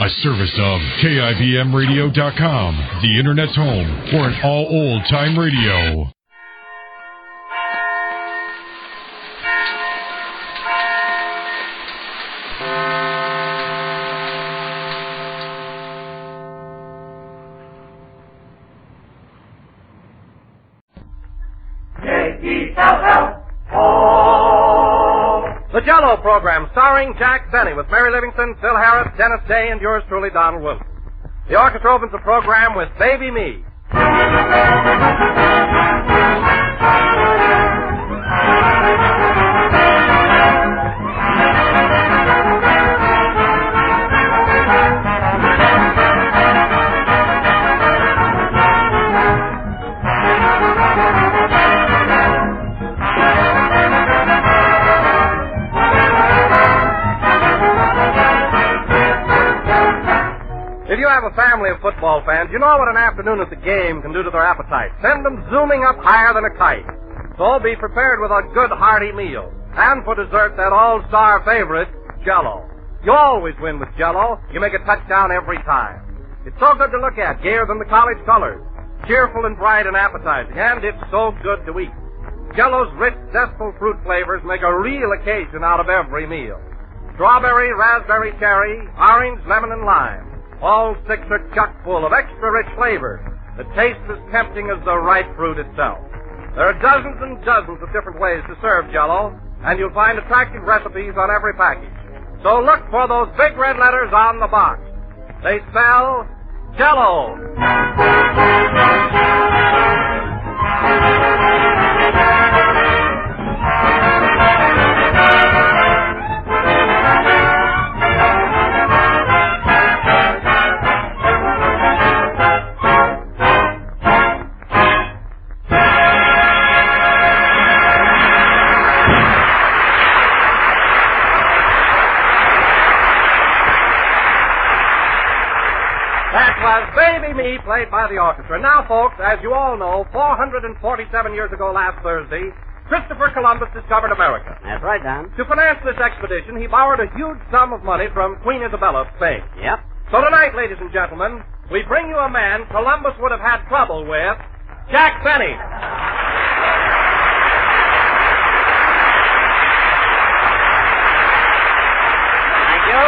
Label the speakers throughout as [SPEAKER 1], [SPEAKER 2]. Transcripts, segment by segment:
[SPEAKER 1] A service of KIBMradio.com, the Internet's home for an all old-time radio.
[SPEAKER 2] The Jell-O program, starring Jack Benny, with Mary Livingston, Phil Harris, Dennis Day, and yours truly, Donald Wilson. The orchestra opens the program with Baby Me. If you have a family of football fans, you know what an afternoon at the game can do to their appetite. Send them zooming up higher than a kite. So be prepared with a good hearty meal. And for dessert, that all-star favorite, Jell-O. You always win with Jell-O. You make a touchdown every time. It's so good to look at, gayer than the college colors. Cheerful and bright and appetizing, and it's so good to eat. Jell-O's rich, zestful fruit flavors make a real occasion out of every meal. Strawberry, raspberry, cherry, orange, lemon, and lime. All six are chock full of extra rich flavors that taste as tempting as the ripe fruit itself. There are dozens and dozens of different ways to serve Jell-O, and you'll find attractive recipes on every package. So look for those big red letters on the box. They spell Jell-O. Baby Me, played by the orchestra. Now, folks, as you all know, 447 years ago last Thursday, Christopher Columbus discovered America.
[SPEAKER 3] That's right, Don.
[SPEAKER 2] To finance this expedition, he borrowed a huge sum of money from Queen Isabella of Spain.
[SPEAKER 3] Yep.
[SPEAKER 2] So tonight, ladies and gentlemen, we bring you a man Columbus would have had trouble with, Jack Benny.
[SPEAKER 3] Thank you.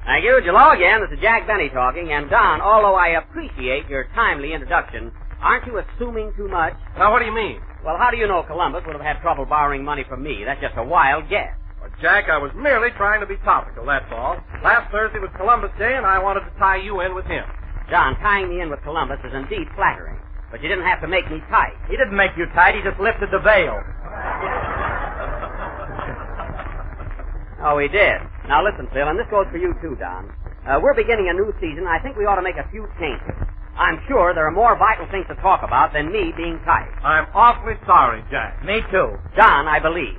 [SPEAKER 3] Thank you. Hello again. This is Jack Benny talking. And, Don, although I appreciate your timely introduction, aren't you assuming too much?
[SPEAKER 2] Now, what do you mean?
[SPEAKER 3] Well, how do you know Columbus would have had trouble borrowing money from me? That's just a wild guess.
[SPEAKER 2] Well, Jack, I was merely trying to be topical, that's all. Last Thursday was Columbus Day, and I wanted to tie you in with him.
[SPEAKER 3] John, tying me in with Columbus is indeed flattering. But you didn't have to make me tight.
[SPEAKER 4] He didn't make you tight. He just lifted the veil.
[SPEAKER 3] Oh, he did. Now, listen, Phil, and this goes for you, too, Don. We're beginning a new season. I think we ought to make a few changes. I'm sure there are more vital things to talk about than me being tight.
[SPEAKER 2] I'm awfully sorry, Jack.
[SPEAKER 4] Me too.
[SPEAKER 3] Don, I believe.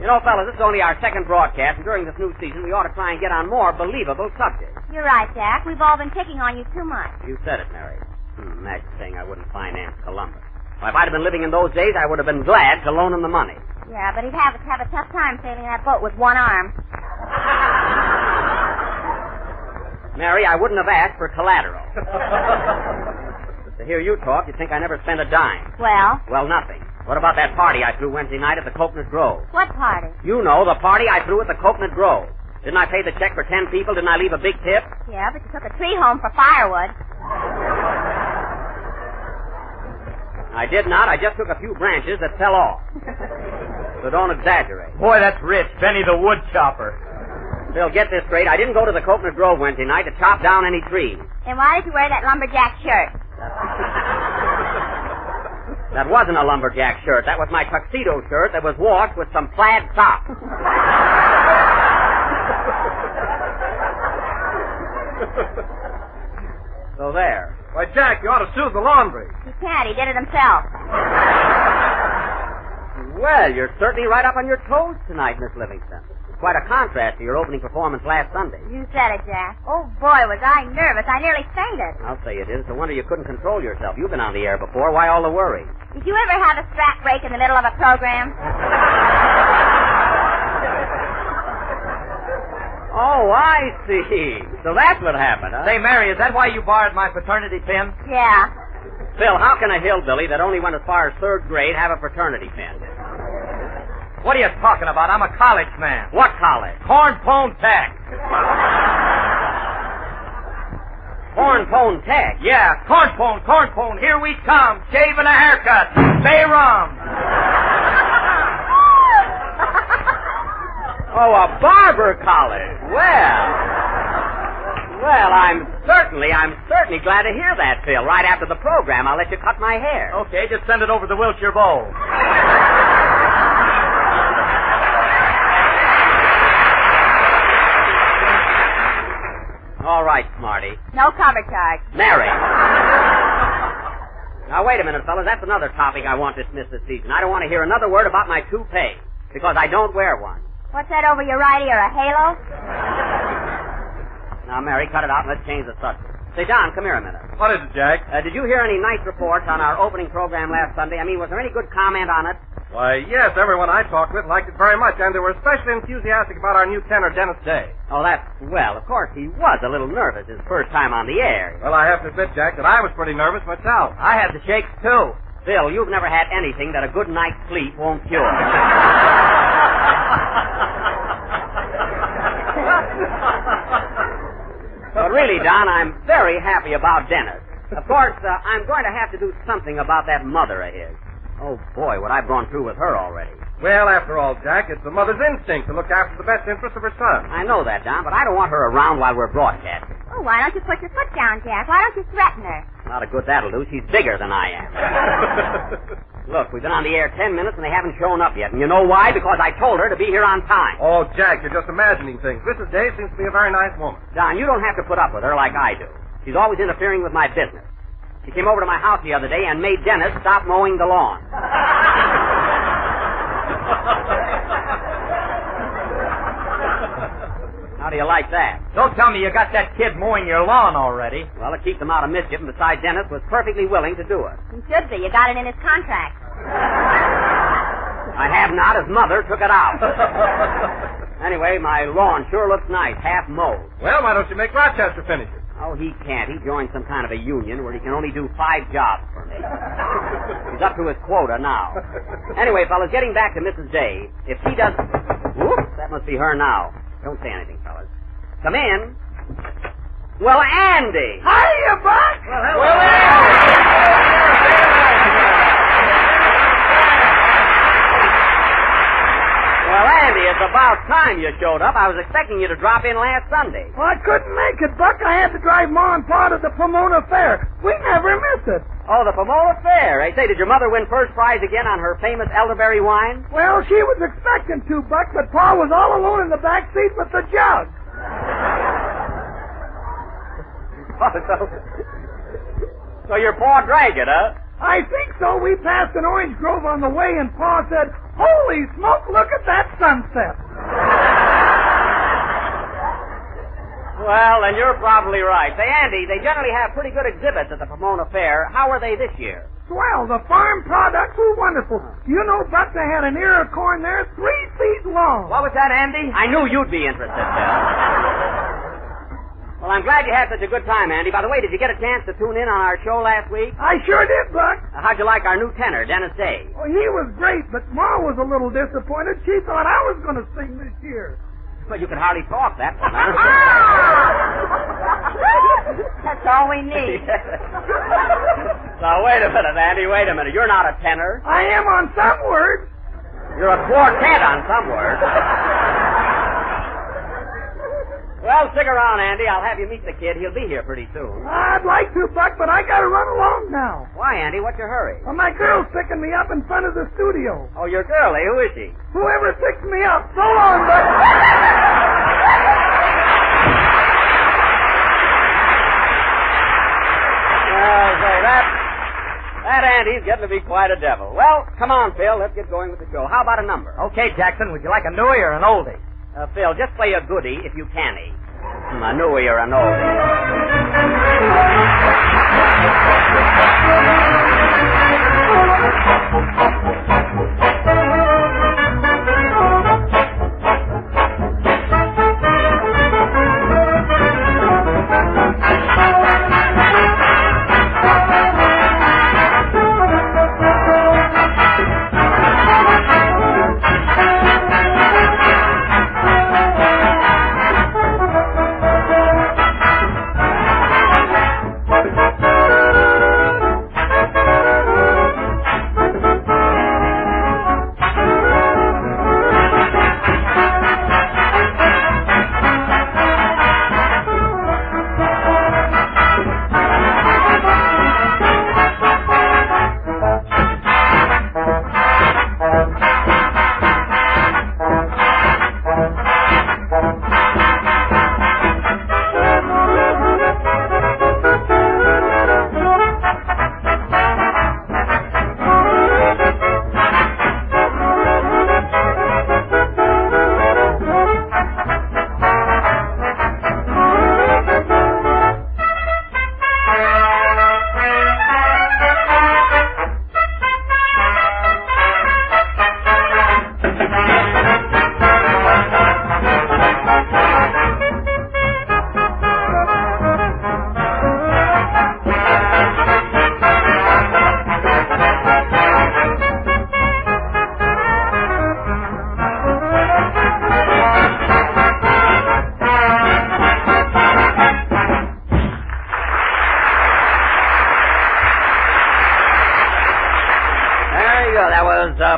[SPEAKER 3] You know, fellas, this is only our second broadcast, and during this new season, we ought to try and get on more believable subjects.
[SPEAKER 5] You're right, Jack. We've all been picking on you too much.
[SPEAKER 3] You said it, Mary. Imagine saying I wouldn't finance Columbus. Well, if I'd have been living in those days, I would have been glad to loan him the money.
[SPEAKER 5] Yeah, but he'd have a tough time sailing that boat with one arm.
[SPEAKER 3] Mary, I wouldn't have asked for collateral. Just to hear you talk, you'd think I never spent a dime.
[SPEAKER 5] Well?
[SPEAKER 3] Well, nothing. What about that party I threw Wednesday night at the Coconut Grove?
[SPEAKER 5] What party?
[SPEAKER 3] You know, the party I threw at the Coconut Grove. Didn't I pay the check for 10 people? Didn't I leave a big tip?
[SPEAKER 5] Yeah, but you took a tree home for firewood.
[SPEAKER 3] I did not. I just took a few branches that fell off. So don't exaggerate.
[SPEAKER 4] Boy, that's rich. Benny the wood chopper.
[SPEAKER 3] Phil, get this straight. I didn't go to the Coconut Grove Wednesday night to chop down any trees.
[SPEAKER 5] Then why did you wear that lumberjack shirt?
[SPEAKER 3] That wasn't a lumberjack shirt. That was my tuxedo shirt that was washed with some plaid socks. So there.
[SPEAKER 2] Why, Jack, you ought to sue the laundry.
[SPEAKER 5] He can't. He did it himself.
[SPEAKER 3] Well, you're certainly right up on your toes tonight, Miss Livingston. Quite a contrast to your opening performance last Sunday.
[SPEAKER 5] You said it, Jack. Oh, boy, was I nervous. I nearly fainted.
[SPEAKER 3] I'll say it is. It's a wonder you couldn't control yourself. You've been on the air before. Why all the worry?
[SPEAKER 5] Did you ever have a strap break in the middle of a program?
[SPEAKER 3] I see. So that's what happened, huh?
[SPEAKER 4] Say, Mary, is that why you borrowed my fraternity pin?
[SPEAKER 5] Yeah.
[SPEAKER 3] Phil, how can a hillbilly that only went as far as third grade have a fraternity pin?
[SPEAKER 4] What are you talking about? I'm a college man.
[SPEAKER 3] What college?
[SPEAKER 4] Cornpone Tech.
[SPEAKER 3] Cornpone Tech?
[SPEAKER 4] Yeah, cornpone. Here we come. Shave and a haircut. Say rum.
[SPEAKER 3] Oh, a barber college. Well, I'm certainly glad to hear that, Phil. Right after the program, I'll let you cut my hair.
[SPEAKER 4] Okay, just send it over to the Wilshire Bowl.
[SPEAKER 3] All right, Smarty.
[SPEAKER 5] No cover charge.
[SPEAKER 3] Mary. Now, wait a minute, fellas. That's another topic I want dismissed this season. I don't want to hear another word about my toupee, because I don't wear one.
[SPEAKER 5] What's that over your right ear, a halo?
[SPEAKER 3] Now, Mary, cut it out and let's change the subject. Say, Don, come here a minute.
[SPEAKER 2] What is it, Jack?
[SPEAKER 3] Did you hear any nice reports on our opening program last Sunday? I mean, was there any good comment on it?
[SPEAKER 2] Why, yes, everyone I talked with liked it very much, and they were especially enthusiastic about our new tenor, Dennis Day.
[SPEAKER 3] Oh, well, of course, he was a little nervous his first time on the air.
[SPEAKER 2] Well, I have to admit, Jack, that I was pretty nervous myself.
[SPEAKER 4] I had the shakes, too.
[SPEAKER 3] Phil, you've never had anything that a good night's sleep won't cure. But really, Don, I'm very happy about Dennis. Of course, I'm going to have to do something about that mother of his. Oh, boy, what I've gone through with her already.
[SPEAKER 2] Well, after all, Jack, it's the mother's instinct to look after the best interest of her son.
[SPEAKER 3] I know that, Don, but I don't want her around while we're broadcasting.
[SPEAKER 5] Oh, why don't you put your foot down, Jack? Why don't you threaten her?
[SPEAKER 3] Not a good that'll do. She's bigger than I am. Look, we've been on the air 10 minutes and they haven't shown up yet. And you know why? Because I told her to be here on time.
[SPEAKER 2] Oh, Jack, you're just imagining things. Mrs. Day seems to be a very nice woman.
[SPEAKER 3] Don, you don't have to put up with her like I do. She's always interfering with my business. She came over to my house the other day and made Dennis stop mowing the lawn. How do you like that?
[SPEAKER 4] Don't tell me you got that kid mowing your lawn already.
[SPEAKER 3] Well, it keeps him out of mischief, and besides, Dennis was perfectly willing to do it.
[SPEAKER 5] He should be. You got it in his contract.
[SPEAKER 3] I have not. His mother took it out. Anyway, my lawn sure looks nice, half mowed.
[SPEAKER 2] Well, why don't you make Rochester finish it?
[SPEAKER 3] Oh, he can't. He joined some kind of a union where he can only do 5 jobs for me. He's up to his quota now. Anyway, fellas, getting back to Mrs. Day, if she does... Whoop, that must be her now. Don't say anything, fellas. Come in. Well, Andy!
[SPEAKER 6] Hiya, Buck!
[SPEAKER 3] Well, Andy, it's about time you showed up. I was expecting you to drop in last Sunday.
[SPEAKER 6] Well, I couldn't make it, Buck. I had to drive Ma and Pa to the Pomona Fair. We never missed it.
[SPEAKER 3] Oh, the Pomona Fair. Hey, say, did your mother win first prize again on her famous elderberry wine?
[SPEAKER 6] Well, she was expecting to, Buck, but Pa was all alone in the back seat with the jug.
[SPEAKER 3] So your Pa drank it, huh?
[SPEAKER 6] I think so. We passed an orange grove on the way, and Pa said, "Holy smoke, look at that sunset."
[SPEAKER 3] Well, then you're probably right. Say, Andy, they generally have pretty good exhibits at the Pomona Fair. How were they this year?
[SPEAKER 6] Swell. The farm products were wonderful. You know, Buck, they had an ear of corn there 3 feet long.
[SPEAKER 4] What was that, Andy?
[SPEAKER 3] I knew you'd be interested, Phil. Well, I'm glad you had such a good time, Andy. By the way, did you get a chance to tune in on our show last week?
[SPEAKER 6] I sure did, Buck.
[SPEAKER 3] How'd you like our new tenor, Dennis Day?
[SPEAKER 6] Well, he was great, but Ma was a little disappointed. She thought I was going to sing this year.
[SPEAKER 3] Well, you can hardly talk that well.
[SPEAKER 5] That's all we need.
[SPEAKER 3] Now, wait a minute, Andy, wait a minute. You're not a tenor.
[SPEAKER 6] I am on some words.
[SPEAKER 3] You're a quartet on some words. Well, stick around, Andy. I'll have you meet the kid. He'll be here pretty soon.
[SPEAKER 6] I'd like to, Buck, but I got to run along now.
[SPEAKER 3] Why, Andy? What's your hurry?
[SPEAKER 6] Well, my girl's picking me up in front of the studio.
[SPEAKER 3] Oh, your girl, eh? Who is she?
[SPEAKER 6] Whoever picks me up. So long, Buck.
[SPEAKER 3] Well, say, that Andy's getting to be quite a devil. Well, come on, Phil. Let's get going with the show. How about a number?
[SPEAKER 4] Okay, Jackson, would you like a newie or an oldie?
[SPEAKER 3] Phil, just play a goodie if you can-y. A newie or an oldie.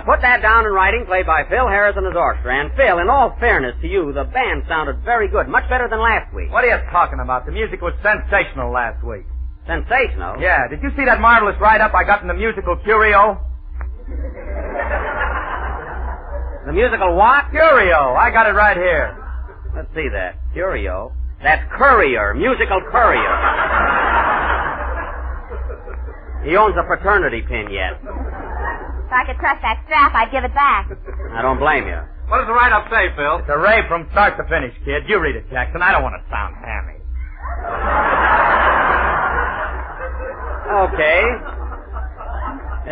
[SPEAKER 3] Put that down in writing, played by Phil Harris and his orchestra. And Phil, in all fairness to you, the band sounded very good, much better than last week.
[SPEAKER 4] What are you talking about? The music was sensational last week.
[SPEAKER 3] Sensational?
[SPEAKER 4] Yeah, did you see that marvelous write-up I got in the musical Curio?
[SPEAKER 3] The musical what?
[SPEAKER 4] Curio. I got it right here.
[SPEAKER 3] Let's see that. Curio. That's Courier, musical Courier. He owns a fraternity pin yet.
[SPEAKER 5] If I could trust that strap, I'd give it back.
[SPEAKER 3] I don't blame you.
[SPEAKER 2] What does the write-up say, Phil?
[SPEAKER 4] It's a rave from start to finish, kid. You read it, Jackson. I don't want to sound hammy.
[SPEAKER 3] Okay.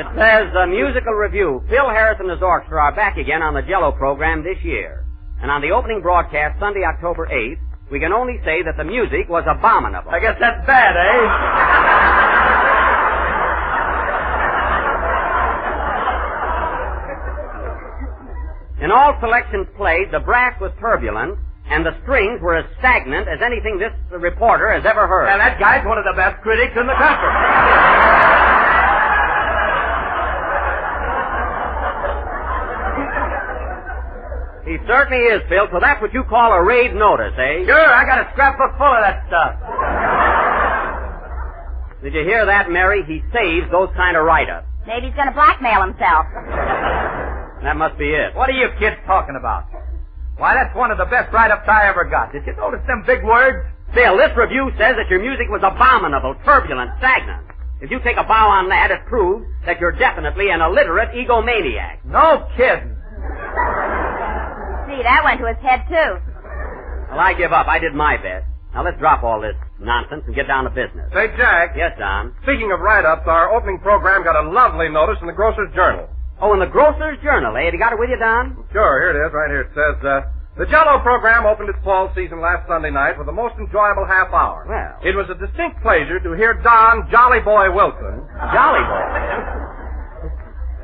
[SPEAKER 3] It says, musical review. Phil Harris and his orchestra are back again on the Jello program this year. And on the opening broadcast, Sunday, October 8th, we can only say that the music was abominable.
[SPEAKER 4] I guess that's bad, eh?
[SPEAKER 3] In all selections played, the brass was turbulent, and the strings were as stagnant as anything this reporter has ever heard.
[SPEAKER 4] And that guy's one of the best critics in the country.
[SPEAKER 3] He certainly is, Phil, so that's what you call a rave notice, eh?
[SPEAKER 4] Sure, I got a scrapbook full of that stuff.
[SPEAKER 3] Did you hear that, Mary? He saves those kind of write-ups.
[SPEAKER 5] Maybe he's going to blackmail himself.
[SPEAKER 3] That must be it.
[SPEAKER 4] What are you kids talking about? Why, that's one of the best write-ups I ever got. Did you notice them big words?
[SPEAKER 3] Phil, this review says that your music was abominable, turbulent, stagnant. If you take a bow on that, it proves that you're definitely an illiterate egomaniac.
[SPEAKER 4] No kidding.
[SPEAKER 5] See, that went to his head, too.
[SPEAKER 3] Well, I give up. I did my best. Now, let's drop all this nonsense and get down to business.
[SPEAKER 2] Say, Jack.
[SPEAKER 3] Yes, Don?
[SPEAKER 2] Speaking of write-ups, our opening program got a lovely notice in the Grocer's Journal.
[SPEAKER 3] Oh, in the Grocer's Journal, eh? Have you got it with you, Don?
[SPEAKER 2] Sure, here it is, right here. It says, the Jello program opened its fall season last Sunday night with a most enjoyable half hour.
[SPEAKER 3] Well.
[SPEAKER 2] It was a distinct pleasure to hear Don Jolly Boy Wilson.
[SPEAKER 3] Jolly Boy?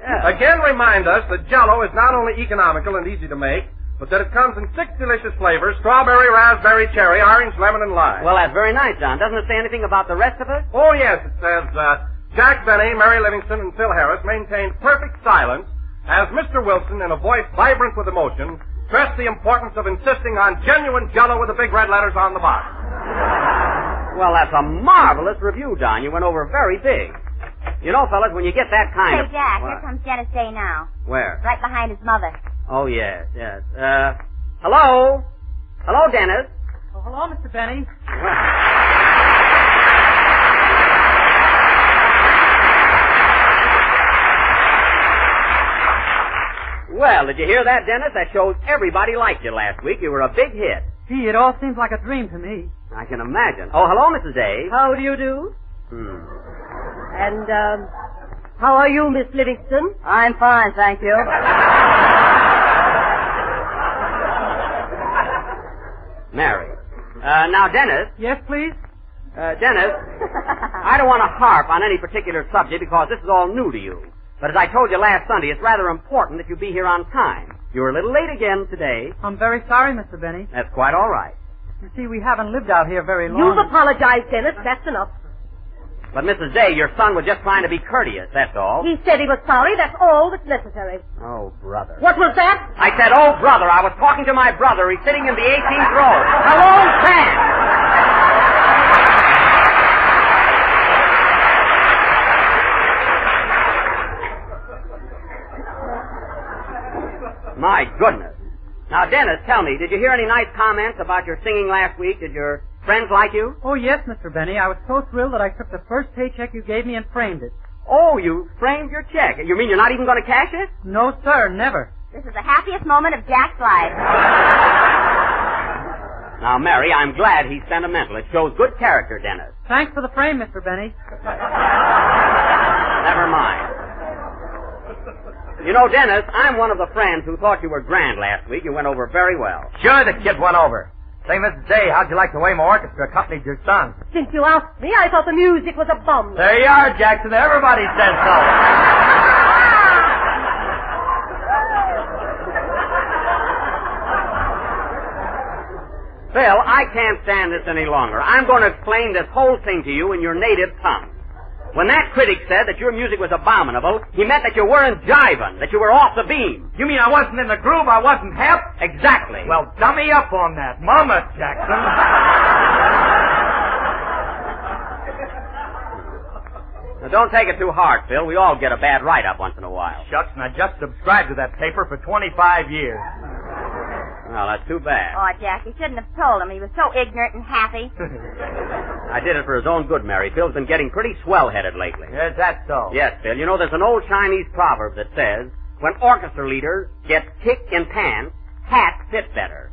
[SPEAKER 3] Yeah.
[SPEAKER 2] Again remind us that Jello is not only economical and easy to make, but that it comes in 6 delicious flavors: strawberry, raspberry, cherry, orange, lemon, and lime.
[SPEAKER 3] Well, that's very nice, Don. Doesn't it say anything about the rest of it?
[SPEAKER 2] Oh, yes, it says, Jack Benny, Mary Livingston, and Phil Harris maintained perfect silence as Mr. Wilson, in a voice vibrant with emotion, stressed the importance of insisting on genuine Jello with the big red letters on the box.
[SPEAKER 3] Well, that's a marvelous review, Don. You went over very big. You know, fellas, when you get that kind of...
[SPEAKER 5] Say, Jack,
[SPEAKER 3] What?
[SPEAKER 5] here comes Dennis Day now.
[SPEAKER 3] Where?
[SPEAKER 5] Right behind his mother.
[SPEAKER 3] Oh, yes, yes. Hello? Hello, Dennis?
[SPEAKER 7] Oh, hello, Mr. Benny.
[SPEAKER 3] Well, did you hear that, Dennis? That shows everybody liked you last week. You were a big hit.
[SPEAKER 7] Gee, it all seems like a dream to me.
[SPEAKER 3] I can imagine. Oh, hello, Mrs. Day.
[SPEAKER 8] How do you do? And, how are you, Miss Livingston?
[SPEAKER 5] I'm fine, thank you.
[SPEAKER 3] Mary. Now, Dennis.
[SPEAKER 7] Yes, please?
[SPEAKER 3] Dennis, I don't want to harp on any particular subject because this is all new to you. But as I told you last Sunday, it's rather important that you be here on time. You're a little late again today.
[SPEAKER 7] I'm very sorry, Mr. Benny.
[SPEAKER 3] That's quite all right.
[SPEAKER 7] You see, we haven't lived out here very long.
[SPEAKER 8] You've apologized, Dennis. That's enough.
[SPEAKER 3] But, Mrs. Day, your son was just trying to be courteous, that's all.
[SPEAKER 8] He said he was sorry. That's all that's necessary.
[SPEAKER 3] Oh, brother.
[SPEAKER 8] What was that?
[SPEAKER 3] I said, oh, brother. I was talking to my brother. He's sitting in the 18th row. Hello, Sam. My goodness. Now, Dennis, tell me, did you hear any nice comments about your singing last week? Did your friends like you?
[SPEAKER 7] Oh, yes, Mr. Benny. I was so thrilled that I took the first paycheck you gave me and framed it.
[SPEAKER 3] Oh, you framed your check. You mean you're not even going to cash it?
[SPEAKER 7] No, sir, never.
[SPEAKER 5] This is the happiest moment of Jack's life.
[SPEAKER 3] Now, Mary, I'm glad he's sentimental. It shows good character, Dennis.
[SPEAKER 7] Thanks for the frame, Mr. Benny.
[SPEAKER 3] Never mind. You know, Dennis, I'm one of the friends who thought you were grand last week. You went over very well.
[SPEAKER 4] Sure, the kid went over. Say, Mrs. Day, how'd you like the way my orchestra accompanied your son?
[SPEAKER 8] Since you asked me, I thought the music was a bum.
[SPEAKER 4] There you are, Jackson. Everybody says so.
[SPEAKER 3] Phil, I can't stand this any longer. I'm going to explain this whole thing to you in your native tongue. When that critic said that your music was abominable, he meant that you weren't jiving, that you were off the beam.
[SPEAKER 4] You mean I wasn't in the groove? I wasn't hip?
[SPEAKER 3] Exactly.
[SPEAKER 4] Well, dummy up on that. Mama, Jackson.
[SPEAKER 3] Now, don't take it too hard, Phil. We all get a bad write-up once in a while.
[SPEAKER 4] Shucks, and I just subscribed to that paper for 25 years.
[SPEAKER 3] Well, that's too bad.
[SPEAKER 5] Oh, Jack, you shouldn't have told him. He was so ignorant and happy.
[SPEAKER 3] I did it for his own good, Mary. Phil's been getting pretty swell-headed lately.
[SPEAKER 4] Is that so?
[SPEAKER 3] Yes, Phil. You know, there's an old Chinese proverb that says, when orchestra leaders get kicked in pants, hats fit better.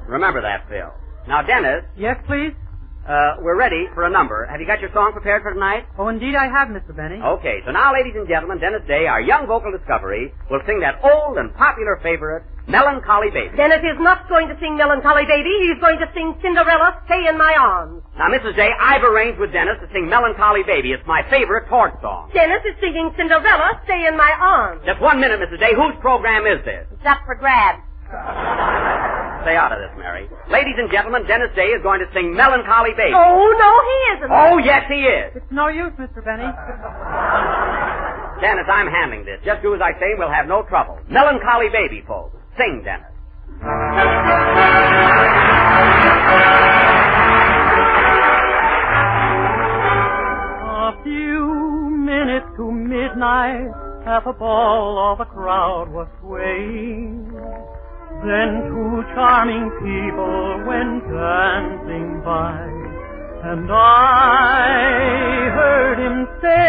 [SPEAKER 3] Remember that, Phil. Now, Dennis.
[SPEAKER 7] Yes, please?
[SPEAKER 3] We're ready for a number. Have you got your song prepared for tonight?
[SPEAKER 7] Oh, indeed I have, Mr. Benny.
[SPEAKER 3] Okay, so now, ladies and gentlemen, Dennis Day, our young vocal discovery, will sing that old and popular favorite, Melancholy Baby.
[SPEAKER 8] Dennis is not going to sing Melancholy Baby. He's going to sing Cinderella, Stay in My Arms.
[SPEAKER 3] Now, Mrs. Day, I've arranged with Dennis to sing Melancholy Baby. It's my favorite torch song.
[SPEAKER 8] Dennis is singing Cinderella, Stay in My Arms.
[SPEAKER 3] Just 1 minute, Mrs. Day. Whose program is this?
[SPEAKER 5] It's up for grabs.
[SPEAKER 3] Stay out of this, Mary. Ladies and gentlemen, Dennis Day is going to sing Melancholy Baby.
[SPEAKER 8] Oh, no, he isn't.
[SPEAKER 3] Oh, yes, he is.
[SPEAKER 7] It's no use, Mr. Benny.
[SPEAKER 3] Dennis, I'm handling this. Just do as I say, we'll have no trouble. Melancholy Baby, folks. Sing, Dennis.
[SPEAKER 7] A few minutes to midnight, half a ball of a crowd was swaying. Then two charming people went dancing by, and I heard him say,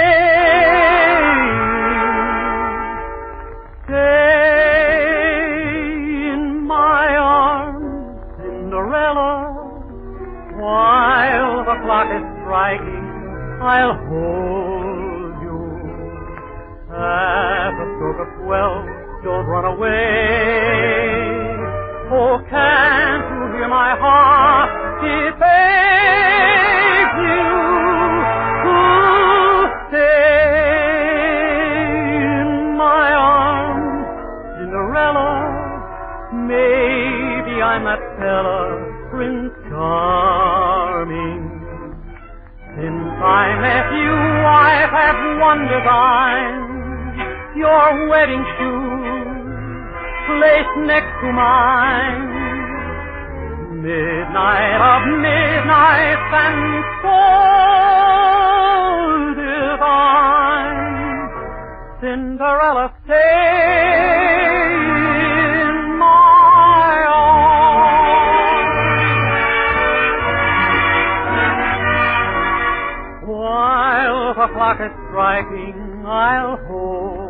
[SPEAKER 7] "Stay in my arms, Cinderella, while the clock is striking, I'll hold you. At the stroke of 12, don't run away. Oh, can't you hear my heart? It begs you to stay in my arms, Cinderella. Maybe I'm that fella, Prince Charming. Since I met you, I've had one design. Your wedding shoes placed next to mine. Midnight of midnights and so divine. Cinderella, stay in my arms. While the clock is striking, I'll hold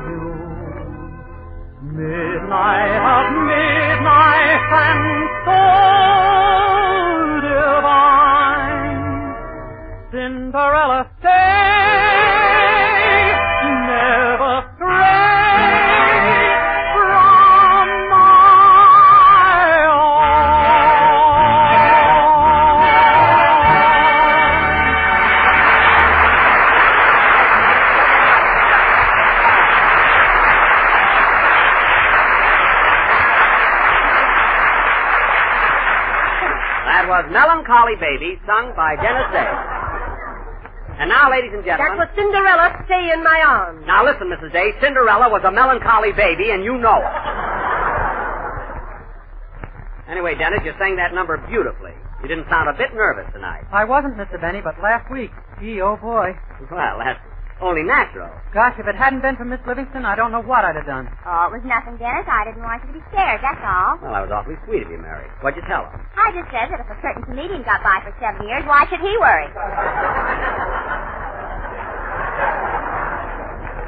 [SPEAKER 7] you. Midnight of midnight and so divine. Cinderella, stay, never stray from my
[SPEAKER 3] Was Melancholy Baby, sung by Dennis Day. And now, ladies and
[SPEAKER 8] That
[SPEAKER 3] gentlemen...
[SPEAKER 8] was Cinderella, Stay in My Arms.
[SPEAKER 3] Now, listen, Mrs. Day. Cinderella was a melancholy baby, and you know it. Anyway, Dennis, you sang that number beautifully. You didn't sound a bit nervous tonight.
[SPEAKER 7] I wasn't, Mr. Benny, but last week, gee, oh boy.
[SPEAKER 3] Well, that's only natural.
[SPEAKER 7] Gosh, if it hadn't been for Miss Livingston, I don't know what I'd have done.
[SPEAKER 5] Oh, it was nothing, Dennis. I didn't want you to be scared, that's all.
[SPEAKER 3] Well, that was awfully sweet of you, Mary. What'd you tell her?
[SPEAKER 5] I just said that if a certain comedian got by for 7 years, why should he worry?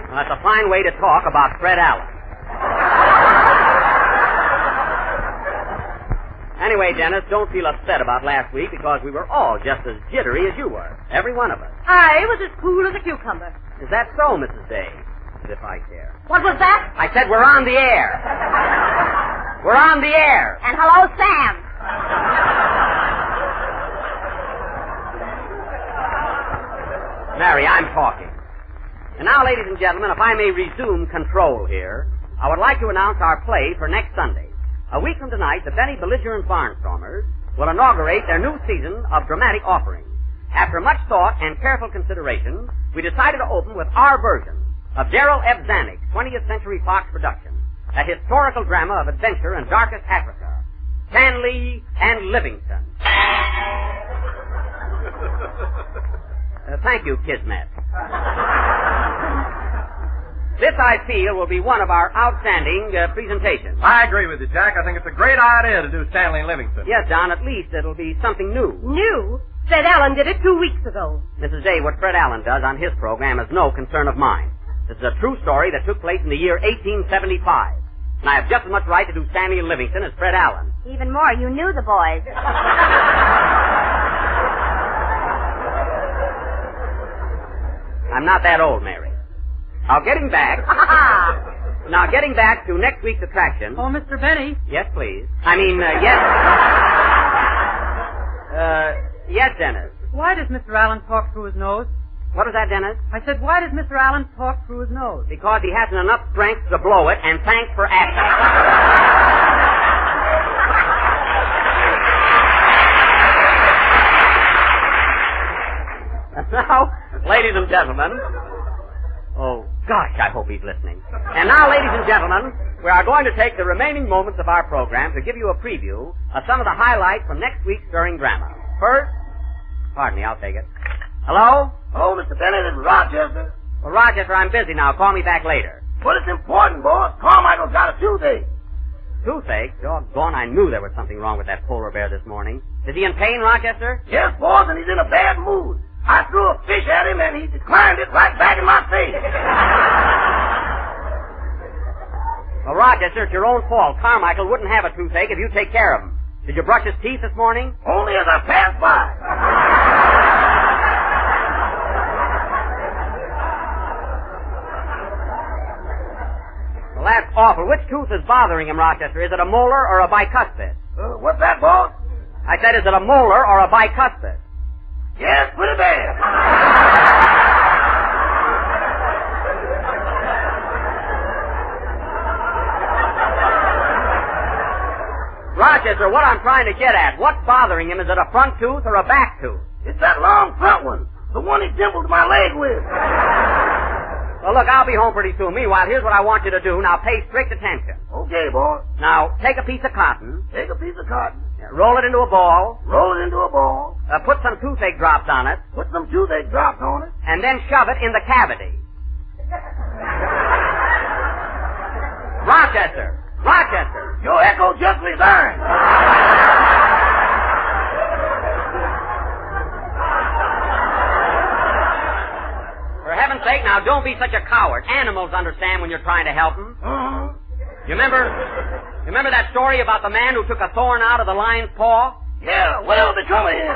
[SPEAKER 3] Well, that's a fine way to talk about Fred Allen. Anyway, Dennis, don't feel upset about last week because we were all just as jittery as you were. Every one of us.
[SPEAKER 8] I was as cool as a cucumber.
[SPEAKER 3] Is that so, Mrs. Day? As if I care.
[SPEAKER 8] What was that?
[SPEAKER 3] I said we're on the air. We're on the air.
[SPEAKER 5] And hello, Sam.
[SPEAKER 3] Mary, I'm talking. And now, ladies and gentlemen, if I may resume control here, I would like to announce our play for next Sunday. A week from tonight, the Benny Belligerent Barnstormers will inaugurate their new season of dramatic offerings. After much thought and careful consideration, we decided to open with our version of Daryl F. Zanuck's 20th Century Fox production, a historical drama of adventure in darkest Africa, Stanley and Livingston. Thank you, Kismet. This, I feel, will be one of our outstanding presentations.
[SPEAKER 2] I agree with you, Jack. I think it's a great idea to do Stanley and Livingston.
[SPEAKER 3] Yes, Don, at least it'll be something new.
[SPEAKER 8] New? Fred Allen did it 2 weeks ago.
[SPEAKER 3] Mrs. Day, what Fred Allen does on his program is no concern of mine. This is a true story that took place in the year 1875. And I have just as much right to do Stanley and Livingston as Fred Allen.
[SPEAKER 5] Even more, you knew the boys.
[SPEAKER 3] I'm not that old, Mary. Now, getting back to next week's attraction.
[SPEAKER 7] Oh, Mr. Benny.
[SPEAKER 3] Yes, please. Yes, Dennis.
[SPEAKER 7] Why does Mr. Allen talk through his nose?
[SPEAKER 3] What was that, Dennis?
[SPEAKER 7] I said, why does Mr. Allen talk through his nose?
[SPEAKER 3] Because he hasn't enough strength to blow it, and thanks for asking. Now, ladies and gentlemen, oh, gosh, I hope he's listening. And now, ladies and gentlemen, we are going to take the remaining moments of our program to give you a preview of some of the highlights from next week's stirring drama. First, pardon me, I'll take it. Hello?
[SPEAKER 6] Oh, Mr. Bennett, it's Rochester.
[SPEAKER 3] Well, Rochester, I'm busy now. Call me back later.
[SPEAKER 6] But it's important, boss. Carmichael's got a toothache.
[SPEAKER 3] Toothache? Doggone, I knew there was something wrong with that polar bear this morning. Is he in pain, Rochester?
[SPEAKER 6] Yes, boss, and he's in a bad mood. I threw a fish at him, and he declined it right back in my face.
[SPEAKER 3] Well, Rochester, it's your own fault. Carmichael wouldn't have a toothache if you take care of him. Did you brush his teeth this morning?
[SPEAKER 6] Only as I passed by.
[SPEAKER 3] Well, that's awful. Which tooth is bothering him, Rochester? Is it a molar or a bicuspid?
[SPEAKER 6] What's that, boss?
[SPEAKER 3] I said, is it a molar or a bicuspid?
[SPEAKER 6] Yes, pretty bad.
[SPEAKER 3] Rochester, what I'm trying to get at, what's bothering him? Is it a front tooth or a back tooth?
[SPEAKER 6] It's that long front one. The one he dimpled my leg with.
[SPEAKER 3] Well, look, I'll be home pretty soon. Meanwhile, here's what I want you to do. Now, pay strict attention.
[SPEAKER 6] Okay, boss.
[SPEAKER 3] Now, take a piece of cotton.
[SPEAKER 6] Take a piece of cotton.
[SPEAKER 3] Roll it into a ball.
[SPEAKER 6] Roll it into a ball.
[SPEAKER 3] Put some toothache drops on it.
[SPEAKER 6] Put some toothache drops on it.
[SPEAKER 3] And then shove it in the cavity. Rochester! Rochester!
[SPEAKER 6] Your echo just resigned.
[SPEAKER 3] For heaven's sake, now, don't be such a coward. Animals understand when you're trying to help them.
[SPEAKER 6] Uh-huh.
[SPEAKER 3] You remember that story about the man who took a thorn out of the lion's paw?
[SPEAKER 6] Yeah, what'll become of him?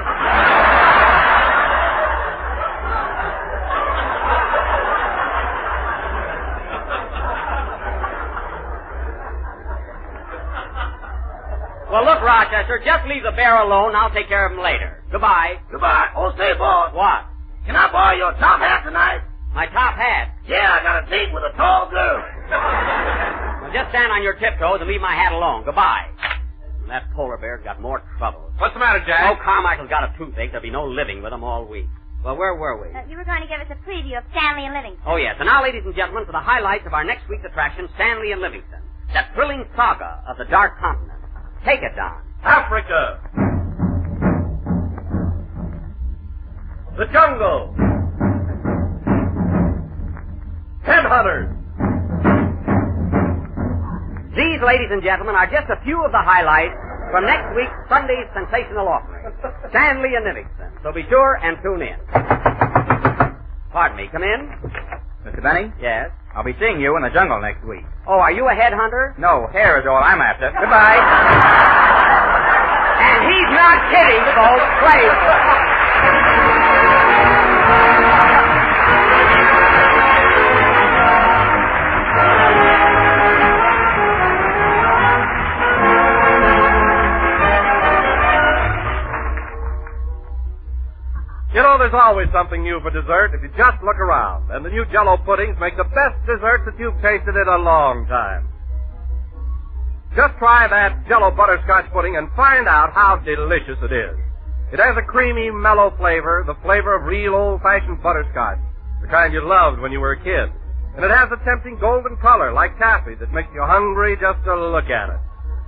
[SPEAKER 3] Well, look, Rochester, just leave the bear alone. I'll take care of him later. Goodbye.
[SPEAKER 6] Goodbye. Oh, say, boss.
[SPEAKER 3] What?
[SPEAKER 6] Can I borrow your top hat tonight?
[SPEAKER 3] My top hat?
[SPEAKER 6] Yeah, I got a date with a tall girl.
[SPEAKER 3] Well, just stand on your tiptoes and leave my hat alone. Goodbye. That polar bear's got more trouble.
[SPEAKER 2] What's the matter, Jack?
[SPEAKER 3] Oh, Carmichael's got a toothache. There'll be no living with him all week. Well, where were we?
[SPEAKER 5] You were going to give us a preview of Stanley and Livingston.
[SPEAKER 3] Oh, yes. And now, ladies and gentlemen, for the highlights of our next week's attraction, Stanley and Livingston. That thrilling saga of the Dark Continent. Take it, Don.
[SPEAKER 2] Africa. The jungle. Headhunters.
[SPEAKER 3] These, ladies and gentlemen, are just a few of the highlights from next week's Sunday's sensational offering, Stanley and Livingston. So be sure and tune in. Pardon me, come in.
[SPEAKER 4] Mr. Benny?
[SPEAKER 3] Yes?
[SPEAKER 4] I'll be seeing you in the jungle next week.
[SPEAKER 3] Oh, are you a headhunter?
[SPEAKER 4] No, hair is all I'm after. Goodbye.
[SPEAKER 3] And he's not kidding, folks. Play.
[SPEAKER 2] You know, there's always something new for dessert if you just look around. And the new Jell-O puddings make the best desserts that you've tasted in a long time. Just try that Jell-O butterscotch pudding and find out how delicious it is. It has a creamy, mellow flavor, the flavor of real old-fashioned butterscotch, the kind you loved when you were a kid. And it has a tempting golden color, like taffy, that makes you hungry just to look at it.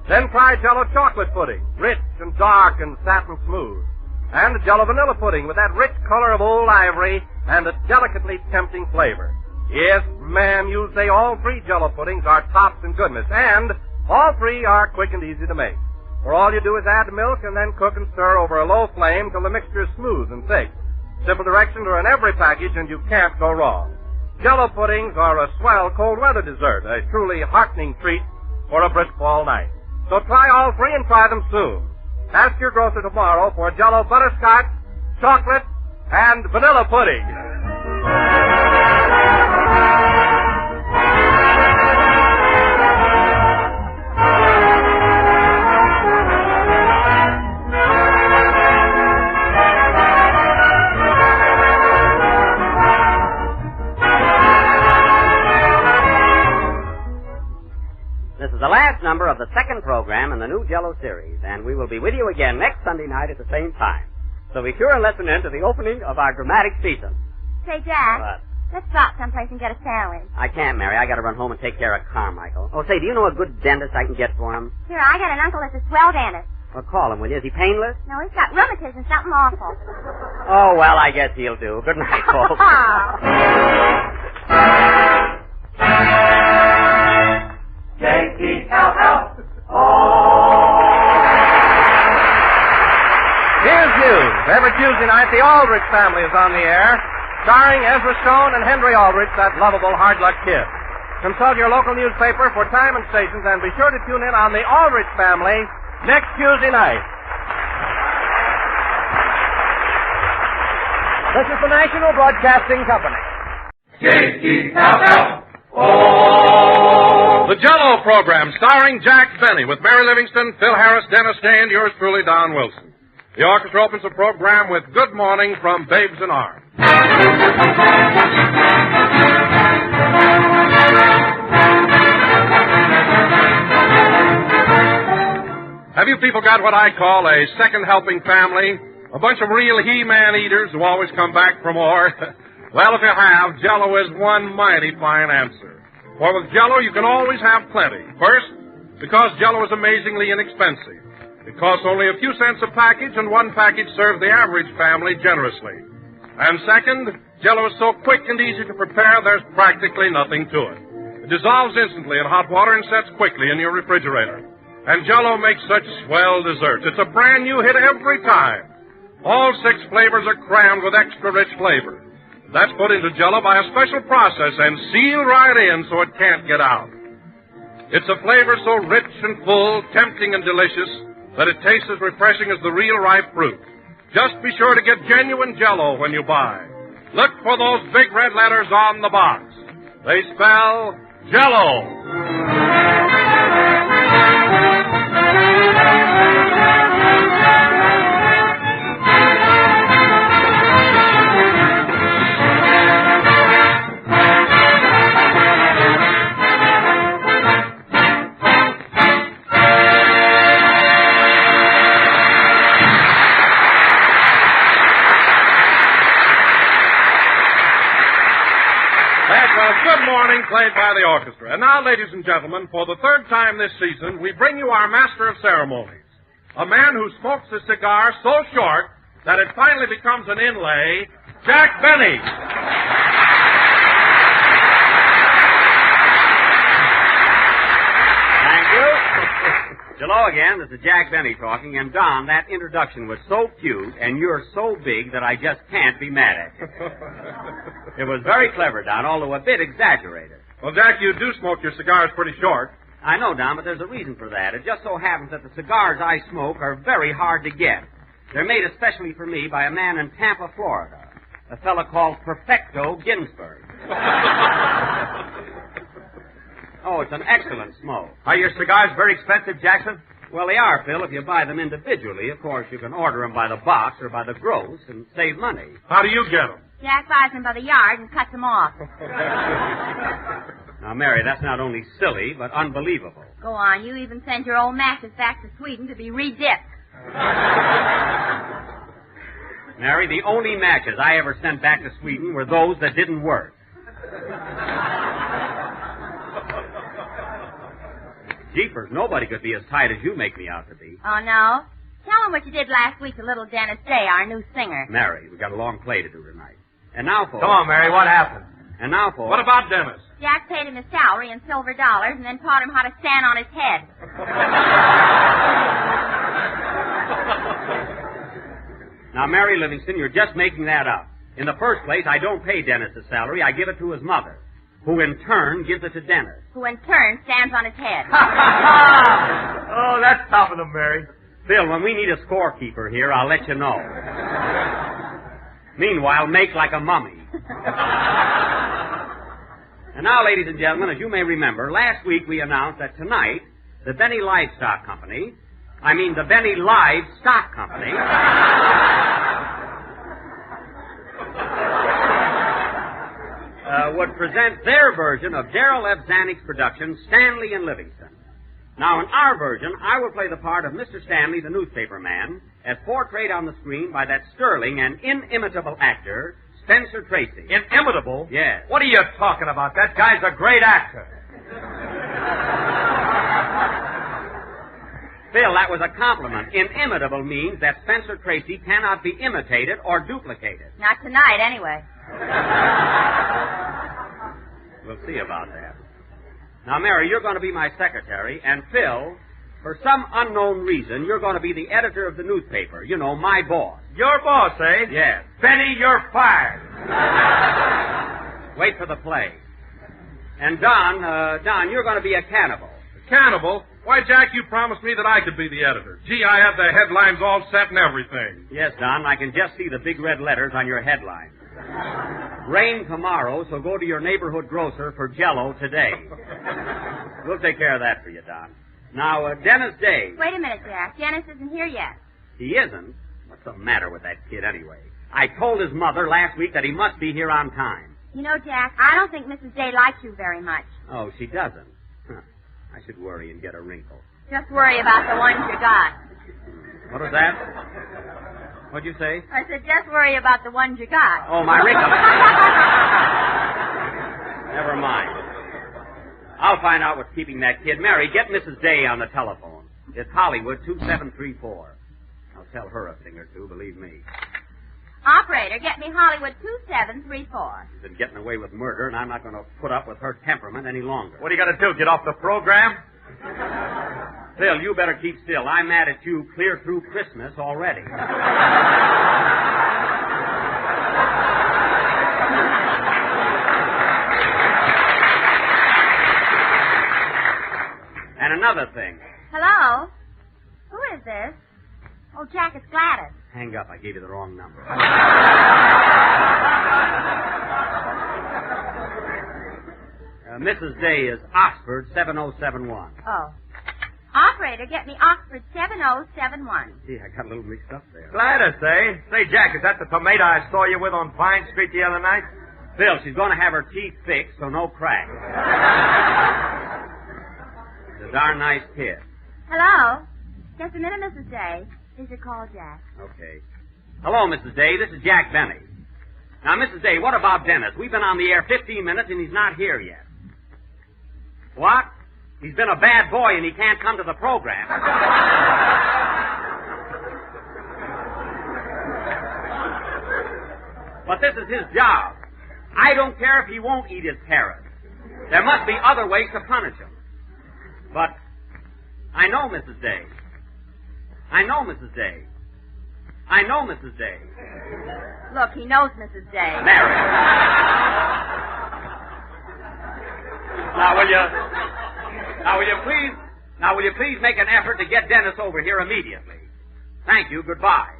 [SPEAKER 2] Then try Jell-O chocolate pudding, rich and dark and satin smooth. And Jell-O vanilla pudding with that rich color of old ivory and a delicately tempting flavor. Yes, ma'am, you'll say all three Jell-O puddings are tops in goodness, and all three are quick and easy to make. For all you do is add milk and then cook and stir over a low flame till the mixture is smooth and thick. Simple directions are in every package, and you can't go wrong. Jell-O puddings are a swell cold weather dessert, a truly heartening treat for a brisk fall night. So try all three and try them soon. Ask your grocer tomorrow for Jell-O butterscotch, chocolate, and vanilla pudding.
[SPEAKER 3] This is the last number of the second program in the new Jell-O series, and we will be with you again next Sunday night at the same time. So be sure and listen in to the opening of our dramatic season.
[SPEAKER 5] Say, Jack.
[SPEAKER 3] What?
[SPEAKER 5] Let's stop someplace and get a sandwich.
[SPEAKER 3] I can't, Mary. I got to run home and take care of Carmichael. Oh, say, do you know a good dentist I can get for him?
[SPEAKER 5] Sure, I got an uncle that's a swell dentist.
[SPEAKER 3] Well, call him, will you? Is he painless?
[SPEAKER 5] No, he's got rheumatism, something awful.
[SPEAKER 3] Oh, well, I guess he'll do. Good night, folks.
[SPEAKER 2] Here's news. Every Tuesday night, the Aldrich family is on the air, starring Ezra Stone and Henry Aldrich, that lovable hard-luck kid. Consult your local newspaper for time and stations, and be sure to tune in on the Aldrich family next Tuesday night. This is the National Broadcasting Company.
[SPEAKER 1] The Jell-O program starring Jack Benny with Mary Livingston, Phil Harris, Dennis Day, and yours truly, Don Wilson. The orchestra opens the program with Good Morning from Babes in Arms. Have you people got what I call a second helping family? A bunch of real he-man eaters who always come back for more? Well, if you have, Jell-O is one mighty fine answer. For with Jell-O, you can always have plenty. First, because Jell-O is amazingly inexpensive. It costs only a few cents a package, and one package serves the average family generously. And second, Jell-O is so quick and easy to prepare, there's practically nothing to it. It dissolves instantly in hot water and sets quickly in your refrigerator. And Jell-O makes such swell desserts. It's a brand new hit every time. All 6 flavors are crammed with extra rich flavor. That's put into Jell-O by a special process and sealed right in so it can't get out. It's a flavor so rich and full, tempting and delicious, that it tastes as refreshing as the real ripe fruit. Just be sure to get genuine Jell-O when you buy. Look for those big red letters on the box. They spell Jell-O. Good Morning, played by the orchestra. And now, ladies and gentlemen, for the third time this season, we bring you our master of ceremonies. A man who smokes a cigar so short that it finally becomes an inlay, Jack Benny.
[SPEAKER 3] Thank you. Hello again. This is Jack Benny talking. And, Don, that introduction was so cute, and you're so big that I just can't be mad at you. It was very clever, Don, although a bit exaggerated.
[SPEAKER 1] Well, Jack, you do smoke your cigars pretty short.
[SPEAKER 3] I know, Don, but there's a reason for that. It just so happens that the cigars I smoke are very hard to get. They're made especially for me by a man in Tampa, Florida, a fellow called Perfecto Ginsburg. Oh, it's an excellent smoke.
[SPEAKER 4] Are your cigars very expensive, Jackson?
[SPEAKER 3] Well, they are, Phil, if you buy them individually. Of course, you can order them by the box or by the gross and save money.
[SPEAKER 1] How do you get them?
[SPEAKER 5] Jack buys them by the yard and cuts them off.
[SPEAKER 3] Now, Mary, that's not only silly, but unbelievable.
[SPEAKER 5] Go on. You even send your old matches back to Sweden to be re-dipped.
[SPEAKER 3] Mary, the only matches I ever sent back to Sweden were those that didn't work. Jeepers, nobody could be as tight as you make me out to be.
[SPEAKER 5] Oh, no? Tell him what you did last week to little Dennis Day, our new singer.
[SPEAKER 3] Mary, we got a long play to do tonight. And now, folks...
[SPEAKER 2] Come on, Mary, what happened?
[SPEAKER 3] And now, folks...
[SPEAKER 1] What about Dennis?
[SPEAKER 5] Jack paid him his salary in silver dollars and then taught him how to stand on his head.
[SPEAKER 3] Now, Mary Livingston, you're just making that up. In the first place, I don't pay Dennis his salary. I give it to his mother, who in turn gives it to Dennis.
[SPEAKER 5] Who in turn stands on his head.
[SPEAKER 2] Oh, that's topping them, Mary.
[SPEAKER 3] Phil, when we need a scorekeeper here, I'll let you know. Meanwhile, make like a mummy. And now, ladies and gentlemen, as you may remember, last week we announced that tonight, the Benny Livestock Company, the Benny Livestock Company, would present their version of Darrell F. Zanuck's production, Stanley and Livingston. Now, in our version, I will play the part of Mr. Stanley, the newspaper man, as portrayed on the screen by that sterling and inimitable actor, Spencer Tracy.
[SPEAKER 2] Inimitable?
[SPEAKER 3] Yes.
[SPEAKER 2] What are you talking about? That guy's a great actor.
[SPEAKER 3] Phil, that was a compliment. Inimitable means that Spencer Tracy cannot be imitated or duplicated.
[SPEAKER 5] Not tonight, anyway.
[SPEAKER 3] We'll see about that. Now, Mary, you're going to be my secretary, and Phil, for some unknown reason, you're going to be the editor of the newspaper. You know, my boss.
[SPEAKER 2] Your boss, eh?
[SPEAKER 3] Yes.
[SPEAKER 2] Benny, you're fired.
[SPEAKER 3] Wait for the play. And Don, you're going to be a cannibal.
[SPEAKER 1] Cannibal? Why, Jack, you promised me that I could be the editor. Gee, I have the headlines all set and everything.
[SPEAKER 3] Yes, Don, I can just see the big red letters on your headlines. Rain tomorrow, so go to your neighborhood grocer for Jell-O today. We'll take care of that for you, Don. Now, Dennis Day.
[SPEAKER 5] Wait a minute, Jack. Dennis isn't here yet.
[SPEAKER 3] He isn't? What's the matter with that kid, anyway? I told his mother last week that he must be here on time.
[SPEAKER 5] You know, Jack, I don't think Mrs. Day likes you very much.
[SPEAKER 3] Oh, she doesn't? Huh. I should worry and get a wrinkle.
[SPEAKER 5] Just worry about the ones you got.
[SPEAKER 3] What was that? What'd you say?
[SPEAKER 5] I said, just worry about the ones you got.
[SPEAKER 3] Oh, my wrinkle. Never mind. I'll find out what's keeping that kid. Mary, get Mrs. Day on the telephone. It's Hollywood 2734. I'll tell her a thing or two, believe me.
[SPEAKER 5] Operator, get me Hollywood 2734.
[SPEAKER 3] She's been getting away with murder, and I'm not going to put up with her temperament any longer.
[SPEAKER 2] What are you going to do, get off the program?
[SPEAKER 3] Phil, you better keep still. I'm mad at you clear through Christmas already. And another thing.
[SPEAKER 5] Hello? Who is this? Oh, Jack, it's Gladys.
[SPEAKER 3] Hang up. I gave you the wrong number. Mrs. Day is Oxford 7071.
[SPEAKER 5] Oh. Operator, get me Oxford 7071.
[SPEAKER 3] Gee, I got a little mixed up there.
[SPEAKER 2] Gladys, eh? Say, Jack, is that the tomato I saw you with on Vine Street the other night?
[SPEAKER 3] Phil, she's going to have her teeth fixed, so no crack. She's a darn nice kid.
[SPEAKER 5] Hello? Just a minute, Mrs. Day. Here's your call, Jack.
[SPEAKER 3] Okay. Hello, Mrs. Day. This is Jack Benny. Now, Mrs. Day, what about Dennis? We've been on the air 15 minutes, and he's not here yet. What? He's been a bad boy, and he can't come to the program. But this is his job. I don't care if he won't eat his carrots. There must be other ways to punish him. But I know Mrs. Day. I know Mrs. Day. I know Mrs. Day.
[SPEAKER 5] Look, he knows Mrs. Day.
[SPEAKER 3] Mary. Now, will you please make an effort to get Dennis over here immediately? Thank you. Goodbye.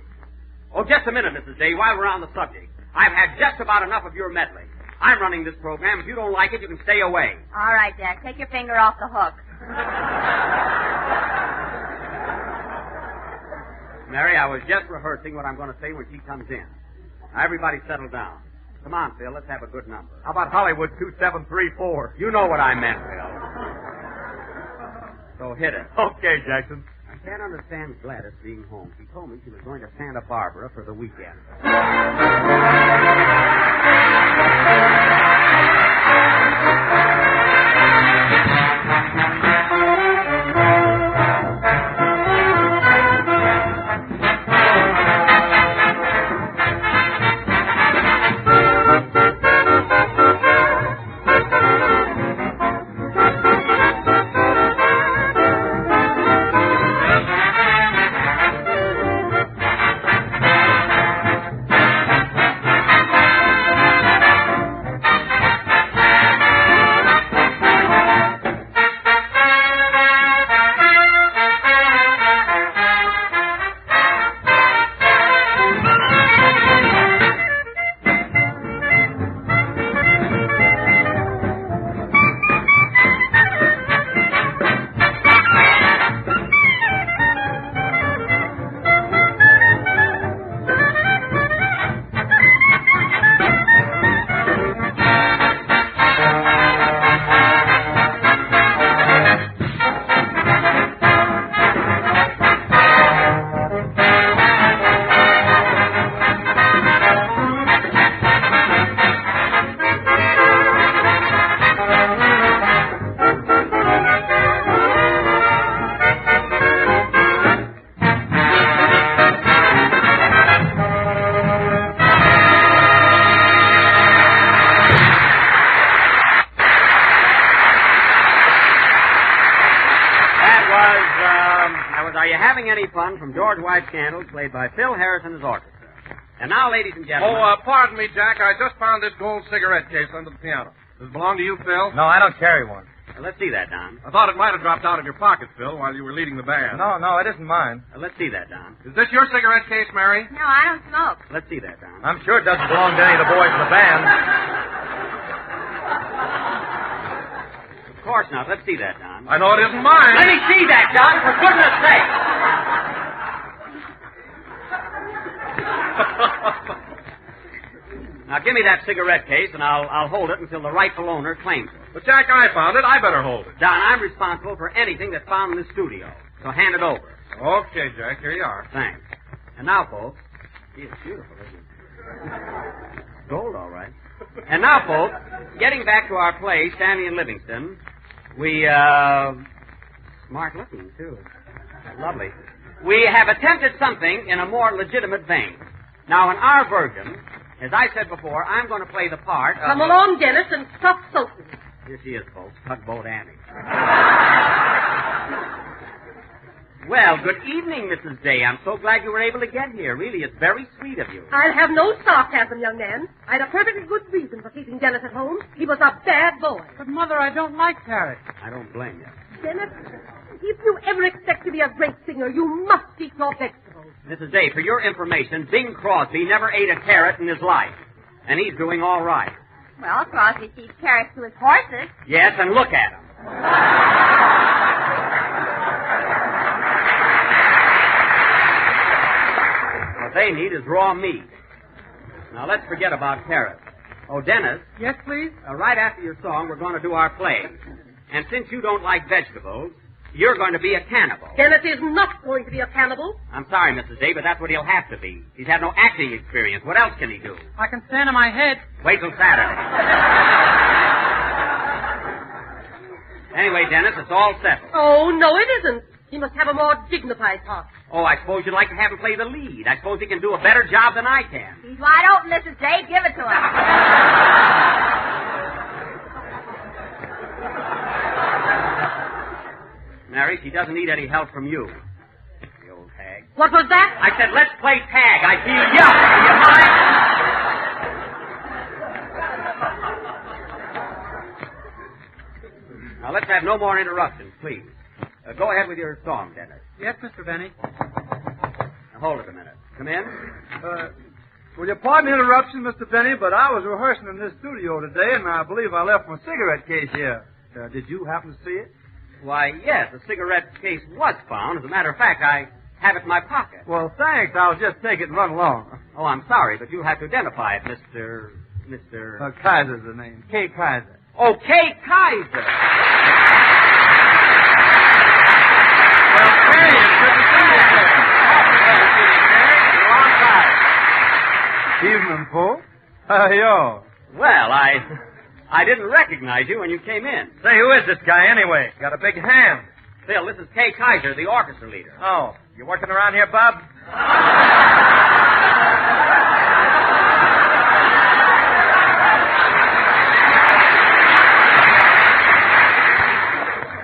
[SPEAKER 3] Oh, just a minute, Mrs. Day, while we're on the subject. I've had just about enough of your meddling. I'm running this program. If you don't like it, you can stay away.
[SPEAKER 5] All right, Jack. Take your finger off the hook.
[SPEAKER 3] Mary, I was just rehearsing what I'm going to say when she comes in. Now, everybody settle down. Come on, Phil. Let's have a good number.
[SPEAKER 2] How about Hollywood 2734?
[SPEAKER 3] You know what I meant, Phil. So hit it.
[SPEAKER 2] Okay, Jackson.
[SPEAKER 3] can't understand Gladys being home. She told me she was going to Santa Barbara for the weekend. Are You Having Any Fun from George White's Candles, played by Phil Harris and his orchestra. And now, ladies and gentlemen...
[SPEAKER 1] pardon me, Jack. I just found this gold cigarette case under the piano. Does it belong to you, Phil?
[SPEAKER 4] No, I don't carry one.
[SPEAKER 3] Let's see that, Don.
[SPEAKER 1] I thought it might have dropped out of your pocket, Phil, while you were leading the band.
[SPEAKER 4] No, it isn't mine.
[SPEAKER 3] Let's see that, Don.
[SPEAKER 1] Is this your cigarette case, Mary?
[SPEAKER 5] No, I don't smoke.
[SPEAKER 3] Let's see that, Don.
[SPEAKER 4] I'm sure it doesn't belong to any of the boys in the band.
[SPEAKER 3] Of course not. Let's see that, Don.
[SPEAKER 1] I know it isn't mine.
[SPEAKER 3] Let me see that, Don, for goodness sake. Now, give me that cigarette case, and I'll hold it until the rightful owner claims it.
[SPEAKER 1] But, Jack, I found it. I better hold it.
[SPEAKER 3] Don, I'm responsible for anything that's found in the studio, so hand it over.
[SPEAKER 1] Okay, Jack, here you are.
[SPEAKER 3] Thanks. And now, folks... Gee, it's beautiful, isn't it? Gold, all right. And now, folks, getting back to our play, Stanley and Livingston, we, smart looking, too. Lovely. We have attempted something in a more legitimate vein. Now, in our version, as I said before, I'm going to play the part of...
[SPEAKER 8] Come along, Dennis, and stop soaking.
[SPEAKER 3] Here she is, folks. Tugboat Annie. Well, good evening, Mrs. Day. I'm so glad you were able to get here. Really, it's very sweet of you.
[SPEAKER 8] I'll have no sarcasm, young man. I had a perfectly good reason for keeping Dennis at home. He was a bad boy.
[SPEAKER 7] But, Mother, I don't like carrots.
[SPEAKER 3] I don't blame you.
[SPEAKER 8] Dennis, if you ever expect to be a great singer, you must eat your vegetables.
[SPEAKER 3] Mrs. Day, for your information, Bing Crosby never ate a carrot in his life. And he's doing all right.
[SPEAKER 5] Well, Crosby feeds carrots to his horses.
[SPEAKER 3] Yes, and look at him. What they need is raw meat. Now, let's forget about carrots. Oh, Dennis.
[SPEAKER 7] Yes, please?
[SPEAKER 3] Right after your song, we're going to do our play. And since you don't like vegetables, you're going to be a cannibal.
[SPEAKER 8] Dennis is not going to be a cannibal.
[SPEAKER 3] I'm sorry, Mrs. Day, but that's what he'll have to be. He's had no acting experience. What else can he do?
[SPEAKER 7] I can stand on my head.
[SPEAKER 3] Wait till Saturday. Anyway, Dennis, it's all settled.
[SPEAKER 8] Oh, no, it isn't. He must have a more dignified part.
[SPEAKER 3] Oh, I suppose you'd like to have him play the lead. I suppose he can do a better job than I can.
[SPEAKER 5] He's wide open, Mrs. Day. Give it to him.
[SPEAKER 3] Mary, she doesn't need any help from you. The old hag.
[SPEAKER 8] What was that?
[SPEAKER 3] I said, let's play tag. I feel yuck. Do you mind? Now, let's have no more interruptions, please. Go ahead with your song, Dennis.
[SPEAKER 7] Yes, Mr. Benny.
[SPEAKER 3] Now, hold it a minute. Come in.
[SPEAKER 4] Will you pardon the interruption, Mr. Benny, but I was rehearsing in this studio today, and I believe I left my cigarette case here. Did you happen to see it?
[SPEAKER 3] Why, yes, the cigarette case was found. As a matter of fact, I have it in my pocket.
[SPEAKER 4] Well, thanks. I'll just take it and run along.
[SPEAKER 3] Oh, I'm sorry, but you'll have to identify it, Mr.
[SPEAKER 4] Kaiser's the name. K. Kaiser.
[SPEAKER 3] Oh, K. Kaiser.
[SPEAKER 1] Well, Kay, it's good to
[SPEAKER 4] morning, folks. How y'all?
[SPEAKER 3] Well, I didn't recognize you when you came in.
[SPEAKER 2] Say, who is this guy anyway? Got a big hand.
[SPEAKER 3] Phil, this is Kay Kaiser, the orchestra leader.
[SPEAKER 2] Oh, you working around here, Bob?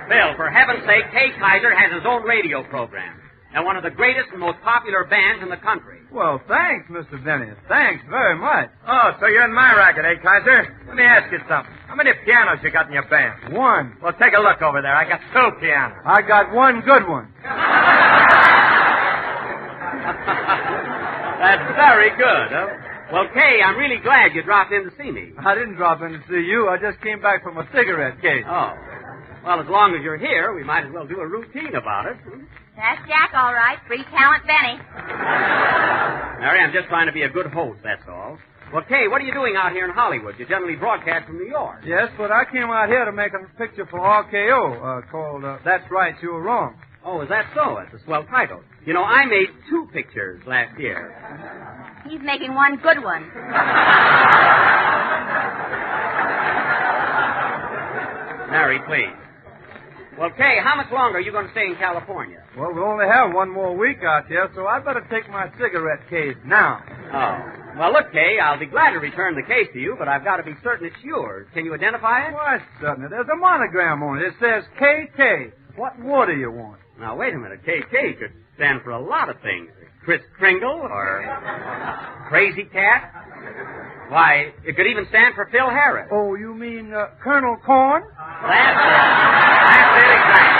[SPEAKER 3] Phil, for heaven's sake, Kay Kaiser has his own radio program. And one of the greatest and most popular bands in the country.
[SPEAKER 4] Well, thanks, Mr. Benny. Thanks very much.
[SPEAKER 2] Oh, so you're in my racket, eh, Kaiser? Let me ask you something. How many pianos you got in your band?
[SPEAKER 4] One.
[SPEAKER 2] Well, take a look over there. I got 2 pianos.
[SPEAKER 4] I got one good one.
[SPEAKER 3] That's very good, huh? Well, Kay, I'm really glad you dropped in to see me.
[SPEAKER 4] I didn't drop in to see you. I just came back from a cigarette case.
[SPEAKER 3] Oh. Well, as long as you're here, we might as well do a routine about it.
[SPEAKER 5] That's Jack, all right. Free talent, Benny.
[SPEAKER 3] Mary, I'm just trying to be a good host, that's all. Well, Kay, what are you doing out here in Hollywood? You generally broadcast from New York.
[SPEAKER 4] Yes, but I came out here to make a picture for RKO called That's Right, You Were Wrong.
[SPEAKER 3] Oh, is that so? That's a swell title. You know, I made 2 pictures last year.
[SPEAKER 5] He's making one good one.
[SPEAKER 3] Mary, please. Well, Kay, how much longer are you going to stay in California?
[SPEAKER 4] Well, we only have one more week out here, so I'd better take my cigarette case now.
[SPEAKER 3] Oh. Well, look, Kay, I'll be glad to return the case to you, but I've got to be certain it's yours. Can you identify it?
[SPEAKER 4] Why, certainly. There's a monogram on it. It says KK. What more do you want?
[SPEAKER 3] Now, wait a minute. KK could stand for a lot of things. Kris Kringle or Crazy Cat. Why, it could even stand for Phil Harris.
[SPEAKER 4] Oh, you mean Colonel Corn?
[SPEAKER 3] That's it exactly.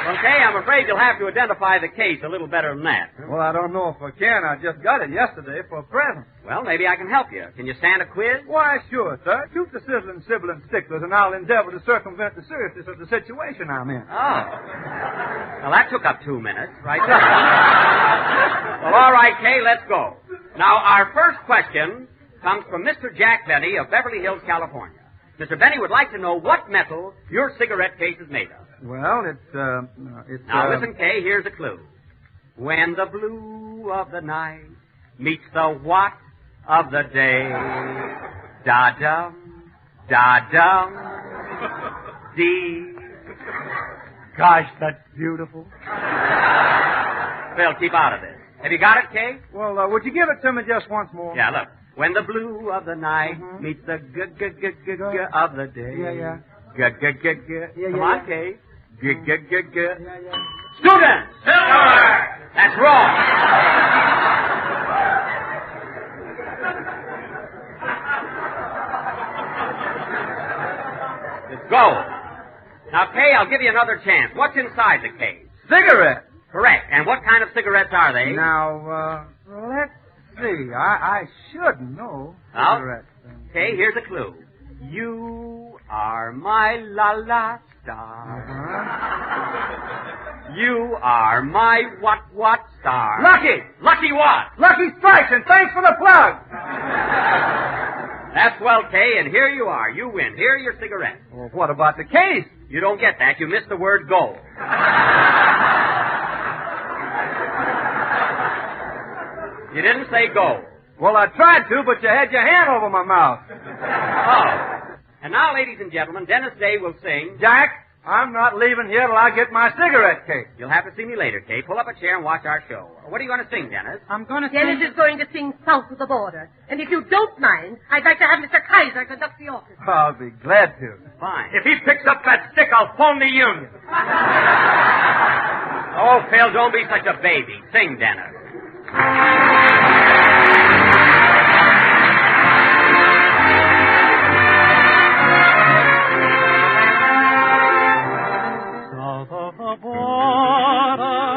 [SPEAKER 3] Well, Kay, I'm afraid you'll have to identify the case a little better than that.
[SPEAKER 4] Well, I don't know if I can. I just got it yesterday for a present.
[SPEAKER 3] Well, maybe I can help you. Can you stand a quiz?
[SPEAKER 4] Why, sure, sir. Shoot the sizzling sibling sticklers, and I'll endeavor to circumvent the seriousness of the situation I'm in.
[SPEAKER 3] Oh. Well, that took up 2 minutes, right there. Well, all right, Kay, let's go. Now, our first question comes from Mr. Jack Benny of Beverly Hills, California. Mr. Benny would like to know what metal your cigarette case is made of.
[SPEAKER 4] Well, it's
[SPEAKER 3] Now, listen, Kay, here's a clue. When the blue of the night meets the what of the day, da-dum, da-dum, dee.
[SPEAKER 4] Gosh, that's beautiful.
[SPEAKER 3] Phil, keep out of this. Have you got it, Kay?
[SPEAKER 4] Well, would you give it to me just once more?
[SPEAKER 3] Yeah, look. When the blue of the night meets the g-g-g-g-g of the day.
[SPEAKER 4] Yeah.
[SPEAKER 3] G-g-g-g. Come on, Kay. G-g-g-g.
[SPEAKER 4] Yeah.
[SPEAKER 3] Students! Silver! That's wrong. It's gold. Now, Kay, I'll give you another chance. What's inside the case?
[SPEAKER 4] Cigarette.
[SPEAKER 3] Correct. And what kind of cigarettes are they?
[SPEAKER 4] Now, let's see. I should know.
[SPEAKER 3] Well,
[SPEAKER 4] Cigarettes.
[SPEAKER 3] Okay, here's a clue. You are my la-la star. You are my what star.
[SPEAKER 4] Lucky!
[SPEAKER 3] Lucky what?
[SPEAKER 4] Lucky Strikes, and thanks for the plug!
[SPEAKER 3] That's well, Kay, and here you are. You win. Here are your cigarettes.
[SPEAKER 4] Well, what about the case?
[SPEAKER 3] You don't get that. You missed the word gold. You didn't say gold.
[SPEAKER 4] Well, I tried to, but you had your hand over my mouth.
[SPEAKER 3] Oh. And now, ladies and gentlemen, Dennis Day will sing.
[SPEAKER 4] Jack, I'm not leaving here till I get my cigarette case.
[SPEAKER 3] You'll have to see me later, Kay. Pull up a chair and watch our show. What are you going to sing, Dennis?
[SPEAKER 8] I'm going to Dennis is going to sing South of the Border. And if you don't mind, I'd like to have Mr. Kaiser conduct the orchestra.
[SPEAKER 4] I'll be glad to.
[SPEAKER 3] Fine.
[SPEAKER 2] If he picks up that stick, I'll phone the union.
[SPEAKER 3] Oh, Phil, don't be such a baby. Sing, Dennis.
[SPEAKER 7] South of the border,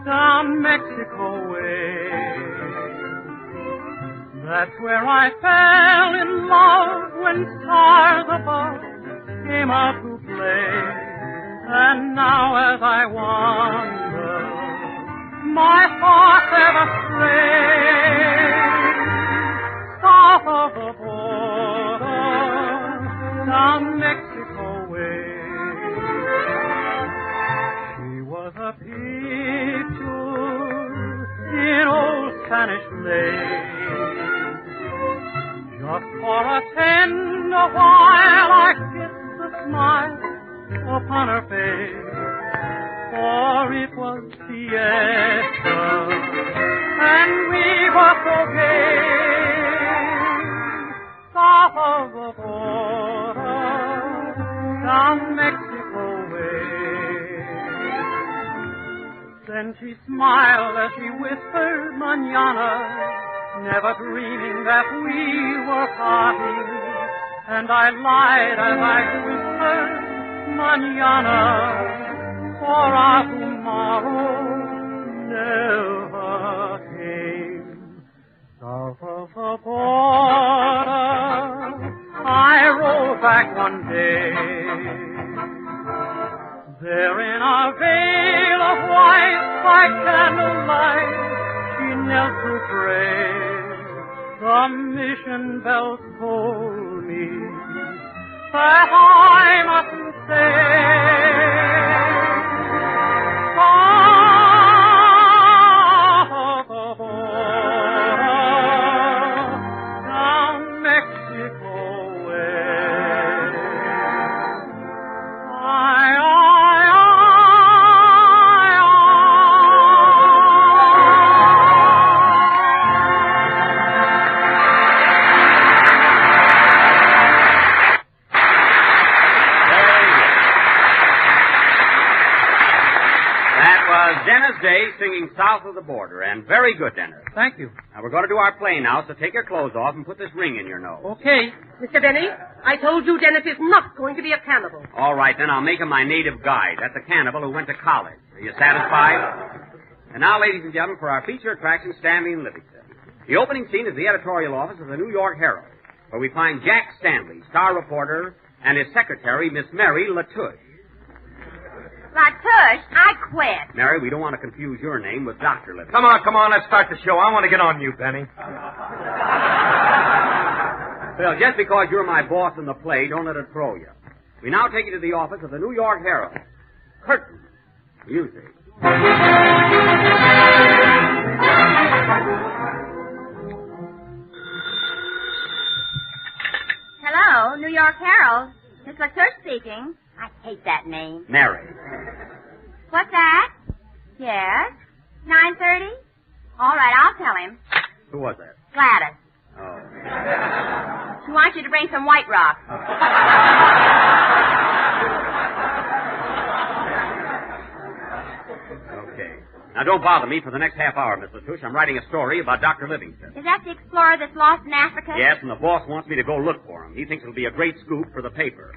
[SPEAKER 7] down Mexico way. That's where I fell in love when stars above came out to play. And now as I wander, my heart ever strays. South of the border, down Mexico way. She was a picture in old San Spanish lace. Just for a tender while I kissed the smile upon her face, for it was siesta, and we were so gay. South of the border, down Mexico way. Then she smiled as she whispered, "Mañana," never dreaming that we were parting. And I lied as I whispered, "Mañana," for our tomorrow never came. South of the border, I rode back one day. There in a veil of white by candlelight, she knelt to pray. The mission bells told me that I mustn't stay. South of the border, down Mexico way.
[SPEAKER 3] Day singing South of the Border, and very good, Dennis.
[SPEAKER 4] Thank you.
[SPEAKER 3] Now, we're going to do our play now, so take your clothes off and put this ring in your nose.
[SPEAKER 4] Okay.
[SPEAKER 8] Mr. Benny, I told you Dennis is not going to be a cannibal.
[SPEAKER 3] All right, then I'll make him my native guide. That's a cannibal who went to college. Are you satisfied? And now, ladies and gentlemen, for our feature attraction, Stanley and Livingston. The opening scene is the editorial office of the New York Herald, where we find Jack Stanley, star reporter, and his secretary, Miss Mary Latouche.
[SPEAKER 5] Latouche, I quit.
[SPEAKER 3] Mary, we don't want to confuse your name with Dr. Livingston.
[SPEAKER 2] Come on, let's start the show. I want to get on you, Benny.
[SPEAKER 3] Well, just because you're my boss in the play, don't let it throw you. We now take you to the office of the New York Herald. Curtain. Music.
[SPEAKER 5] Hello, New York Herald. Miss Latouche speaking. I hate that name.
[SPEAKER 3] Mary.
[SPEAKER 5] What's that? Yes? 9:30? All right, I'll tell him.
[SPEAKER 3] Who was that?
[SPEAKER 5] Gladys.
[SPEAKER 3] Oh.
[SPEAKER 5] She wants you to bring some White Rock.
[SPEAKER 3] Okay. Now, don't bother me for the next half hour, Miss Latouche. I'm writing a story about Dr. Livingston.
[SPEAKER 5] Is that the explorer that's lost in Africa?
[SPEAKER 3] Yes, and the boss wants me to go look for him. He thinks it'll be a great scoop for the paper.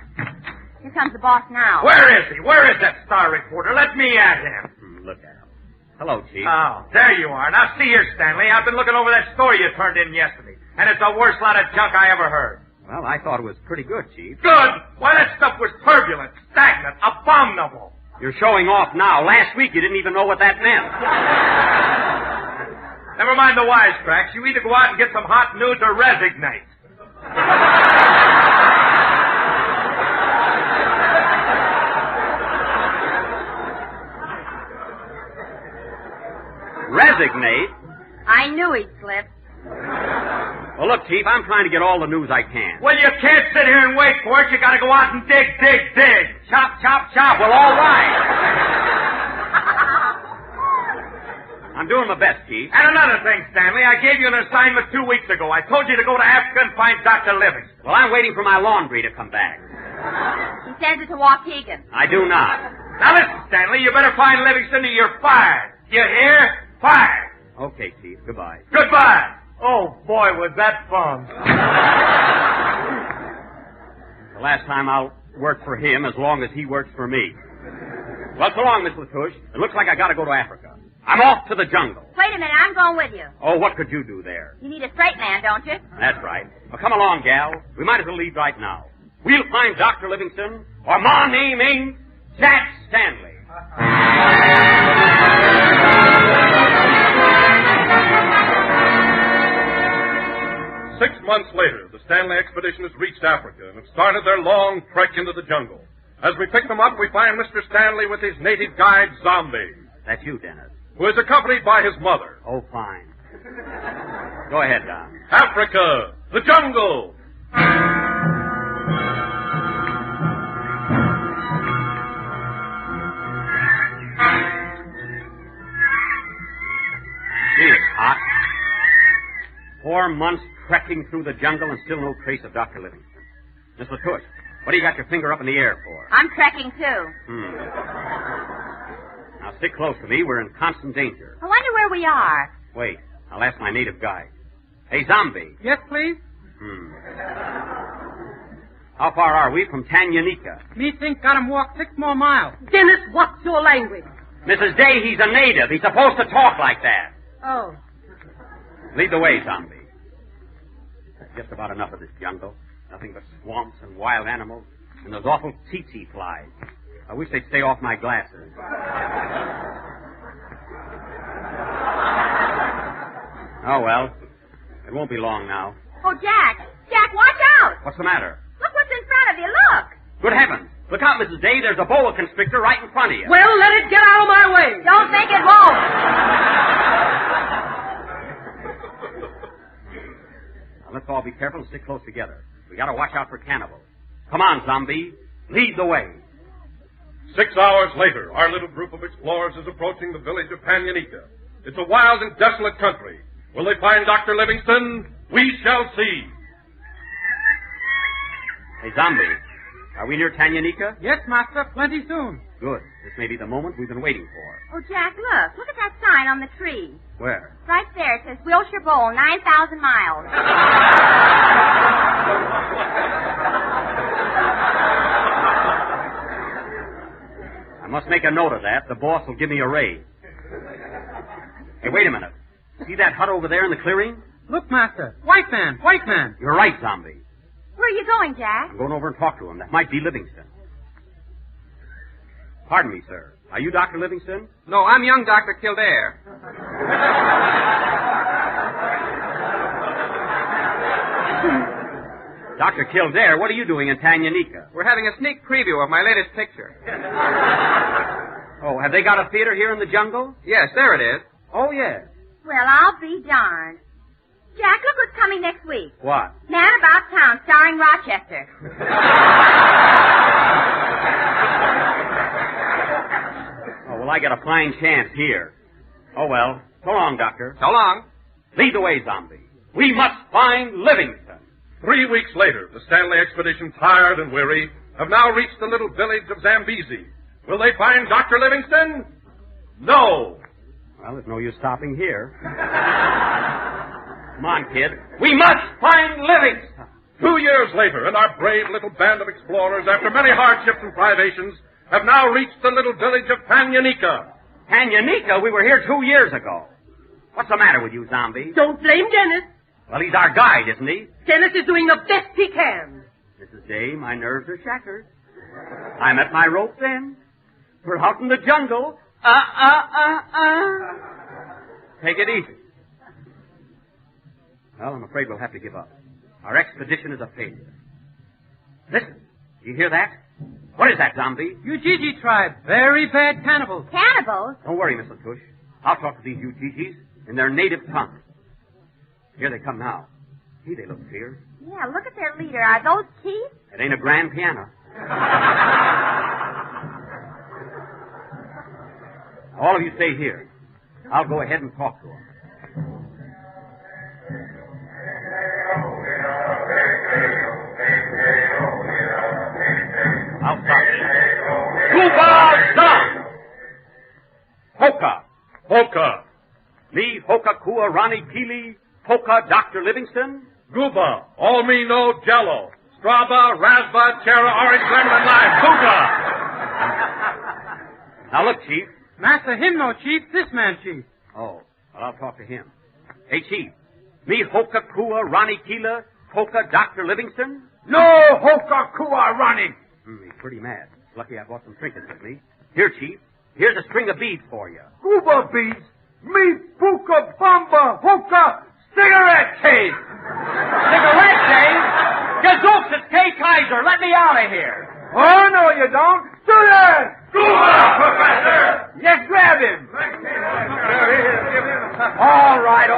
[SPEAKER 5] Here comes the boss now.
[SPEAKER 2] Where is he? Where is that star reporter? Let me at him.
[SPEAKER 3] Look at him. Hello, Chief.
[SPEAKER 2] Oh, there you are. Now, see here, Stanley. I've been looking over that story you turned in yesterday, and it's the worst lot of junk I ever heard.
[SPEAKER 3] Well, I thought it was pretty good, Chief.
[SPEAKER 2] Good? Why, that stuff was turbulent, stagnant, abominable.
[SPEAKER 3] You're showing off now. Last week you didn't even know what that meant.
[SPEAKER 2] Never mind the wisecracks. You either go out and get some hot news or resignate.
[SPEAKER 3] Resignate?
[SPEAKER 5] I knew he'd slip.
[SPEAKER 3] Well, look, Chief, I'm trying to get all the news I can.
[SPEAKER 2] Well, you can't sit here and wait for it. You gotta go out and dig. Chop, chop, chop.
[SPEAKER 3] Well, all right. I'm doing my best, Chief.
[SPEAKER 2] And another thing, Stanley, I gave you an assignment 2 weeks ago. I told you to go to Africa and find Dr. Livingston.
[SPEAKER 3] Well, I'm waiting for my laundry to come back.
[SPEAKER 5] He sends it to Waukegan.
[SPEAKER 3] I do not.
[SPEAKER 2] Now listen, Stanley, you better find Livingston or you're fired. You hear? Fired.
[SPEAKER 3] Okay, Chief. Goodbye.
[SPEAKER 2] Goodbye. Oh, boy, was that fun.
[SPEAKER 3] The last time I'll work for him as long as he works for me. Well, so long, Miss Latouche. It looks like I gotta go to Africa. I'm off to the jungle.
[SPEAKER 5] Wait a minute, I'm going with you.
[SPEAKER 3] Oh, what could you do there?
[SPEAKER 5] You need a straight man, don't you?
[SPEAKER 3] That's right. Well, come along, gal. We might as well leave right now. We'll find Dr. Livingston, or my name ain't Jack Stanley.
[SPEAKER 1] 6 months later, the Stanley expedition has reached Africa and have started their long trek into the jungle. As we pick them up, we find Mr. Stanley with his native guide, Zombie,
[SPEAKER 3] That's you, Dennis.
[SPEAKER 1] who is accompanied by his mother.
[SPEAKER 3] Oh, fine. Go ahead, Don.
[SPEAKER 1] Africa, the jungle.
[SPEAKER 3] Gee, it's hot. 4 months trekking through the jungle and still no trace of Dr. Livingston. Miss Toothache, what do you got your finger up in the air for?
[SPEAKER 5] I'm trekking, too.
[SPEAKER 3] Now, stick close to me. We're in constant danger.
[SPEAKER 5] I wonder where we are.
[SPEAKER 3] Wait, I'll ask my native guide. Hey, Zombie.
[SPEAKER 7] Yes, please?
[SPEAKER 3] How far are we from Tanganyika?
[SPEAKER 7] Me think got him walk 6 more miles.
[SPEAKER 8] Dennis, what's your language?
[SPEAKER 3] Mrs. Day, he's a native. He's supposed to talk like that.
[SPEAKER 8] Oh.
[SPEAKER 3] Lead the way, Zombie. That's just about enough of this jungle. Nothing but swamps and wild animals and those awful tsetse flies. I wish they'd stay off my glasses. Oh, well. It won't be long now.
[SPEAKER 5] Oh, Jack. Jack, watch out.
[SPEAKER 3] What's the matter?
[SPEAKER 5] Look what's in front of you. Look.
[SPEAKER 3] Good heavens. Look out, Mrs. Day. There's a boa constrictor right in front of you.
[SPEAKER 8] Well, let it get out of my way.
[SPEAKER 5] Don't think it won't.
[SPEAKER 3] Now, let's all be careful and stick close together. We gotta watch out for cannibals. Come on, Zombie. Lead the way.
[SPEAKER 1] 6 hours later, our little group of explorers is approaching the village of Tanganyika. It's a wild and desolate country. Will they find Dr. Livingston? We shall see.
[SPEAKER 3] Hey, Zombie. Are we near Tanganyika?
[SPEAKER 7] Yes, master. Plenty soon.
[SPEAKER 3] Good. This may be the moment we've been waiting for.
[SPEAKER 5] Oh, Jack, look. Look at that sign on the tree.
[SPEAKER 3] Where?
[SPEAKER 5] Right there. It says Wilshire Bowl, 9,000 miles.
[SPEAKER 3] I must make a note of that. The boss will give me a raise. Hey, wait a minute. See that hut over there in the clearing?
[SPEAKER 7] Look, master. White man. White man.
[SPEAKER 3] You're right, Zombie.
[SPEAKER 5] Where are you going, Jack?
[SPEAKER 3] I'm going over and talk to him. That might be Livingston. Pardon me, sir. Are you Dr. Livingston?
[SPEAKER 2] No, I'm young Dr. Kildare.
[SPEAKER 3] Dr. Kildare, what are you doing in Tanganyika?
[SPEAKER 2] We're having a sneak preview of my latest picture.
[SPEAKER 3] Oh, have they got a theater here in the jungle?
[SPEAKER 2] Yes, there it is.
[SPEAKER 3] Oh, yes.
[SPEAKER 5] Well, I'll be darned. Jack, look what's coming next week.
[SPEAKER 3] What?
[SPEAKER 5] Man About Town, starring Rochester.
[SPEAKER 3] Oh, well, I got a fine chance here. Oh, well. So long, Doctor.
[SPEAKER 2] So long.
[SPEAKER 3] Lead the way, Zombie. We must find Livingston.
[SPEAKER 1] 3 weeks later, the Stanley expedition, tired and weary, have now reached the little village of Zambezi. Will they find Dr. Livingston? No.
[SPEAKER 3] Well, there's no use stopping here. Come on, kid. We must find Livingston.
[SPEAKER 1] 2 years later, and our brave little band of explorers, after many hardships and privations, have now reached the little village of Tanganyika.
[SPEAKER 3] Tanganyika? We were here 2 years ago. What's the matter with you, Zombie?
[SPEAKER 8] Don't blame Dennis.
[SPEAKER 3] Well, he's our guide, isn't he?
[SPEAKER 8] Dennis is doing the best he can.
[SPEAKER 3] Mrs. Day, my nerves are shattered. I'm at my rope's end. We're out in the jungle. Take it easy. Well, I'm afraid we'll have to give up. Our expedition is a failure. Listen, you hear that? What is that, Zombie?
[SPEAKER 7] Ujiji tribe. Very bad cannibals.
[SPEAKER 5] Cannibals?
[SPEAKER 3] Don't worry, Miss Toothache. I'll talk to these Ujijis in their native tongue. Here they come now. Gee, they look fierce.
[SPEAKER 5] Yeah, look at their leader. Are those Keith?
[SPEAKER 3] It ain't a grand piano. All of you stay here. I'll go ahead and talk to them. I'll stop it. Cuba down! Hoka!
[SPEAKER 1] Hoka.
[SPEAKER 3] Me, Hoka Kua Rani Kili, Hoka Dr. Livingston.
[SPEAKER 1] Guba. All me know Jello. Straba, Rasba, Chera, Orange, Lemon, and Lime. Guba.
[SPEAKER 3] Now look, Chief.
[SPEAKER 7] Master him no chief, this man chief.
[SPEAKER 3] Oh, well, I'll talk to him. Hey, Chief. Me, Hoka Kua Rani Kila, Hoka Dr. Livingston.
[SPEAKER 6] No Hoka Kua running.
[SPEAKER 3] He's pretty mad. Lucky I brought some trinkets with me. Here, Chief. Here's a string of beads for you.
[SPEAKER 6] Cuba beads. Me Puka Bamba Hoka cigarette case.
[SPEAKER 3] Cigarette case? Gazooks, it's K. Kaiser. Let me out of here.
[SPEAKER 6] Oh, no, you don't. Do that.
[SPEAKER 1] Guba, Professor.
[SPEAKER 6] Yes, grab him.
[SPEAKER 3] All right,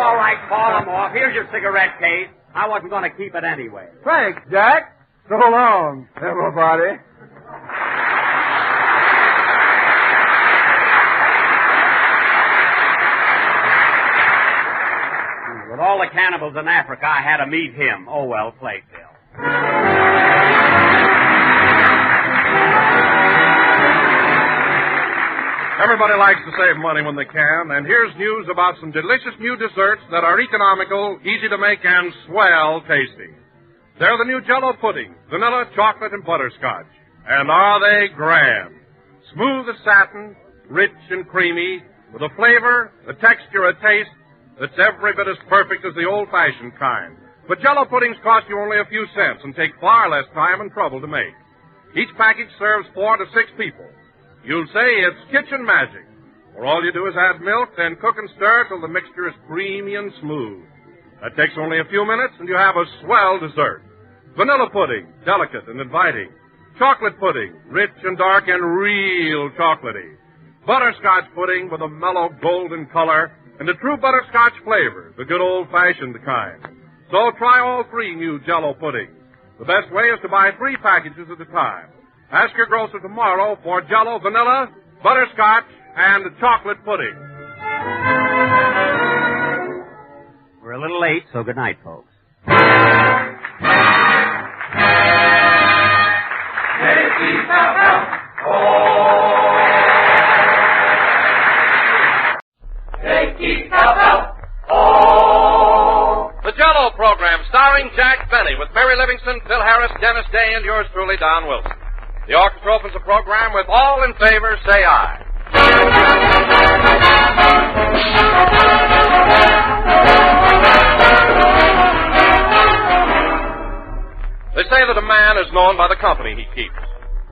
[SPEAKER 3] your cigarette case. I wasn't going to keep it anyway.
[SPEAKER 4] Thanks, Jack. So long, everybody.
[SPEAKER 3] With all the cannibals in Africa, I had to meet him. Oh, well, played, Bill.
[SPEAKER 1] Everybody likes to save money when they can, and here's news about some delicious new desserts that are economical, easy to make, and swell tasty. They're the new Jell-O puddings, vanilla, chocolate, and butterscotch. And are they grand? Smooth as satin, rich and creamy, with a flavor, a texture, a taste that's every bit as perfect as the old-fashioned kind. But Jell-O puddings cost you only a few cents and take far less time and trouble to make. Each package serves 4 to 6 people. You'll say it's kitchen magic, or all you do is add milk, then cook and stir till the mixture is creamy and smooth. That takes only a few minutes, and you have a swell dessert. Vanilla pudding, delicate and inviting. Chocolate pudding, rich and dark and real chocolatey. Butterscotch pudding with a mellow golden color and a true butterscotch flavor, the good old-fashioned kind. So try all 3 new Jell-O puddings. The best way is to buy 3 packages at a time. Ask your grocer tomorrow for Jell-O vanilla, butterscotch, and chocolate pudding.
[SPEAKER 3] We're a little late, so good night, folks.
[SPEAKER 1] The Jell-O program starring Jack Benny with Mary Livingston, Phil Harris, Dennis Day, and yours truly, Don Wilson. The orchestra opens the program with All in Favor, Say Aye. They say that a man is known by the company he keeps.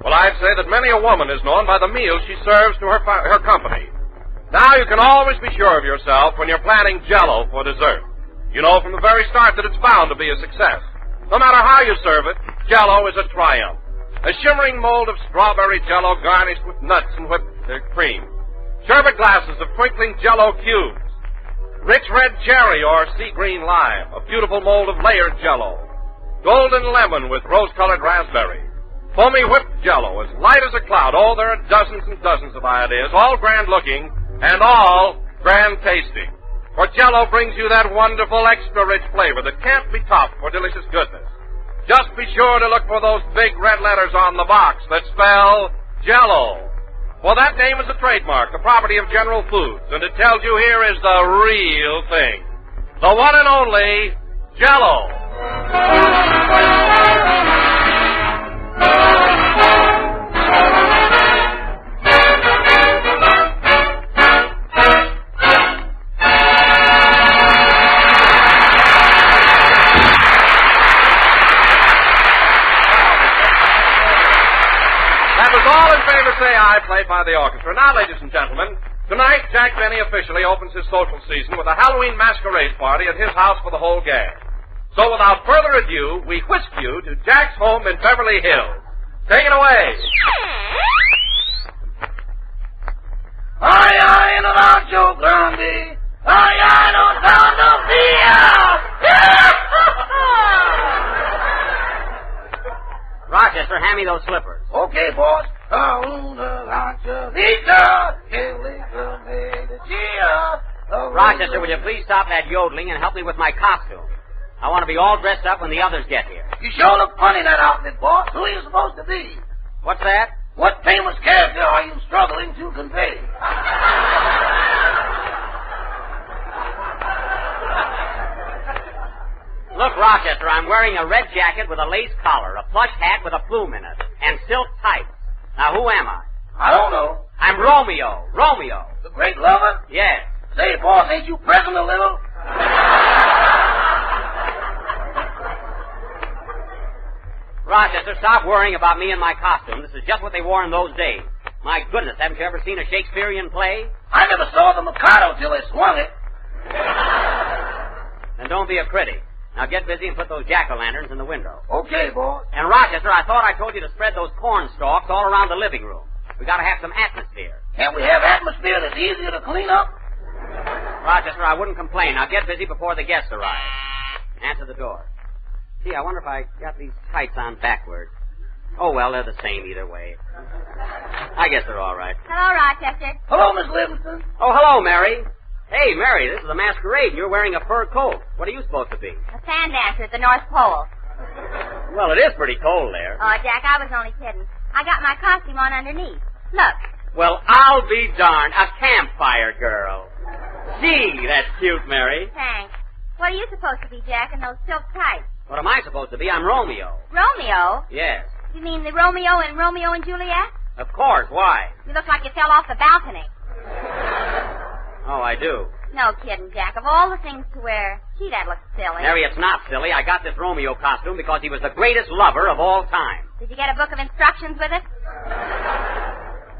[SPEAKER 1] Well, I'd say that many a woman is known by the meal she serves to her company. Now you can always be sure of yourself when you're planning Jell-O for dessert. You know from the very start that it's bound to be a success. No matter how you serve it, Jell-O is a triumph. A shimmering mold of strawberry Jell-O garnished with nuts and whipped cream. Sherbet glasses of twinkling Jell-O cubes. Rich red cherry or sea green lime. A beautiful mold of layered Jell-O. Golden lemon with rose-colored raspberry. Foamy whipped Jell-O as light as a cloud. Oh, there are dozens and dozens of ideas, all grand-looking and all grand-tasting. For Jell-O brings you that wonderful extra-rich flavor that can't be topped for delicious goodness. Just be sure to look for those big red letters on the box that spell Jell-O. For that name is a trademark, the property of General Foods, and it tells you here is the real thing. The one and only Jell-O. Say Aye, played by the orchestra. Now, ladies and gentlemen, tonight Jack Benny officially opens his social season with a Halloween masquerade party at his house for the whole gang. So without further ado, we whisk you to Jack's home in Beverly Hills. Take it away.
[SPEAKER 6] Ay, ay, no rancho grande. Ay, ay, no tanto dia.
[SPEAKER 3] Rochester, hand me those slippers.
[SPEAKER 6] Okay, boss.
[SPEAKER 3] Rochester, will you please stop that yodeling and help me with my costume? I want to be all dressed up when the others get here.
[SPEAKER 6] You sure look funny in that outfit, boss. Who are you supposed to be?
[SPEAKER 3] What's that?
[SPEAKER 6] What famous character are you struggling to convey?
[SPEAKER 3] Look, Rochester, I'm wearing a red jacket with a lace collar, a plush hat with a plume in it, and silk tights. Now, who am I?
[SPEAKER 6] I don't know.
[SPEAKER 3] I'm Romeo. Romeo.
[SPEAKER 6] The great lover?
[SPEAKER 3] Yes.
[SPEAKER 6] Say, boss, ain't you present a little?
[SPEAKER 3] Rochester, stop worrying about me and my costume. This is just what they wore in those days. My goodness, haven't you ever seen a Shakespearean play?
[SPEAKER 6] I never saw the Mikado till they swung it.
[SPEAKER 3] Then don't be a critic. Now get busy and put those jack-o'-lanterns in the window.
[SPEAKER 6] Okay, boss.
[SPEAKER 3] And Rochester, I thought I told you to spread those corn stalks all around the living room. We got to have some atmosphere.
[SPEAKER 6] Can't we have atmosphere that's easier to clean up?
[SPEAKER 3] Rochester, I wouldn't complain. Now get busy before the guests arrive. Answer the door. Gee, I wonder if I got these tights on backwards. Oh, well, they're the same either way. I guess they're all right.
[SPEAKER 5] Hello, Rochester.
[SPEAKER 6] Hello, Miss Livingston.
[SPEAKER 3] Oh, hello, Mary. Hey, Mary, this is a masquerade, and you're wearing a fur coat. What are you supposed to be?
[SPEAKER 5] A sand dancer at the North Pole.
[SPEAKER 3] Well, it is pretty cold there.
[SPEAKER 5] Oh, Jack, I was only kidding. I got my costume on underneath. Look.
[SPEAKER 3] Well, I'll be darned. A campfire girl. Gee, that's cute, Mary.
[SPEAKER 5] Thanks. What are you supposed to be, Jack, in those silk tights?
[SPEAKER 3] What am I supposed to be? I'm Romeo.
[SPEAKER 5] Romeo?
[SPEAKER 3] Yes.
[SPEAKER 5] You mean the Romeo in Romeo and Juliet?
[SPEAKER 3] Of course. Why?
[SPEAKER 5] You look like you fell off the balcony.
[SPEAKER 3] Oh, I do.
[SPEAKER 5] No kidding, Jack. Of all the things to wear, gee, that looks silly.
[SPEAKER 3] Mary, it's not silly. I got this Romeo costume because he was the greatest lover of all time.
[SPEAKER 5] Did you get a book of instructions with it?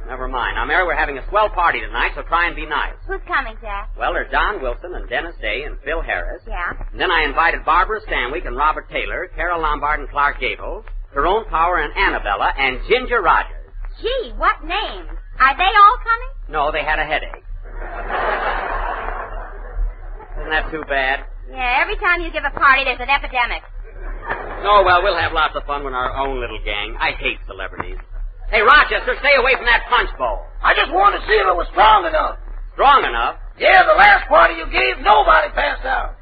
[SPEAKER 3] Never mind. Now, Mary, we're having a swell party tonight, so try and be nice.
[SPEAKER 5] Who's coming, Jack?
[SPEAKER 3] Well, there's Don Wilson and Dennis Day and Phil Harris.
[SPEAKER 5] Yeah.
[SPEAKER 3] And then I invited Barbara Stanwyck and Robert Taylor, Carol Lombard and Clark Gable, Tyrone Power and Annabella, and Ginger Rogers.
[SPEAKER 5] Gee, what names? Are they all coming?
[SPEAKER 3] No, they had a headache. Isn't that too bad?
[SPEAKER 5] Yeah, every time you give a party, there's an epidemic.
[SPEAKER 3] Oh, well, we'll have lots of fun with our own little gang. I hate celebrities. Hey, Rochester, stay away from that punch bowl.
[SPEAKER 6] I just wanted to see if it was strong enough.
[SPEAKER 3] Strong enough?
[SPEAKER 6] Yeah, the last party you gave, nobody passed out.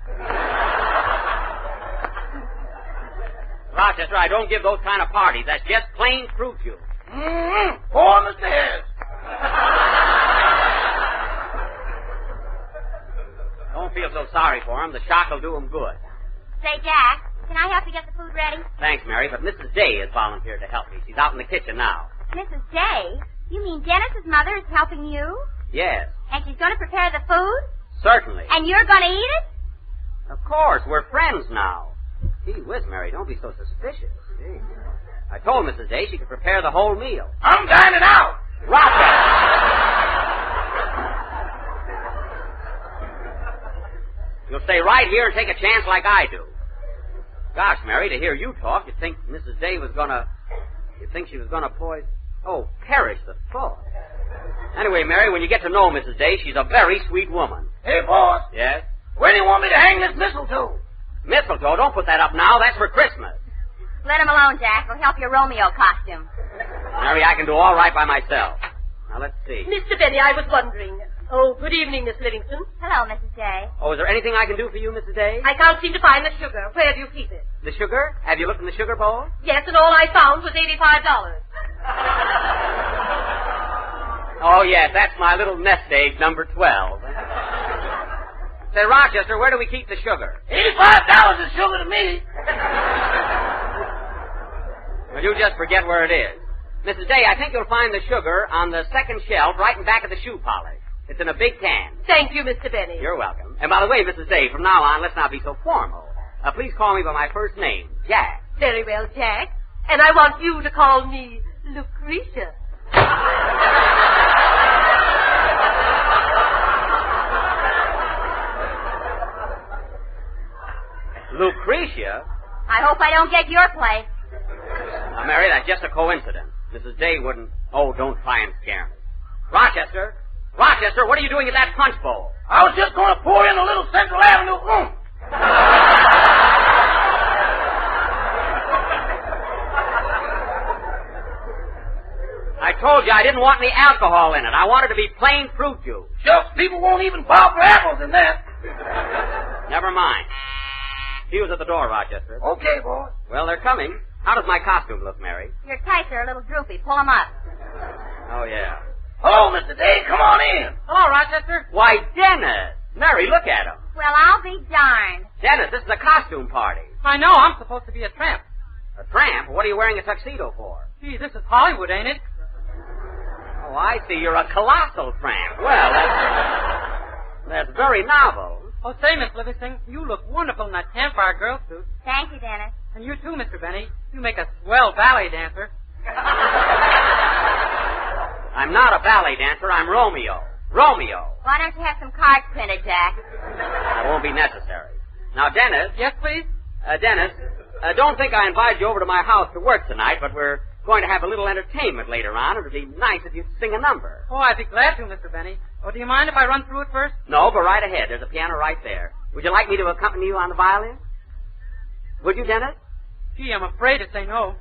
[SPEAKER 3] Rochester, I don't give those kind of parties. That's just plain fruit juice.
[SPEAKER 6] Mm-hmm. Poor Mr. Harris.
[SPEAKER 3] Don't feel so sorry for him. The shock will do him good.
[SPEAKER 5] Say, Jack, can I help you get the food ready?
[SPEAKER 3] Thanks, Mary, but Mrs. Day has volunteered to help me. She's out in the kitchen now.
[SPEAKER 5] Mrs. Day? You mean Dennis's mother is helping you?
[SPEAKER 3] Yes.
[SPEAKER 5] And she's going to prepare the food?
[SPEAKER 3] Certainly.
[SPEAKER 5] And you're going to eat it?
[SPEAKER 3] Of course, we're friends now. Gee whiz, Mary, don't be so suspicious. Gee. I told Mrs. Day she could prepare the whole meal.
[SPEAKER 6] I'm dining out.
[SPEAKER 3] Rochester! You'll stay right here and take a chance like I do. Gosh, Mary, to hear you talk, you'd think Mrs. Day was gonna... You'd think she was gonna poison... Oh, perish the thought. Anyway, Mary, when you get to know Mrs. Day, she's a very sweet woman.
[SPEAKER 6] Hey, boss.
[SPEAKER 3] Yes?
[SPEAKER 6] Where do you want me to hang this mistletoe?
[SPEAKER 3] Mistletoe? Don't put that up now. That's for Christmas.
[SPEAKER 5] Let him alone, Jack. It'll help your Romeo costume.
[SPEAKER 3] Mary, I can do all right by myself. Now, let's see.
[SPEAKER 8] Mr. Benny, I was wondering. Oh, good evening, Miss Livingston.
[SPEAKER 5] Hello, Mrs. Day.
[SPEAKER 3] Oh, is there anything I can do for you, Mrs. Day?
[SPEAKER 8] I can't seem to find the sugar. Where do you keep it?
[SPEAKER 3] The sugar? Have you looked in the sugar bowl?
[SPEAKER 8] Yes, and all I found was $85.
[SPEAKER 3] Oh, yes, that's my little nest egg, number 12. Say, Rochester, where do we keep the sugar?
[SPEAKER 6] $85 is sugar to me.
[SPEAKER 3] Well, you just forget where it is. Mrs. Day, I think you'll find the sugar on the second shelf right in back of the shoe polish. It's in a big can.
[SPEAKER 8] Thank you, Mr. Benny.
[SPEAKER 3] You're welcome. And by the way, Mrs. Day, from now on, let's not be so formal. Please call me by my first name, Jack.
[SPEAKER 8] Very well, Jack. And I want you to call me Lucretia.
[SPEAKER 3] Lucretia?
[SPEAKER 5] I hope I don't get your place.
[SPEAKER 3] Now, Mary, that's just a coincidence. Mrs. Day wouldn't... Oh, don't try and scare me. Rochester, what are you doing at that punch bowl?
[SPEAKER 6] I was just going to pour in a little Central Avenue.
[SPEAKER 3] I told you I didn't want any alcohol in it. I wanted to be plain fruit juice.
[SPEAKER 6] Shucks, people won't even bow for apples in that.
[SPEAKER 3] Never mind. She was at the door, Rochester.
[SPEAKER 6] Okay, boy.
[SPEAKER 3] Well, they're coming. How does my costume look, Mary?
[SPEAKER 5] Your tights are a little droopy. Pull them up.
[SPEAKER 3] Oh, yeah.
[SPEAKER 6] Hello, Mr. Day. Come on in.
[SPEAKER 4] Hello, Rochester.
[SPEAKER 3] Why, Dennis! Mary, look at him.
[SPEAKER 5] Well, I'll be darned.
[SPEAKER 3] Dennis, this is a costume party.
[SPEAKER 4] I know. I'm supposed to be a tramp.
[SPEAKER 3] A tramp? What are you wearing a tuxedo for?
[SPEAKER 4] Gee, this is Hollywood, ain't it?
[SPEAKER 3] Oh, I see. You're a colossal tramp. Well, that's very novel.
[SPEAKER 4] Oh, say, Miss Livingston, you look wonderful in that campfire girl suit.
[SPEAKER 5] Thank you, Dennis.
[SPEAKER 4] And you too, Mr. Benny. You make a swell ballet dancer.
[SPEAKER 3] I'm not a ballet dancer. I'm Romeo. Romeo.
[SPEAKER 5] Why don't you have some cards printed, Jack?
[SPEAKER 3] That won't be necessary. Now, Dennis.
[SPEAKER 4] Yes, please?
[SPEAKER 3] Dennis, don't think I invited you over to my house to work tonight, but we're going to have a little entertainment later on. It would be nice if you'd sing a number.
[SPEAKER 4] Oh, I'd be glad to, Mr. Benny. Oh, do you mind if I run through it first?
[SPEAKER 3] No, go right ahead. There's a piano right there. Would you like me to accompany you on the violin? Would you, Dennis?
[SPEAKER 7] Gee, I'm afraid to say no.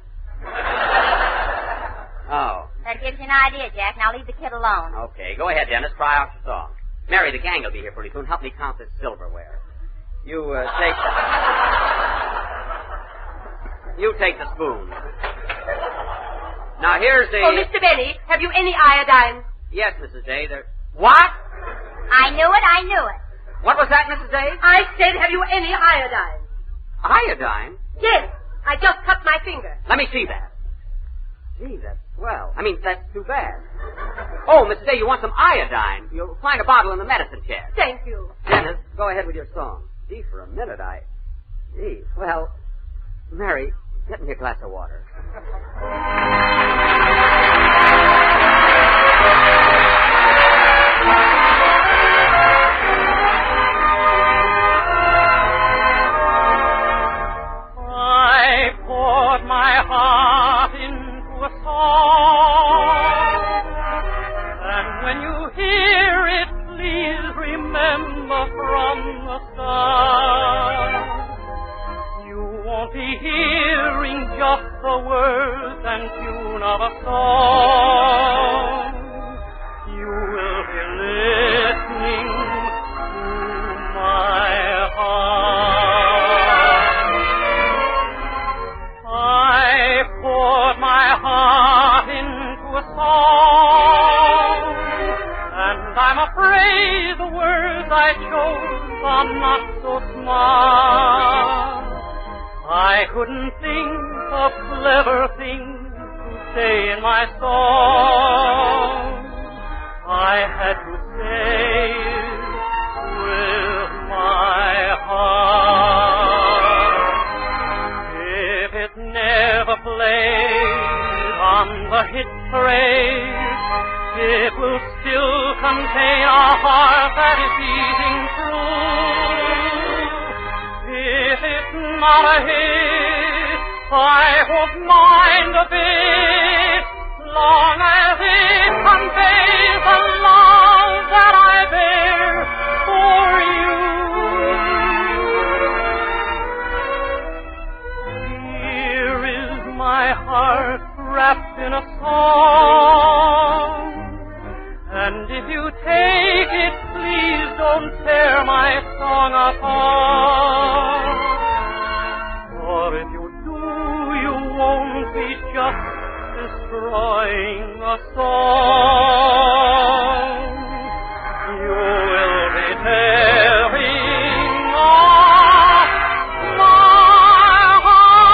[SPEAKER 3] Oh.
[SPEAKER 5] That gives you an idea, Jack. Now leave the kid alone.
[SPEAKER 3] Okay, go ahead, Dennis. Try out your song. Mary, the gang will be here pretty soon. Help me count this silverware. You take the spoon. Now, here's the...
[SPEAKER 8] Oh, Mr. Benny, have you any iodine?
[SPEAKER 3] Yes, Mrs. Day, there... What?
[SPEAKER 5] I knew it.
[SPEAKER 3] What was that, Mrs. Day?
[SPEAKER 8] I said, have you any iodine?
[SPEAKER 3] Iodine?
[SPEAKER 8] Yes, I just cut my finger.
[SPEAKER 3] Let me see that. Gee, that's swell. That's too bad. Oh, Mrs. Day, you want some iodine. You'll find a bottle in the medicine chest.
[SPEAKER 8] Thank you.
[SPEAKER 3] Dennis, go ahead with your song. Gee, for a minute, Gee, well... Mary, get me a glass of water.
[SPEAKER 7] I poured my heart into a song, and when you hear it, please remember from the start, you won't be hearing just the words and tune of a song. You will be listening to my heart. I poured my heart into a song, and I'm afraid the words I chose are not so smart. I couldn't think of clever things to say in my song. I had to say it with my heart. If it never played on the hit parade, it will still contain a heart that is beating true. If it's not a hit, I won't mind a bit, long as it conveys the love that I bear for you. Here is my heart wrapped in a song, and if you take it, please don't tear my song apart. For if you do, you won't be just destroying a song. You will be tearing off my heart.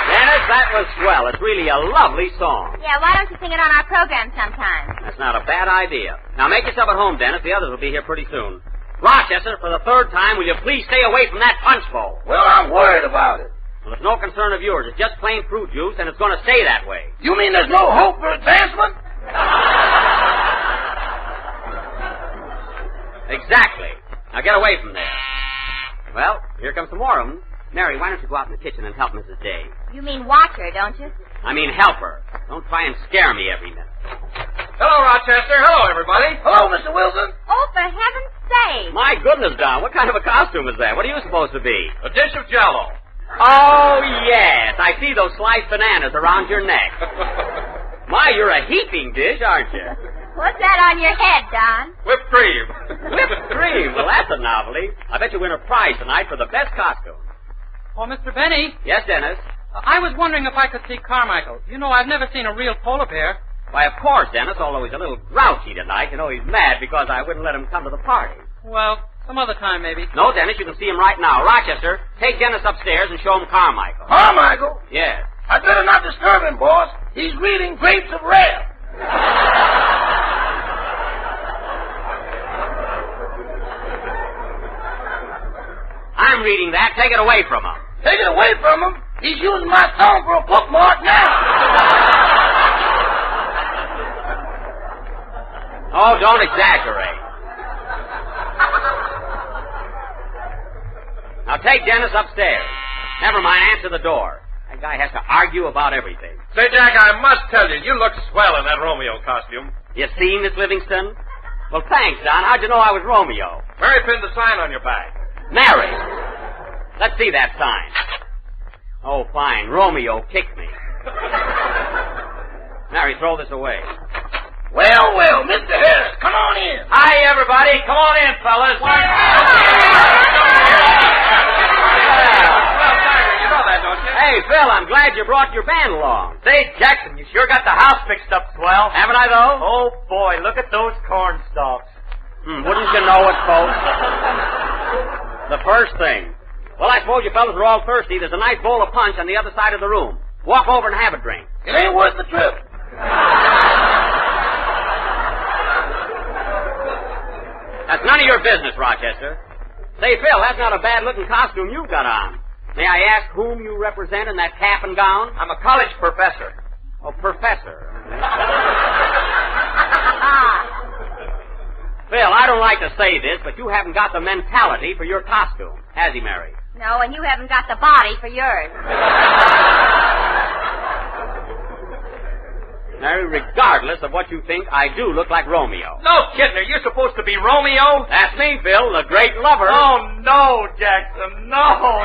[SPEAKER 3] Dennis, that was swell. It's really a lovely song.
[SPEAKER 5] Yeah, why don't you sing it on our program sometime?
[SPEAKER 3] That's not a bad idea. Now make yourself at home, Dennis. The others will be here pretty soon. Rochester, for the third time, will you please stay away from that punch bowl?
[SPEAKER 6] Well, I'm worried about it.
[SPEAKER 3] Well, it's no concern of yours. It's just plain fruit juice, and it's going to stay that way.
[SPEAKER 6] You mean there's no hope for advancement?
[SPEAKER 3] Exactly. Now get away from there. Well, here comes some more of them. Mary, why don't you go out in the kitchen and help Mrs. Day?
[SPEAKER 5] You mean watch her, don't you?
[SPEAKER 3] I mean help her. Don't try and scare me every minute.
[SPEAKER 1] Hello, Rochester. Hello, everybody.
[SPEAKER 6] Hello, Mr. Wilson.
[SPEAKER 5] Oh, for heaven's sake.
[SPEAKER 3] My goodness, Don, what kind of a costume is that? What are you supposed to be?
[SPEAKER 1] A dish of Jell-O.
[SPEAKER 3] Oh, yes. I see those sliced bananas around your neck. My, you're a heaping dish, aren't you?
[SPEAKER 5] What's that on your head, Don?
[SPEAKER 1] Whipped cream.
[SPEAKER 3] Whipped cream. Well, that's a novelty. I bet you win a prize tonight for the best costume.
[SPEAKER 7] Oh, Mr. Benny,
[SPEAKER 3] Yes, Dennis?
[SPEAKER 7] I was wondering if I could see Carmichael. You know, I've never seen a real polar bear.
[SPEAKER 3] Why, of course, Dennis, although he's a little grouchy tonight. You know, he's mad because I wouldn't let him come to the party.
[SPEAKER 7] Well, some other time, maybe.
[SPEAKER 3] No, Dennis, you can see him right now. Rochester, take Dennis upstairs and show him Carmichael.
[SPEAKER 6] Carmichael?
[SPEAKER 3] Yes.
[SPEAKER 6] I'd better not disturb him, boss. He's reading Grapes of Wrath.
[SPEAKER 3] I'm reading that. Take it away from him.
[SPEAKER 6] Take it away from him. He's using my song for a bookmark now.
[SPEAKER 3] Oh, don't exaggerate. Now take Dennis upstairs. Never mind, answer the door. I The guy has to argue about everything.
[SPEAKER 1] Say, Jack, I must tell you, you look swell in that Romeo costume.
[SPEAKER 3] You see, Miss Livingston? Well, thanks, Don. How'd you know I was Romeo?
[SPEAKER 1] Mary pinned the sign on your back.
[SPEAKER 3] Mary. Let's see that sign. Oh, fine. Romeo kicked me. Mary, throw this away.
[SPEAKER 6] Well, Mr. Harris, come on in.
[SPEAKER 3] Hi, everybody. Come on in, fellas.
[SPEAKER 1] You know that, don't you?
[SPEAKER 3] Hey, Phil, I'm glad you brought your band along.
[SPEAKER 9] Say, Jackson, you sure got the house fixed up swell.
[SPEAKER 3] Haven't I, though?
[SPEAKER 9] Oh, boy, look at those corn stalks.
[SPEAKER 3] Wouldn't you know it, folks? The first thing. Well, I suppose you fellas are all thirsty. There's a nice bowl of punch on the other side of the room. Walk over and have a drink.
[SPEAKER 6] It ain't worth the trip.
[SPEAKER 3] That's none of your business, Rochester. Say, Phil, that's not a bad-looking costume you've got on. May I ask whom you represent in that cap and gown?
[SPEAKER 9] I'm a college professor.
[SPEAKER 3] Oh, professor. Phil, I don't like to say this, but you haven't got the mentality for your costume, has he, Mary?
[SPEAKER 5] No, and you haven't got the body for yours.
[SPEAKER 3] Mary, regardless of what you think, I do look like Romeo.
[SPEAKER 9] No kidding. Are you supposed to be Romeo?
[SPEAKER 3] That's me, Phil, the great lover.
[SPEAKER 9] Oh, no, Jackson. No.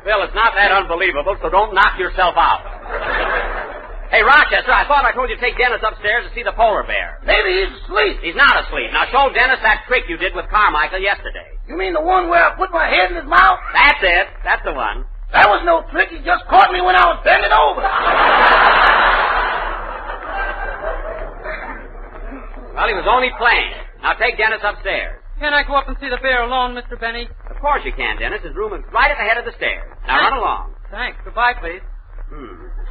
[SPEAKER 3] Phil, it's not that unbelievable, so don't knock yourself out. Hey, Rochester, I thought I told you to take Dennis upstairs to see the polar bear.
[SPEAKER 6] Maybe he's asleep.
[SPEAKER 3] He's not asleep. Now show Dennis that trick you did with Carmichael yesterday.
[SPEAKER 6] You mean the one where I put my head in his mouth?
[SPEAKER 3] That's it. That's the one.
[SPEAKER 6] That was no trick. He just caught me when I was bending over.
[SPEAKER 3] Well, he was only playing. Now take Dennis upstairs.
[SPEAKER 10] Can I go up and see the bear alone, Mr. Benny?
[SPEAKER 3] Of course you can, Dennis. His room is right at the head of the stairs. Now run along.
[SPEAKER 10] Thanks. Goodbye, please.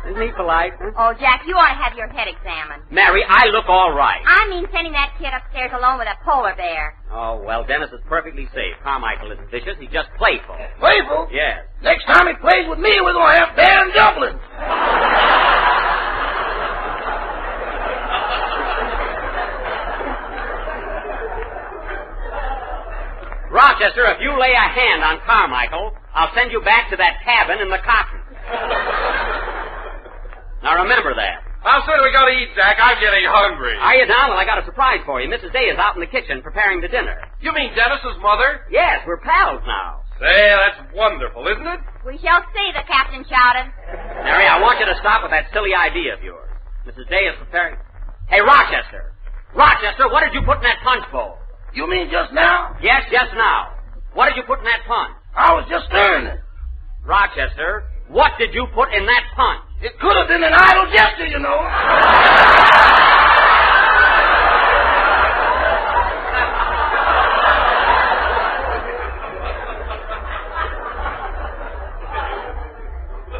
[SPEAKER 3] Isn't he polite? Huh?
[SPEAKER 5] Oh, Jack, you ought to have your head examined.
[SPEAKER 3] Mary, I look all right.
[SPEAKER 5] I mean sending that kid upstairs alone with a polar bear.
[SPEAKER 3] Oh, well, Dennis is perfectly safe. Carmichael isn't vicious. He's just playful.
[SPEAKER 6] Playful?
[SPEAKER 3] Yes.
[SPEAKER 6] Next time he plays with me, we're going to have bear and dumplings.
[SPEAKER 3] Rochester, if you lay a hand on Carmichael, I'll send you back to that cabin in the cotton. Now remember that.
[SPEAKER 1] How soon do we go to eat, Jack? I'm getting hungry.
[SPEAKER 3] Are you down? Well, I got a surprise for you. Mrs. Day is out in the kitchen preparing the dinner.
[SPEAKER 1] You mean Dennis's mother?
[SPEAKER 3] Yes, we're pals now.
[SPEAKER 1] Say, that's wonderful, isn't it?
[SPEAKER 5] We shall see, the captain shouted.
[SPEAKER 3] Mary, I want you to stop with that silly idea of yours. Mrs. Day is preparing... Hey, Rochester! Rochester, what did you put in that punch bowl?
[SPEAKER 6] You mean just now?
[SPEAKER 3] Yes, just now. What did you put in that punch?
[SPEAKER 6] I was just stirring it.
[SPEAKER 3] Rochester, what did you put in that punch?
[SPEAKER 6] It could have been an idle gesture, you know.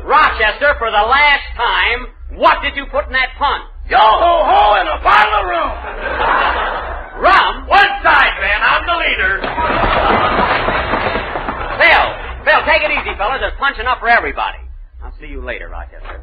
[SPEAKER 3] Rochester, for the last time, what did you put in that punch?
[SPEAKER 6] Yo-ho-ho and a bottle of rum.
[SPEAKER 3] Rum?
[SPEAKER 9] One side, man. I'm the leader.
[SPEAKER 3] Phil, take it easy, fellas. There's punch enough for everybody. I'll see you later, Rochester.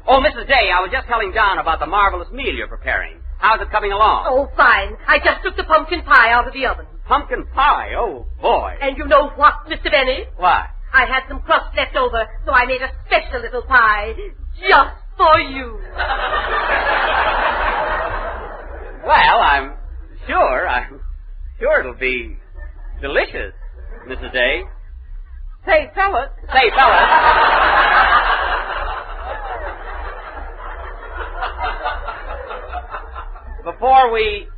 [SPEAKER 3] Oh, Mrs. Day, I was just telling Don about the marvelous meal you're preparing. How's it coming along?
[SPEAKER 8] Oh, fine. I just took the pumpkin pie out of the oven.
[SPEAKER 3] Pumpkin pie? Oh, boy.
[SPEAKER 8] And you know what, Mr. Benny?
[SPEAKER 3] What?
[SPEAKER 8] I had some crust left over, so I made a special little pie just for you.
[SPEAKER 3] Well, I'm sure it'll be delicious, Mrs. Day.
[SPEAKER 10] Say, fellas.
[SPEAKER 3] Before we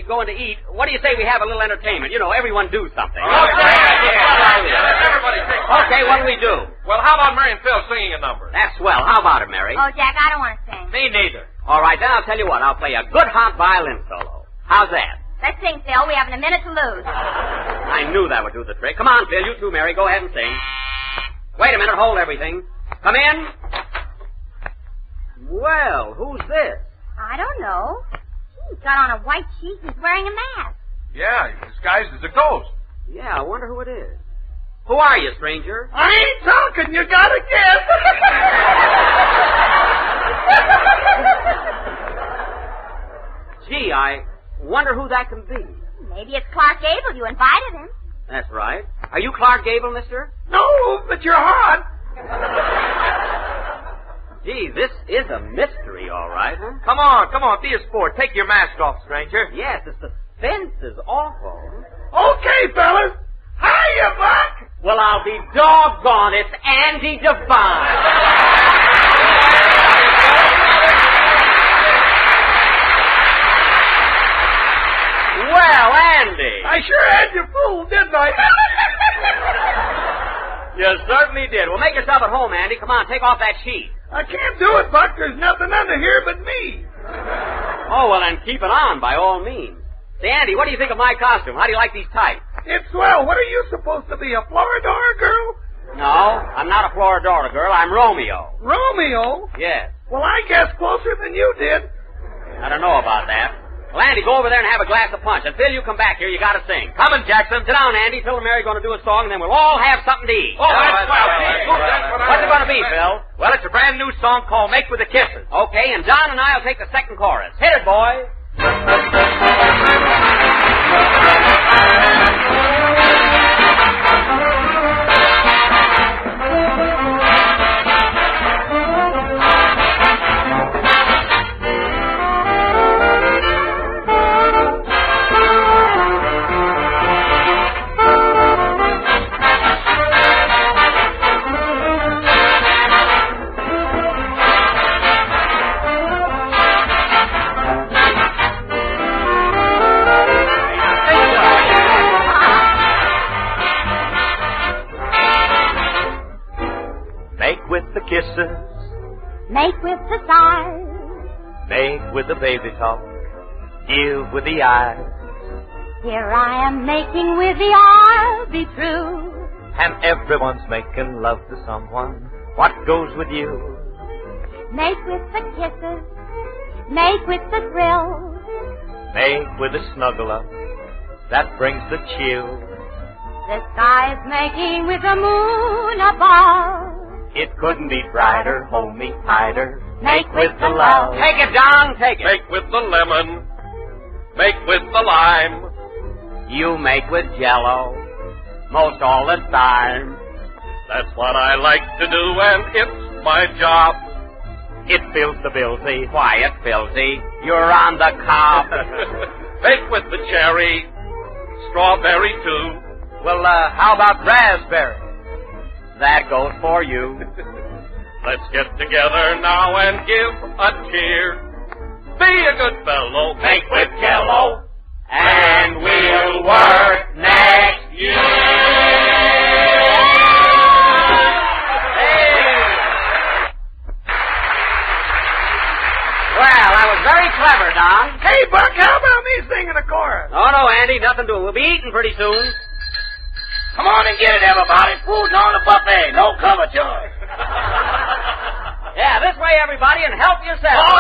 [SPEAKER 3] go in to eat, what do you say we have a little entertainment? You know, everyone do something.
[SPEAKER 1] Everybody take part.
[SPEAKER 3] Okay, what do we do?
[SPEAKER 1] Well, how about Mary and Phil singing a number?
[SPEAKER 3] That's swell. How about it, Mary?
[SPEAKER 5] Oh, Jack, I don't want to sing.
[SPEAKER 9] Me neither.
[SPEAKER 3] All right, then I'll tell you what. I'll play a good hot violin solo. How's that?
[SPEAKER 5] Let's sing, Phil. We haven't a minute to lose.
[SPEAKER 3] I knew that would do the trick. Come on, Phil. You too, Mary. Go ahead and sing. Wait a minute. Hold everything. Come in. Well, who's this?
[SPEAKER 5] I don't know. He's got on a white sheet. He's wearing a mask.
[SPEAKER 1] Yeah, he's disguised as a ghost.
[SPEAKER 3] Yeah, I wonder who it is. Who are you, stranger?
[SPEAKER 6] I ain't talking. You gotta guess.
[SPEAKER 3] Gee, I wonder who that can be.
[SPEAKER 5] Maybe it's Clark Gable. You invited him.
[SPEAKER 3] That's right. Are you Clark Gable, mister?
[SPEAKER 6] No, but you're hot.
[SPEAKER 3] Gee, this is a mystery, all right, huh?
[SPEAKER 9] Come on, be a sport. Take your mask off, stranger.
[SPEAKER 3] Yes, the suspense is awful.
[SPEAKER 6] Okay, fellas. Hiya, Buck.
[SPEAKER 3] Well, I'll be doggone. It's Andy Devine. Well, Andy.
[SPEAKER 6] I sure had you fooled, didn't I?
[SPEAKER 3] You certainly did. Well, make yourself at home, Andy. Come on, take off that sheet.
[SPEAKER 6] I can't do it, Buck. There's nothing under here but me.
[SPEAKER 3] Oh, well, then keep it on, by all means. Say, Andy, what do you think of my costume? How do you like these tights?
[SPEAKER 6] It's swell. What are you supposed to be, a Floridora girl?
[SPEAKER 3] No, I'm not a Floridora girl. I'm Romeo.
[SPEAKER 6] Romeo?
[SPEAKER 3] Yes.
[SPEAKER 6] Well, I guess closer than you did.
[SPEAKER 3] I don't know about that. Well, Andy, go over there and have a glass of punch. And Phil, you come back here. You got to sing.
[SPEAKER 9] Coming, Jackson.
[SPEAKER 3] Sit down, Andy. Phil and Mary are going to do a song, and then we'll all have something to eat.
[SPEAKER 9] Oh, that's swell.
[SPEAKER 3] What's it going to be, Phil?
[SPEAKER 9] Well, it's a brand new song called Make With the Kisses.
[SPEAKER 3] Okay, and Don and I will take the second chorus. Hit it, boy.
[SPEAKER 11] Kisses.
[SPEAKER 5] Make with the sighs.
[SPEAKER 11] Make with the baby talk. Give with the eyes.
[SPEAKER 5] Here I am making with the I'll be true.
[SPEAKER 11] And everyone's making love to someone. What goes with you?
[SPEAKER 5] Make with the kisses. Make with the thrill.
[SPEAKER 11] Make with the snuggle up. That brings the chill.
[SPEAKER 5] The sky's making with the moon above.
[SPEAKER 11] It couldn't be brighter, hold me tighter. Make with the love.
[SPEAKER 3] Take it, Don, take it.
[SPEAKER 1] Make with the lemon. Make with the lime.
[SPEAKER 3] You make with Jell-O most all the time.
[SPEAKER 1] That's what I like to do, and it's my job.
[SPEAKER 11] It fills the billsy.
[SPEAKER 3] Quiet, Filsy. You're on the cob.
[SPEAKER 1] Make with the cherry. Strawberry, too.
[SPEAKER 3] Well, how about raspberry? That goes for you.
[SPEAKER 1] Let's get together now and give a cheer. Be a good fellow.
[SPEAKER 9] Make with Jell-O.
[SPEAKER 3] And we'll work next year. Well, that was very clever, Don.
[SPEAKER 6] Hey, Buck, how about me singing a chorus?
[SPEAKER 3] Oh, no, Andy, nothing doing. We'll be eating pretty soon.
[SPEAKER 9] Come on and get it, everybody. Food's on the buffet. No cover charge.
[SPEAKER 3] Yeah, this way, everybody, and help yourself.
[SPEAKER 5] Oh,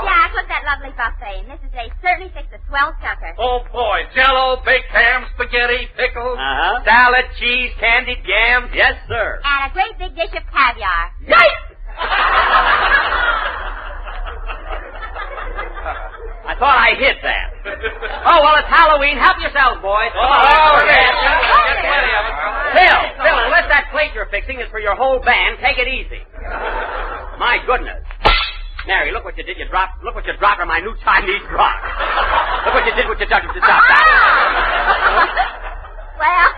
[SPEAKER 5] Jack, look at that lovely buffet. Mrs. A certainly fixed a swell supper.
[SPEAKER 1] Oh, boy. Jell-O, baked ham, spaghetti, pickles.
[SPEAKER 3] Uh-huh.
[SPEAKER 9] Salad, cheese, candied yams.
[SPEAKER 3] Yes, sir.
[SPEAKER 5] And a great big dish of caviar.
[SPEAKER 3] Yikes! I thought I hit that. Oh, well, it's Halloween. Help yourselves, boys. Phil, unless that plate you're fixing is for your whole band, take it easy. My goodness. Mary, look what you did. Look what you dropped on my new Chinese rock. Look what you did with your duck.
[SPEAKER 5] Well,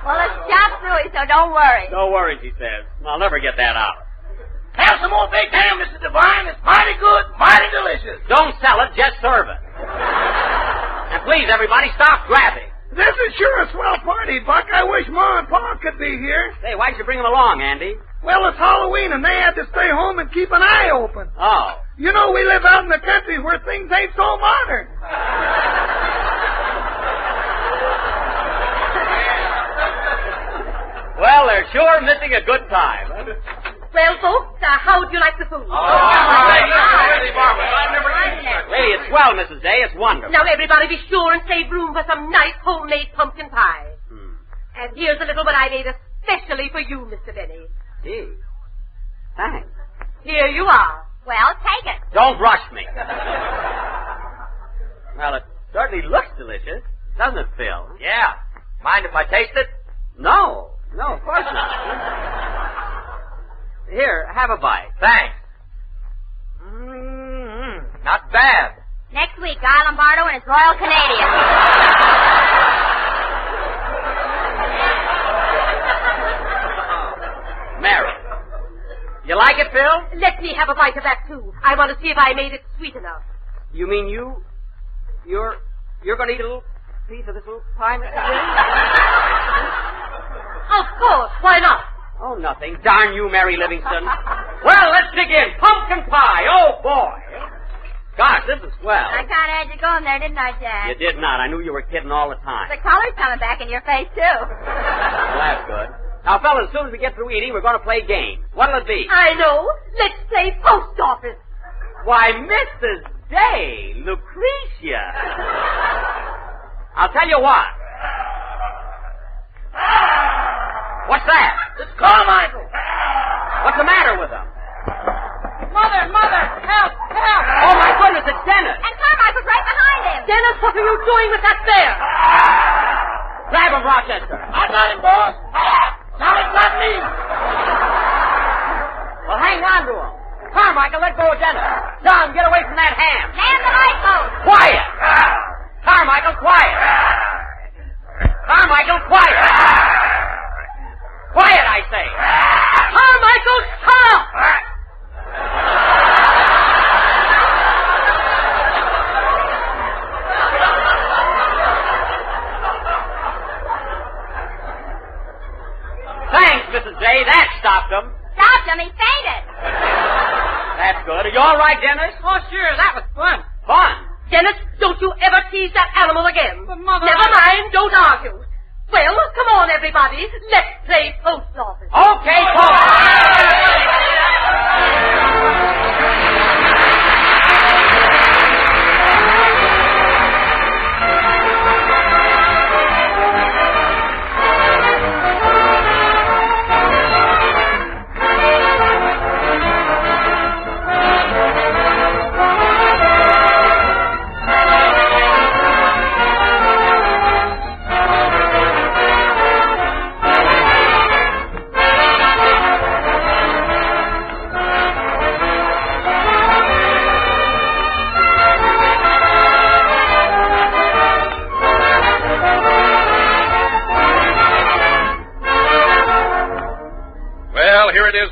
[SPEAKER 5] well, it's chopped through, so don't worry.
[SPEAKER 3] Don't worry, she says. I'll never get that out.
[SPEAKER 9] Have some more baked ham, Mr. Devine. It's mighty good, mighty delicious.
[SPEAKER 3] Don't sell it, just serve it. And please, everybody, stop grabbing.
[SPEAKER 6] This is sure a swell party, Buck. I wish Ma and Pa could be here.
[SPEAKER 3] Say, why'd you bring them along, Andy?
[SPEAKER 6] Well, it's Halloween, and they had to stay home and keep an eye open.
[SPEAKER 3] Oh.
[SPEAKER 6] You know, we live out in the country where things ain't so modern.
[SPEAKER 3] Well, they're sure missing a good time.
[SPEAKER 8] Well, folks, how would you like the food?
[SPEAKER 3] Hey, it's swell, Mrs. Day. It's wonderful.
[SPEAKER 8] Now, everybody be sure and save room for some nice homemade pumpkin pie. And here's a little one I made especially for you, Mr. Benny.
[SPEAKER 3] Gee. Thanks.
[SPEAKER 8] Here you are.
[SPEAKER 5] Well, take it.
[SPEAKER 3] Don't rush me. Well, it certainly looks delicious, doesn't it, Phil?
[SPEAKER 9] Yeah. Mind if I taste it?
[SPEAKER 3] No, of course not. Here, have a bite.
[SPEAKER 9] Thanks. Not bad.
[SPEAKER 5] Next week, Guy Lombardo and his Royal Canadian.
[SPEAKER 3] Mary. You like it, Phil?
[SPEAKER 8] Let me have a bite of that, too. I want to see if I made it sweet enough.
[SPEAKER 3] You mean you're going to eat a little piece of this little pie, Mr. Jay?
[SPEAKER 8] Of course. Why not?
[SPEAKER 3] Oh, nothing. Darn you, Mary Livingston. Well, let's begin. Pumpkin pie. Oh, boy. Gosh, this is swell.
[SPEAKER 5] I kind of had you going there, didn't I, Jack?
[SPEAKER 3] You did not. I knew you were kidding all the time.
[SPEAKER 5] The color's coming back in your face, too.
[SPEAKER 3] Well, that's good. Now, fellas, as soon as we get through eating, we're going to play games. What'll it be?
[SPEAKER 8] I know. Let's play post office.
[SPEAKER 3] Why, Mrs. Day, Lucretia. I'll tell you what. What's that?
[SPEAKER 9] It's Carmichael.
[SPEAKER 3] What's the matter with him?
[SPEAKER 10] Mother, help!
[SPEAKER 3] Oh, my goodness, it's Dennis.
[SPEAKER 5] And Carmichael's right behind him.
[SPEAKER 8] Dennis, what are you doing with that bear?
[SPEAKER 3] Grab him, Rochester.
[SPEAKER 9] I got him, boss. Now he got me.
[SPEAKER 3] Well, hang on to him. Carmichael, let go of Dennis. Don, get away from that ham.
[SPEAKER 5] Man the light post.
[SPEAKER 3] Quiet. Carmichael, quiet. Carmichael, quiet. Quiet, I say.
[SPEAKER 8] Carmichael, stop!
[SPEAKER 3] Thanks, Mrs. Day. That stopped him.
[SPEAKER 5] Stopped him. He fainted.
[SPEAKER 3] That's good. Are you all right, Dennis?
[SPEAKER 10] Oh, sure, that was fun.
[SPEAKER 3] Fun.
[SPEAKER 8] Dennis, don't you ever tease that animal again.
[SPEAKER 10] But, Mother,
[SPEAKER 8] Never mind, don't argue. Well, come on, everybody. Let's play post office.
[SPEAKER 3] Okay,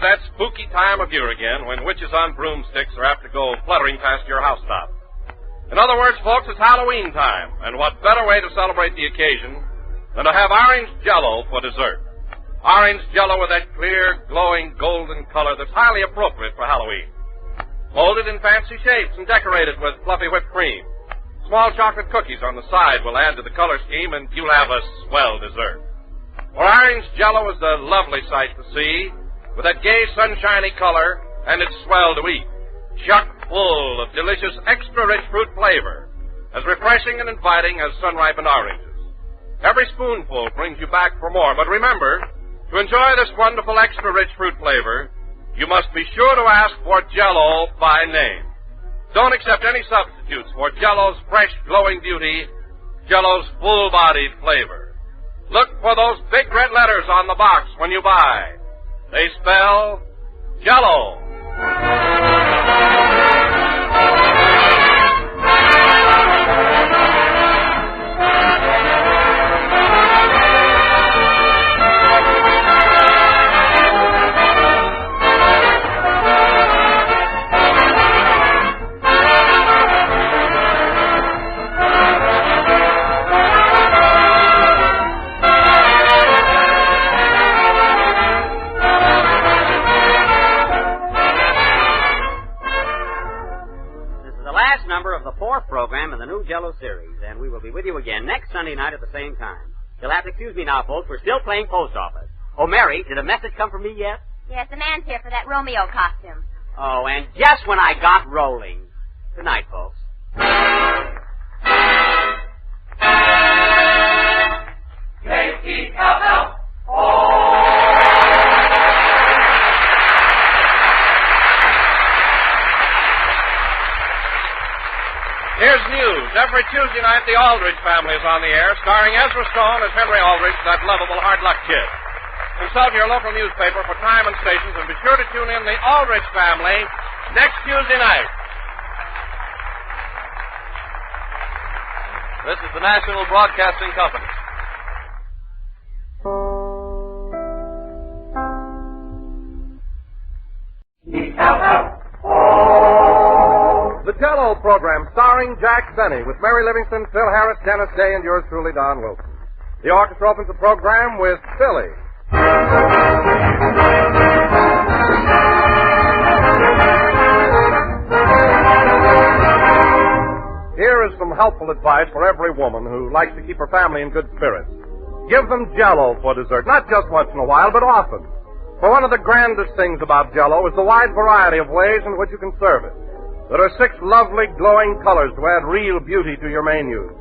[SPEAKER 1] That spooky time of year again when witches on broomsticks are apt to go fluttering past your housetop. In other words, folks, it's Halloween time, and what better way to celebrate the occasion than to have orange Jell-O for dessert. Orange Jell-O with that clear, glowing, golden color that's highly appropriate for Halloween. Molded in fancy shapes and decorated with fluffy whipped cream. Small chocolate cookies on the side will add to the color scheme, and you'll have a swell dessert. For orange Jell-O is a lovely sight to see, with that gay, sunshiny color, and it's swell to eat. Chock full of delicious, extra-rich fruit flavor, as refreshing and inviting as sun-ripened oranges. Every spoonful brings you back for more, but remember, to enjoy this wonderful, extra-rich fruit flavor, you must be sure to ask for Jell-O by name. Don't accept any substitutes for Jell-O's fresh, glowing beauty, Jell-O's full-bodied flavor. Look for those big red letters on the box when you buy. They spell Jell-O.
[SPEAKER 3] Program in the new Jell-O series, and we will be with you again next Sunday night at the same time. You'll have to excuse me now, folks. We're still playing post office. Oh, Mary, did a message come from me yet?
[SPEAKER 5] Yes, the man's here for that Romeo costume.
[SPEAKER 3] Oh, and just when I got rolling. Good night, folks.
[SPEAKER 1] Here's news every Tuesday night, The Aldrich Family is on the air, starring Ezra Stone as Henry Aldrich, that lovable hard luck kid. Consult your local newspaper for time and stations, and be sure to tune in The Aldrich Family next Tuesday night.
[SPEAKER 12] This is the National Broadcasting Company.
[SPEAKER 2] The Jell-O program, starring Jack Benny, with Mary Livingston, Phil Harris, Dennis Day, and yours truly, Don Wilson. The orchestra opens the program with Philly. Here is some helpful advice for every woman who likes to keep her family in good spirits. Give them Jell-O for dessert, not just once in a while, but often. For one of the grandest things about Jell-O is the wide variety of ways in which you can serve it. There are 6 lovely, glowing colors to add real beauty to your menus.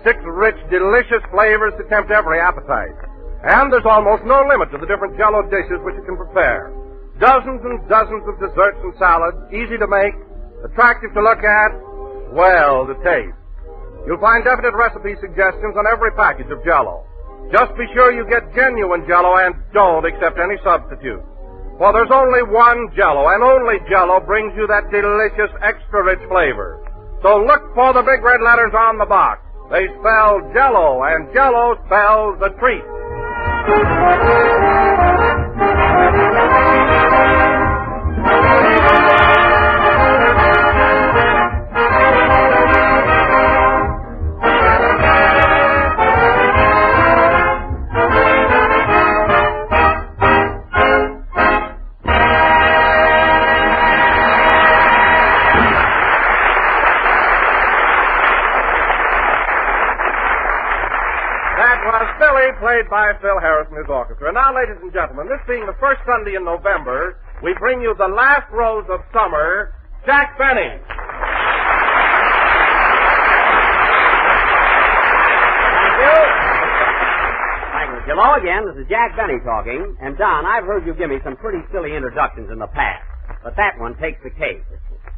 [SPEAKER 2] 6 rich, delicious flavors to tempt every appetite. And there's almost no limit to the different Jell-O dishes which you can prepare. Dozens and dozens of desserts and salads, easy to make, attractive to look at, well to taste. You'll find definite recipe suggestions on every package of Jell-O. Just be sure you get genuine Jell-O and don't accept any substitute. For there's only one Jell-O, and only Jell-O brings you that delicious, extra-rich flavor. So look for the big red letters on the box. They spell Jell-O, and Jell-O spells a treat. Played by Phil Harris and his orchestra. And now, ladies and gentlemen, this being the first Sunday in November, we bring you the last rose of summer, Jack Benny.
[SPEAKER 3] Thank you. Thank you. Hello again. This is Jack Benny talking. And, Don, I've heard you give me some pretty silly introductions in the past. But that one takes the cake.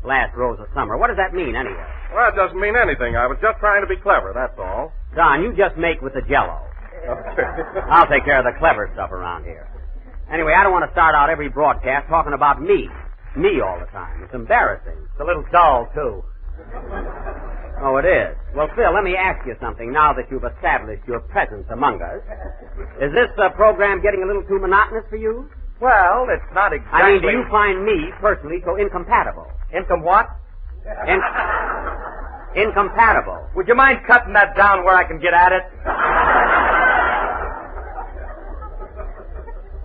[SPEAKER 3] Last rose of summer. What does that mean, anyway?
[SPEAKER 2] Well, it doesn't mean anything. I was just trying to be clever, that's all.
[SPEAKER 3] Don, you just make with the Jell-O. I'll take care of the clever stuff around here. Anyway, I don't want to start out every broadcast talking about me. Me all the time. It's embarrassing. It's a little dull, too. Oh, it is? Well, Phil, let me ask you something now that you've established your presence among us. Is this program getting a little too monotonous for you?
[SPEAKER 2] Well, it's not exactly...
[SPEAKER 3] I mean, do you find me, personally, so incompatible?
[SPEAKER 2] What?
[SPEAKER 3] Incompatible.
[SPEAKER 2] Would you mind cutting that down where I can get at it?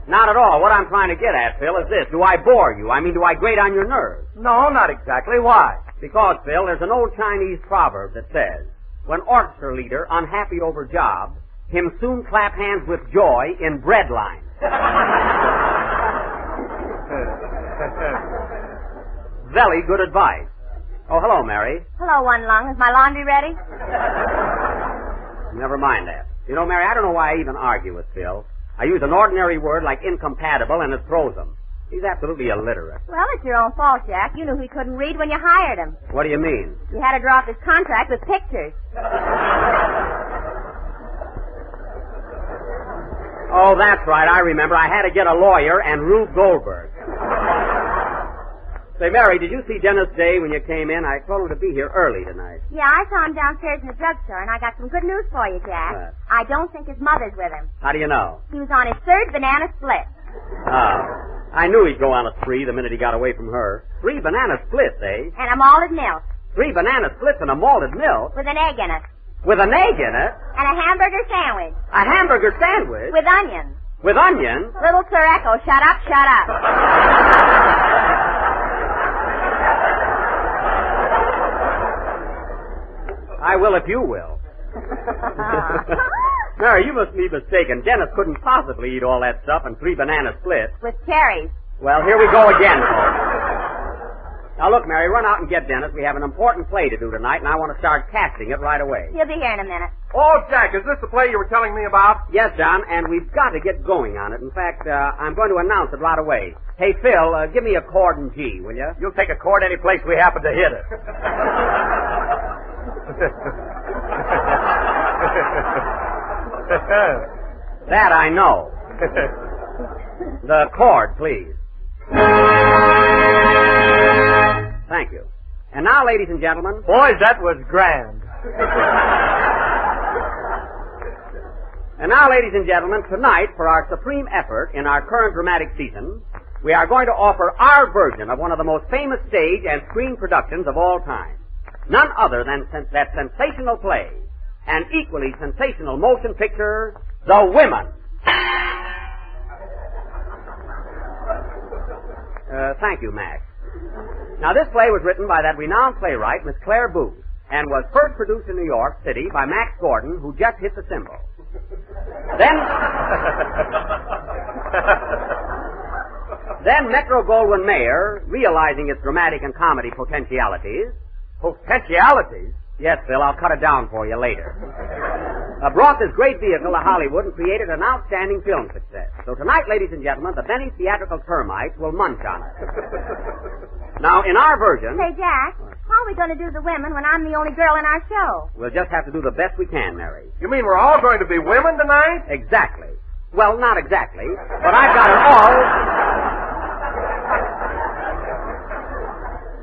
[SPEAKER 3] Not at all. What I'm trying to get at, Phil, is this. Do I bore you? I mean, do I grate on your nerves?
[SPEAKER 2] No, not exactly. Why?
[SPEAKER 3] Because, Phil, there's an old Chinese proverb that says, when orchestra leader unhappy over job, him soon clap hands with joy in bread line. Very good advice. Oh, hello, Mary.
[SPEAKER 5] Hello, One Lung. Is my laundry ready?
[SPEAKER 3] Never mind that. You know, Mary, I don't know why I even argue with Phil. I use an ordinary word like incompatible, and it throws him. He's absolutely illiterate.
[SPEAKER 5] Well, it's your own fault, Jack. You knew he couldn't read when you hired him.
[SPEAKER 3] What do you mean?
[SPEAKER 5] You had to draw up his contract with pictures.
[SPEAKER 3] Oh, that's right. I remember. I had to get a lawyer and Rube Goldberg. Say, Mary, did you see Dennis Day when you came in? I told him to be here early tonight.
[SPEAKER 5] Yeah, I saw him downstairs in the drugstore, and I got some good news for you, Jack.
[SPEAKER 3] What?
[SPEAKER 5] I don't think his mother's with him.
[SPEAKER 3] How do you know?
[SPEAKER 5] He was on his 3rd banana split.
[SPEAKER 3] Oh. I knew he'd go on a spree the minute he got away from her. 3 banana splits, eh?
[SPEAKER 5] And a malted milk.
[SPEAKER 3] 3 banana splits and a malted milk?
[SPEAKER 5] With an egg in it.
[SPEAKER 3] With an egg in it?
[SPEAKER 5] And a hamburger sandwich.
[SPEAKER 3] A hamburger sandwich?
[SPEAKER 5] With onions.
[SPEAKER 3] With onions?
[SPEAKER 5] Little Sir Echo, shut up, shut up.
[SPEAKER 3] I will if you will. Mary, you must be mistaken. Dennis couldn't possibly eat all that stuff and 3 banana splits.
[SPEAKER 5] With cherries.
[SPEAKER 3] Well, here we go again, folks. Now, look, Mary, run out and get Dennis. We have an important play to do tonight, and I want to start casting it right away.
[SPEAKER 5] He'll be here in a minute.
[SPEAKER 2] Oh, Jack, is this the play you were telling me about?
[SPEAKER 3] Yes, John, and we've got to get going on it. In fact, I'm going to announce it right away. Hey, Phil, give me a chord in G, will you?
[SPEAKER 2] You'll take a chord any place we happen to hit it.
[SPEAKER 3] That I know. The chord, please. Thank you. And now, ladies and gentlemen...
[SPEAKER 2] Boys, that was grand.
[SPEAKER 3] And now, ladies and gentlemen, tonight, for our supreme effort in our current dramatic season, we are going to offer our version of one of the most famous stage and screen productions of all time. None other than that sensational play and equally sensational motion picture, The Women. Thank you, Max. Now, this play was written by that renowned playwright, Miss Claire Booth, and was first produced in New York City by Max Gordon, who just hit the cymbal. Then Metro-Goldwyn-Mayer, realizing its dramatic and comedy potentialities...
[SPEAKER 2] Potentialities?
[SPEAKER 3] Yes, Phil, I'll cut it down for you later. Brought this great vehicle to Hollywood and created an outstanding film success. So tonight, ladies and gentlemen, the Benny theatrical termites will munch on it. Now, in our version...
[SPEAKER 5] Say, Jack, how are we going to do the women when I'm the only girl in our show?
[SPEAKER 3] We'll just have to do the best we can, Mary.
[SPEAKER 2] You mean we're all going to be women tonight?
[SPEAKER 3] Exactly. Well, not exactly, but I've got it all...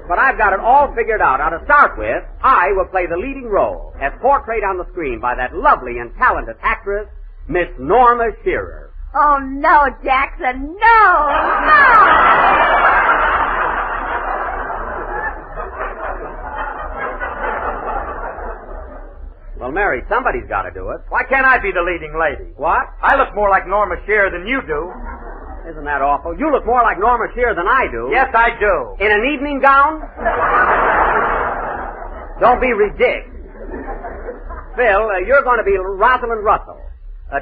[SPEAKER 3] But I've got it all figured out. Now, to start with, I will play the leading role as portrayed on the screen by that lovely and talented actress, Miss Norma Shearer.
[SPEAKER 5] Oh, no, Jackson, no!
[SPEAKER 3] Well, Mary, somebody's got to do it.
[SPEAKER 2] Why can't I be the leading lady?
[SPEAKER 3] What?
[SPEAKER 2] I look more like Norma Shearer than you do.
[SPEAKER 3] Isn't that awful? You look more like Norma Shearer than I do.
[SPEAKER 2] Yes, I do.
[SPEAKER 3] In an evening gown? Don't be ridiculous. Phil, you're going to be Rosalind Russell.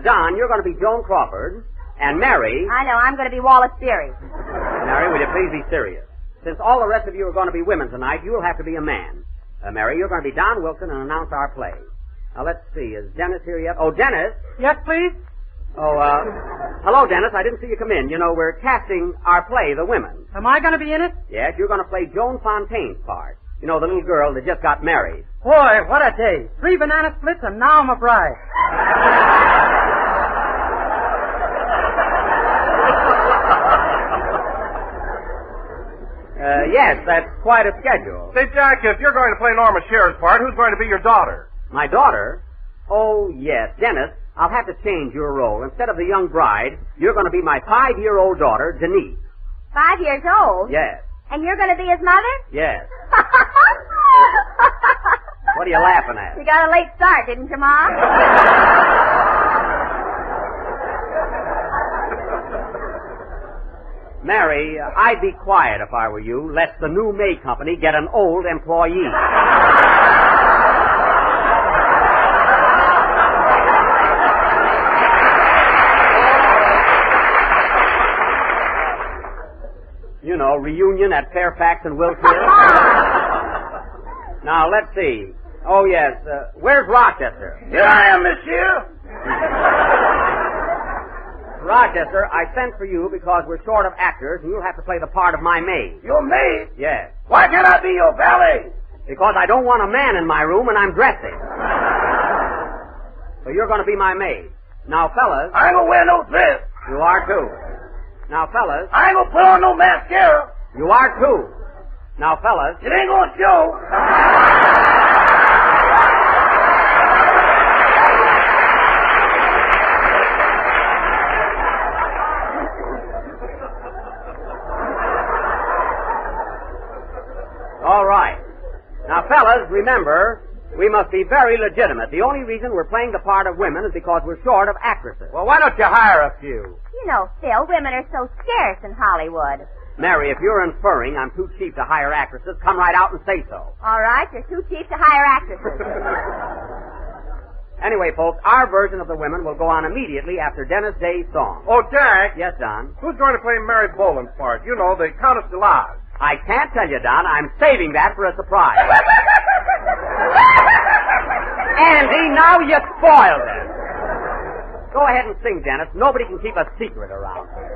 [SPEAKER 3] Don, you're going to be Joan Crawford. And Mary...
[SPEAKER 5] I know, I'm going to be Wallace Beery.
[SPEAKER 3] Mary, will you please be serious? Since all the rest of you are going to be women tonight, you'll have to be a man. Mary, you're going to be Don Wilson and announce our play. Now, let's see. Is Dennis here yet? Oh, Dennis?
[SPEAKER 10] Yes, please?
[SPEAKER 3] Oh, hello, Dennis. I didn't see you come in. You know, we're casting our play, The Women.
[SPEAKER 10] Am I going to be in it?
[SPEAKER 3] Yes, you're going to play Joan Fontaine's part. You know, the little girl that just got married.
[SPEAKER 10] Boy, what a day. 3 banana splits and now I'm a bride.
[SPEAKER 3] Yes, that's quite a schedule.
[SPEAKER 2] Say, Jack, if you're going to play Norma Shearer's part, who's going to be your daughter?
[SPEAKER 3] My daughter? Oh, yes. Dennis, I'll have to change your role. Instead of the young bride, you're going to be my 5-year-old daughter, Denise.
[SPEAKER 5] 5 years old?
[SPEAKER 3] Yes.
[SPEAKER 5] And you're going to be his mother?
[SPEAKER 3] Yes. What are you laughing at?
[SPEAKER 5] You got a late start, didn't you, Ma?
[SPEAKER 3] Mary, I'd be quiet if I were you, lest the new May Company get an old employee. You know, reunion at Fairfax and Wilshire. Now, let's see. Oh, yes. Where's Rochester?
[SPEAKER 9] Here I am, monsieur.
[SPEAKER 3] Rochester, I sent for you because we're short of actors, and you'll have to play the part of my maid.
[SPEAKER 9] Your maid?
[SPEAKER 3] Yes.
[SPEAKER 9] Why can't I be your valet?
[SPEAKER 3] Because I don't want a man in my room and I'm dressing. So you're going to be my maid. Now, fellas...
[SPEAKER 9] I ain't gonna wear no dress.
[SPEAKER 3] You are, too. Now, fellas...
[SPEAKER 9] I ain't gonna put on no mascara.
[SPEAKER 3] You are, too. Now, fellas...
[SPEAKER 9] It ain't gonna show.
[SPEAKER 3] All right. Now, fellas, remember, we must be very legitimate. The only reason we're playing the part of women is because we're short of actresses.
[SPEAKER 2] Well, why don't you hire a few?
[SPEAKER 5] You know, Phil, women are so scarce in Hollywood.
[SPEAKER 3] Mary, if you're inferring I'm too cheap to hire actresses, come right out and say so.
[SPEAKER 5] All right, you're too cheap to hire actresses.
[SPEAKER 3] Anyway, folks, our version of The Women will go on immediately after Dennis Day's song.
[SPEAKER 2] Oh, Jack.
[SPEAKER 3] Yes, Don?
[SPEAKER 2] Who's going to play Mary Boland's part? You know, the Countess de Lage.
[SPEAKER 3] I can't tell you, Don. I'm saving that for a surprise. Andy, now you spoiled it. Go ahead and sing, Dennis. Nobody can keep a secret around here.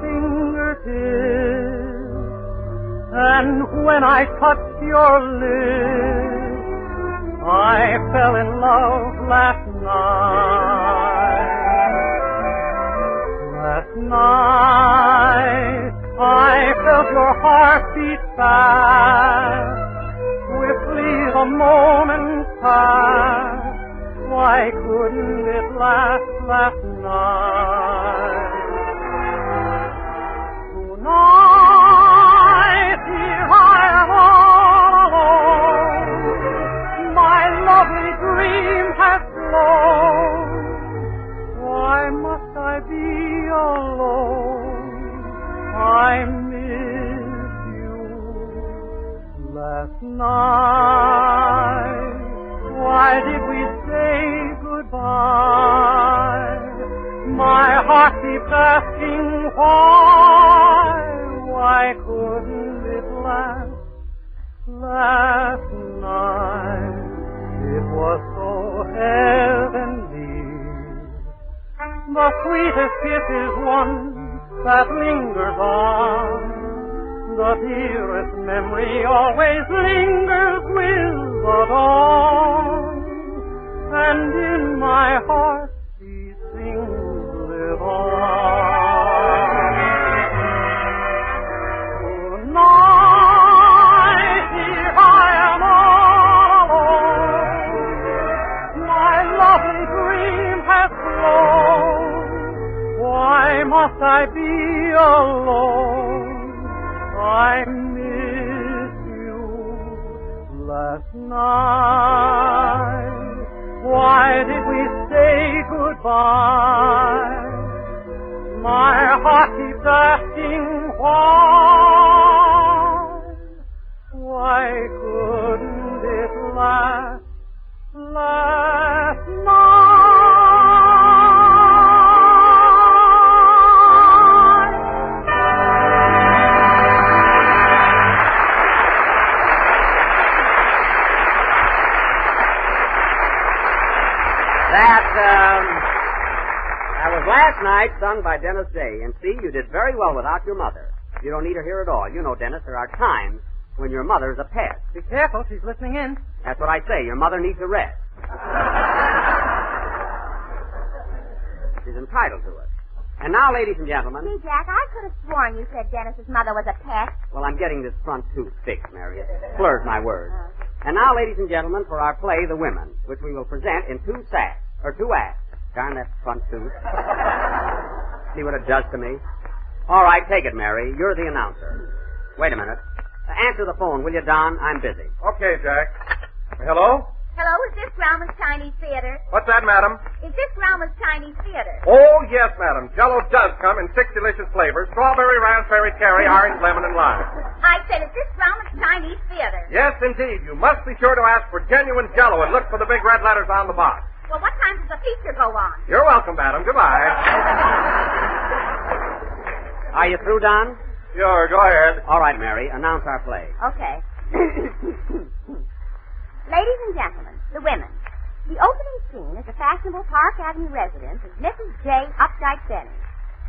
[SPEAKER 7] fingertips. And when I touched your lips, I fell in love last night. Last night, I felt your heart beat fast. Swiftly the moments passed. Why couldn't it last night? Tonight, here I am all alone. My lovely dream has flown. Why must I be alone? I miss you. Last night, why did we say goodbye? My heart keeps asking why. Why couldn't it last night? It was so heavenly. The sweetest kiss is one that lingers on. The dearest memory always lingers with the dawn. And in my heart these things live on. Tonight, here I am all alone. My lovely dream has flown. Why must I be alone? I miss you. Last night, why did we say goodbye? My heart keeps asking why. Why couldn't it last night?
[SPEAKER 3] That was last night, sung by Dennis Day. And see, you did very well without your mother. You don't need her here at all. You know, Dennis, there are times when your mother's a pest.
[SPEAKER 10] Be careful, she's listening in.
[SPEAKER 3] That's what I say. Your mother needs a rest. She's entitled to it. And now, ladies and gentlemen...
[SPEAKER 5] Gee, Jack, I could have sworn you said Dennis's mother was a pest.
[SPEAKER 3] Well, I'm getting this front tooth fixed, Mary. It slurs my words. And now, ladies and gentlemen, for our play, The Women, which we will present in two acts. Darn that front tooth. See what it does to me? All right, take it, Mary. You're the announcer. Wait a minute. Answer the phone, will you, Don? I'm busy.
[SPEAKER 2] Okay, Jack. Hello?
[SPEAKER 5] Hello, is this Grauman's Chinese Theater?
[SPEAKER 2] What's that, madam?
[SPEAKER 5] Is this Grauman's Chinese Theater?
[SPEAKER 2] Oh, yes, madam. Jell-O does come in 6 delicious flavors: strawberry, raspberry, cherry, orange, lemon, and lime.
[SPEAKER 5] I said, is this Grauman's Chinese Theater?
[SPEAKER 2] Yes, indeed. You must be sure to ask for genuine Jell-O and look for the big red letters on the box.
[SPEAKER 5] Well, what time does the feature go on?
[SPEAKER 2] You're welcome, madam. Goodbye.
[SPEAKER 3] Are you through, Don?
[SPEAKER 2] Sure, go ahead.
[SPEAKER 3] All right, Mary. Announce our play.
[SPEAKER 5] Okay. Ladies and gentlemen, The Women. The opening scene is the fashionable Park Avenue residence of Mrs. J. Updike Benny.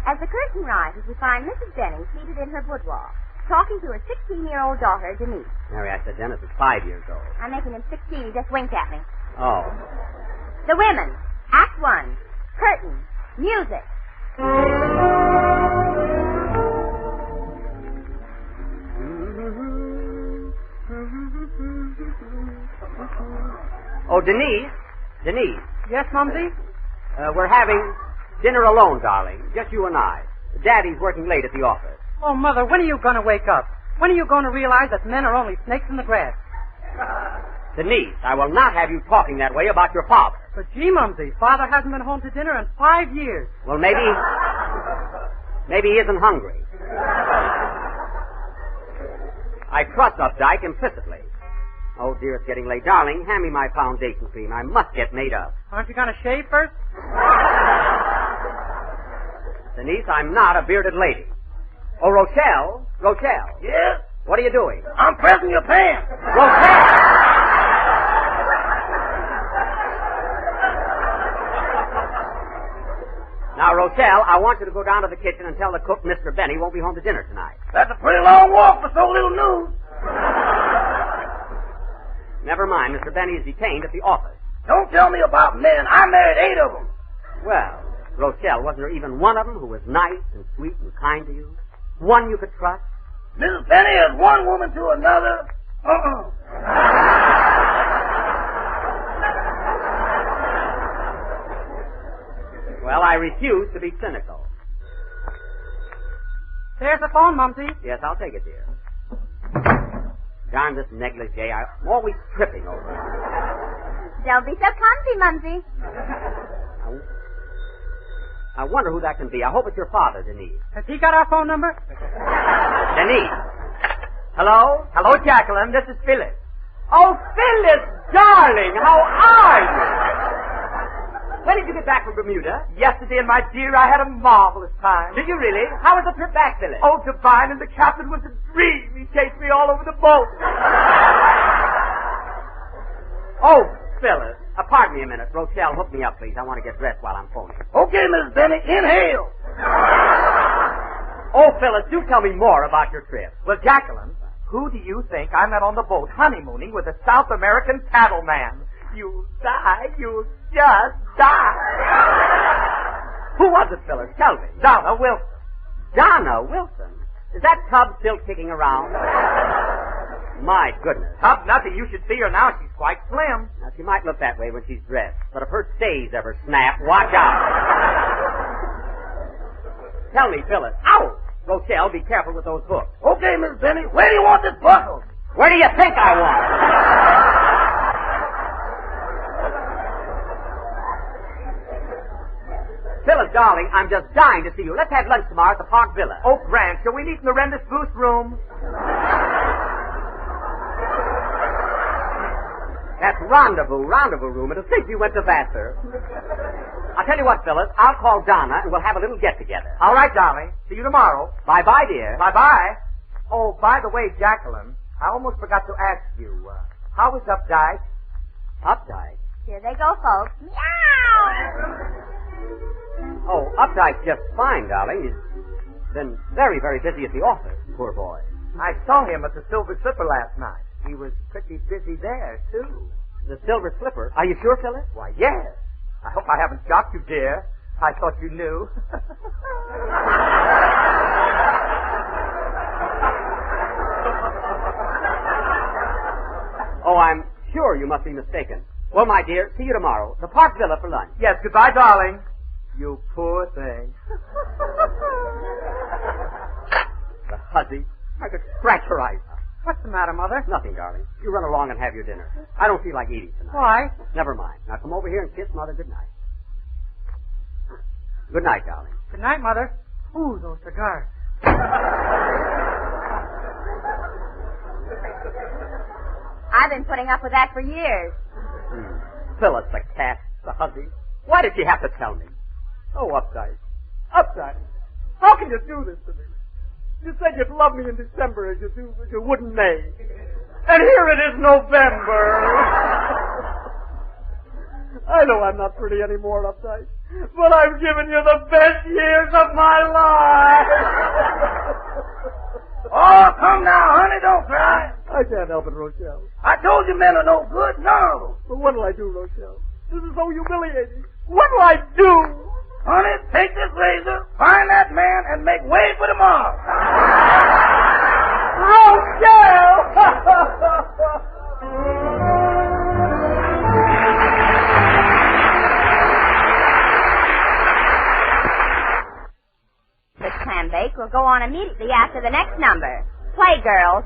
[SPEAKER 5] As the curtain rises, we find Mrs. Benny seated in her boudoir, talking to her 16-year-old daughter, Denise.
[SPEAKER 3] Mary, I said Dennis is 5 years old.
[SPEAKER 5] I'm making him 16. He just winked at me.
[SPEAKER 3] Oh.
[SPEAKER 5] The Women. Act 1. Curtain. Music.
[SPEAKER 3] Oh, Denise. Denise.
[SPEAKER 10] Yes, Mumsy?
[SPEAKER 3] We're having dinner alone, darling. Just you and I. Daddy's working late at the office.
[SPEAKER 10] Oh, Mother, when are you going to wake up? When are you going to realize that men are only snakes in the grass?
[SPEAKER 3] Denise, I will not have you talking that way about your father.
[SPEAKER 10] But gee, Mumsy, Father hasn't been home to dinner in 5 years.
[SPEAKER 3] Well, maybe he isn't hungry. I trust Updike implicitly. Oh, dear, it's getting late. Darling, hand me my foundation cream. I must get made up.
[SPEAKER 10] Aren't you going to shave first?
[SPEAKER 3] Denise, I'm not a bearded lady. Oh, Rochelle? Rochelle?
[SPEAKER 9] Yes?
[SPEAKER 3] What are you doing?
[SPEAKER 9] I'm pressing your pants.
[SPEAKER 3] Rochelle! Now, Rochelle, I want you to go down to the kitchen and tell the cook Mr. Benny won't be home to dinner tonight.
[SPEAKER 9] That's a pretty long walk for so little news.
[SPEAKER 3] Never mind. Mr. Benny is detained at the office.
[SPEAKER 9] Don't tell me about men. I married 8 of them.
[SPEAKER 3] Well, Rochelle, wasn't there even one of them who was nice and sweet and kind to you? One you could trust?
[SPEAKER 9] Mrs. Benny is one woman to another.
[SPEAKER 3] Well, I refuse to be cynical.
[SPEAKER 10] There's the phone, Mumsy.
[SPEAKER 3] Yes, I'll take it, dear. Darn this negligee. I'm always tripping over it.
[SPEAKER 5] Don't be so clumsy, Mumsy.
[SPEAKER 3] I wonder who that can be. I hope it's your father, Denise.
[SPEAKER 10] Has he got our phone number?
[SPEAKER 3] Denise. Hello?
[SPEAKER 13] Hello, Jacqueline. This is Phyllis. Oh, Phyllis, darling, how are you?
[SPEAKER 3] When did you get back from Bermuda?
[SPEAKER 13] Yesterday, my dear, I had a marvelous time.
[SPEAKER 3] Did you really? How was the trip back, Phyllis?
[SPEAKER 13] Oh, divine, and the captain was a dream. He chased me all over the boat.
[SPEAKER 3] Oh, Phyllis. Pardon me a minute. Rochelle, hook me up, please. I want to get dressed while I'm phoning.
[SPEAKER 9] Okay, Mrs. Benny, inhale.
[SPEAKER 3] Oh, Phyllis, do tell me more about your trip.
[SPEAKER 13] Well, Jacqueline, who do you think I met on the boat honeymooning with a South American paddleman? You'll die. You'll just die.
[SPEAKER 3] Who was it, Phyllis? Tell me.
[SPEAKER 13] Donna Wilson.
[SPEAKER 3] Donna Wilson? Is that tub still kicking around? My goodness.
[SPEAKER 13] Tub nothing. You should see her now. She's quite slim.
[SPEAKER 3] Now, she might look that way when she's dressed, but if her stays ever snap, watch out. Tell me, Phyllis. Ow! Rochelle, be careful with those hooks.
[SPEAKER 9] Okay, Miss Benny. Where do you want this buckle?
[SPEAKER 3] Where do you think I want it? Phyllis, darling, I'm just dying to see you. Let's have lunch tomorrow at the Park Villa.
[SPEAKER 13] Oh, Grant, shall we meet in the Rendezvous room?
[SPEAKER 3] That's rendezvous room. It'll think you went to Vassar. I'll tell you what, Phyllis. I'll call Donna and we'll have a little get-together.
[SPEAKER 13] All right, darling. See you tomorrow.
[SPEAKER 3] Bye-bye, dear.
[SPEAKER 13] Bye-bye. Oh, by the way, Jacqueline, I almost forgot to ask you, how is Updike?
[SPEAKER 3] Updike?
[SPEAKER 5] Here they go, folks. Meow!
[SPEAKER 3] Oh, Updike's just fine, darling. He's been very, very busy at the office, poor boy.
[SPEAKER 13] I saw him at the Silver Slipper last night. He was pretty busy there, too.
[SPEAKER 3] The Silver Slipper? Are you sure, Phyllis?
[SPEAKER 13] Why, yes. I hope I haven't shocked you, dear. I thought you knew.
[SPEAKER 3] Oh, I'm sure you must be mistaken. Well, my dear, see you tomorrow. The Park Villa for lunch.
[SPEAKER 13] Yes, goodbye, darling. You poor thing.
[SPEAKER 3] The hussy. I could scratch her eyes out.
[SPEAKER 10] What's the matter, Mother?
[SPEAKER 3] Nothing, darling. You run along and have your dinner. I don't feel like eating tonight.
[SPEAKER 10] Why?
[SPEAKER 3] Never mind. Now come over here and kiss Mother good night. Good night, darling.
[SPEAKER 10] Good night, Mother. Ooh, those cigars.
[SPEAKER 5] I've been putting up with that for years.
[SPEAKER 3] Phyllis, the cat, the hussy. Why did she have to tell me? Oh, Updike. Updike. How can you do this to me? You said you'd love me in December as you would in May. And here it is November. I know I'm not pretty anymore, Updike, but I've given you the best years of my life.
[SPEAKER 9] Oh, come now, honey, don't cry.
[SPEAKER 3] I can't help it, Rochelle.
[SPEAKER 9] I told you men are no good, no.
[SPEAKER 3] But what'll I do, Rochelle? This is so humiliating. What'll I do?
[SPEAKER 9] Honey, take this razor, find that man, and make way for tomorrow.
[SPEAKER 5] This clam bake will go on immediately after the next number. Play, girls.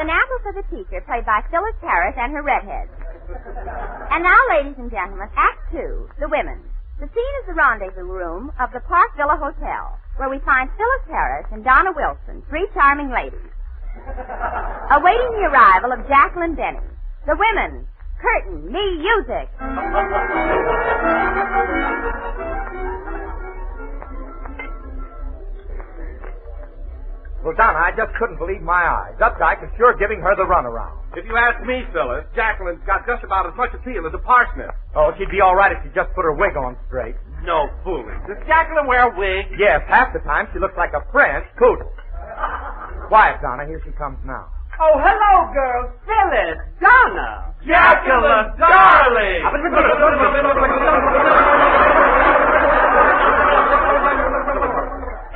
[SPEAKER 5] an apple for the teacher, played by Phyllis Harris and her redheads. And now, ladies and gentlemen, Act 2, The Women. The scene is the rendezvous room of the Park Villa Hotel, where we find Phyllis Harris and Donna Wilson, three charming ladies, awaiting the arrival of Jacqueline Benny. The Women. Curtain. Music.
[SPEAKER 2] Well, Donna, I just couldn't believe my eyes. Updike is sure giving her the runaround.
[SPEAKER 1] If you ask me, Phyllis, Jacqueline's got just about as much appeal as a parsnip.
[SPEAKER 2] Oh, she'd be all right if she just put her wig on straight.
[SPEAKER 1] No fooling. Does Jacqueline wear a wig?
[SPEAKER 2] Yes, half the time she looks like a French poodle. Quiet, Donna. Here she comes now.
[SPEAKER 3] Oh, hello, girls. Phyllis, Donna.
[SPEAKER 1] Jacqueline, darling!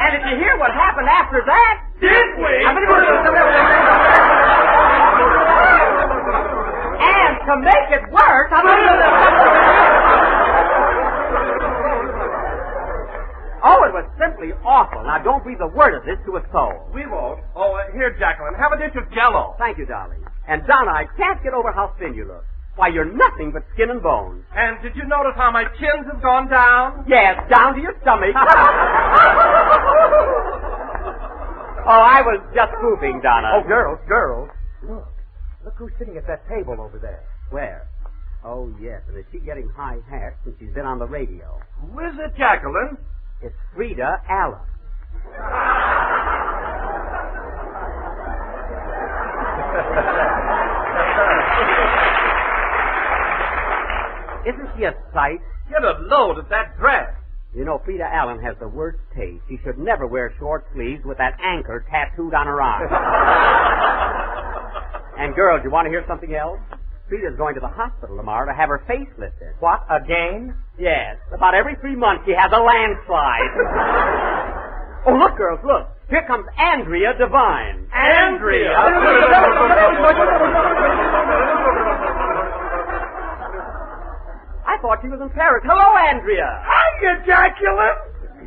[SPEAKER 3] And did you hear what happened after that?
[SPEAKER 1] Did we?
[SPEAKER 3] And to make it worse, oh, it was simply awful. Now, don't breathe a word of this to a soul.
[SPEAKER 1] We won't. Oh, here, Jacqueline, have a dish of Jell-O.
[SPEAKER 3] Thank you, darling. And, Donna, I can't get over how thin you look. Why, you're nothing but skin and bones.
[SPEAKER 1] And did you notice how my chins have gone down?
[SPEAKER 3] Yes, down to your stomach. Oh, I was just spoofing, Donna.
[SPEAKER 2] Oh, girls. Look who's sitting at that table over there.
[SPEAKER 3] Where? Oh, yes. And is she getting high hat since she's been on the radio?
[SPEAKER 1] Who is it, Jacqueline?
[SPEAKER 3] It's Frida Allen. Isn't she a sight?
[SPEAKER 1] Get a load at that dress.
[SPEAKER 3] You know, Frida Allen has the worst taste. She should never wear short sleeves with that anchor tattooed on her arm. And girls, you want to hear something else? Frida's going to the hospital tomorrow to have her face lifted.
[SPEAKER 2] What, again?
[SPEAKER 3] Yes. About every 3 months she has a landslide. Oh, look, girls, look. Here comes Andrea Devine.
[SPEAKER 1] Andrea?
[SPEAKER 3] I thought she was in Paris. Hello, Andrea.
[SPEAKER 6] Hiya, Jacqueline.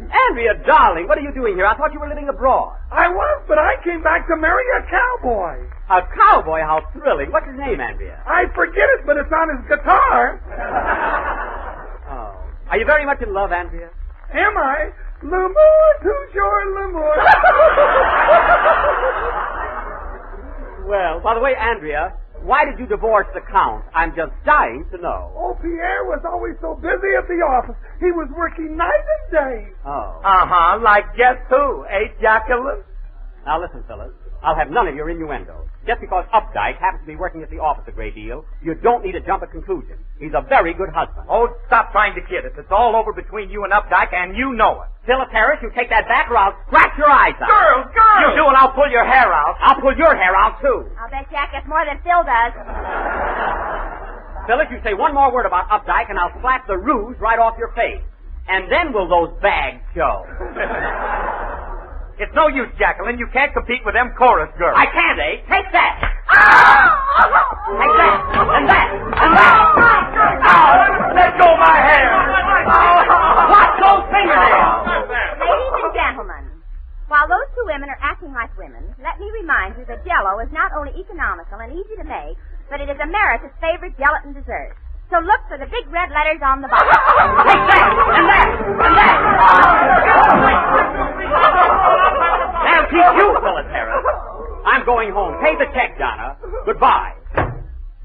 [SPEAKER 3] Andrea, darling, what are you doing here? I thought you were living abroad.
[SPEAKER 6] I was, but I came back to marry a cowboy.
[SPEAKER 3] A cowboy? How thrilling. What's his name, Andrea?
[SPEAKER 6] I forget it, but it's on his guitar.
[SPEAKER 3] Oh. Are you very much in love, Andrea?
[SPEAKER 6] Am I? L'amour, toujours l'amour.
[SPEAKER 3] Well, by the way, Andrea, why did you divorce the Count? I'm just dying to know.
[SPEAKER 6] Oh, Pierre was always so busy at the office. He was working night and day.
[SPEAKER 3] Oh.
[SPEAKER 2] Uh-huh, like guess who, Jacqueline?
[SPEAKER 3] Now listen, fellas. I'll have none of your innuendos. Just because Updike happens to be working at the office a great deal, you don't need to jump at conclusions. He's a very good husband.
[SPEAKER 2] Oh, stop trying to kid us. It's all over between you and Updike, and you know it.
[SPEAKER 3] Phyllis Harris, you take that back or I'll scratch your eyes out.
[SPEAKER 1] Girls!
[SPEAKER 2] You do, and I'll pull your hair out.
[SPEAKER 3] I'll pull your hair out, too.
[SPEAKER 5] I'll bet Jack gets more than Phil does.
[SPEAKER 3] Phyllis, you say one more word about Updike, and I'll slap the rouge right off your face. And then will those bags show.
[SPEAKER 2] It's no use, Jacqueline. You can't compete with them chorus girls.
[SPEAKER 3] I can't, eh? Take that. Take that. And that. And that.
[SPEAKER 2] Let go of my hair.
[SPEAKER 3] Watch those fingernails.
[SPEAKER 5] Ladies and gentlemen, while those two women are acting like women, let me remind you that Jell-O is not only economical and easy to make, but it is America's favorite gelatin dessert. So look for the big red letters on the bottom.
[SPEAKER 3] Take that. And that. And that. Now keep you, Phyllis Harris. I'm going home. Pay the check, Donna. Goodbye.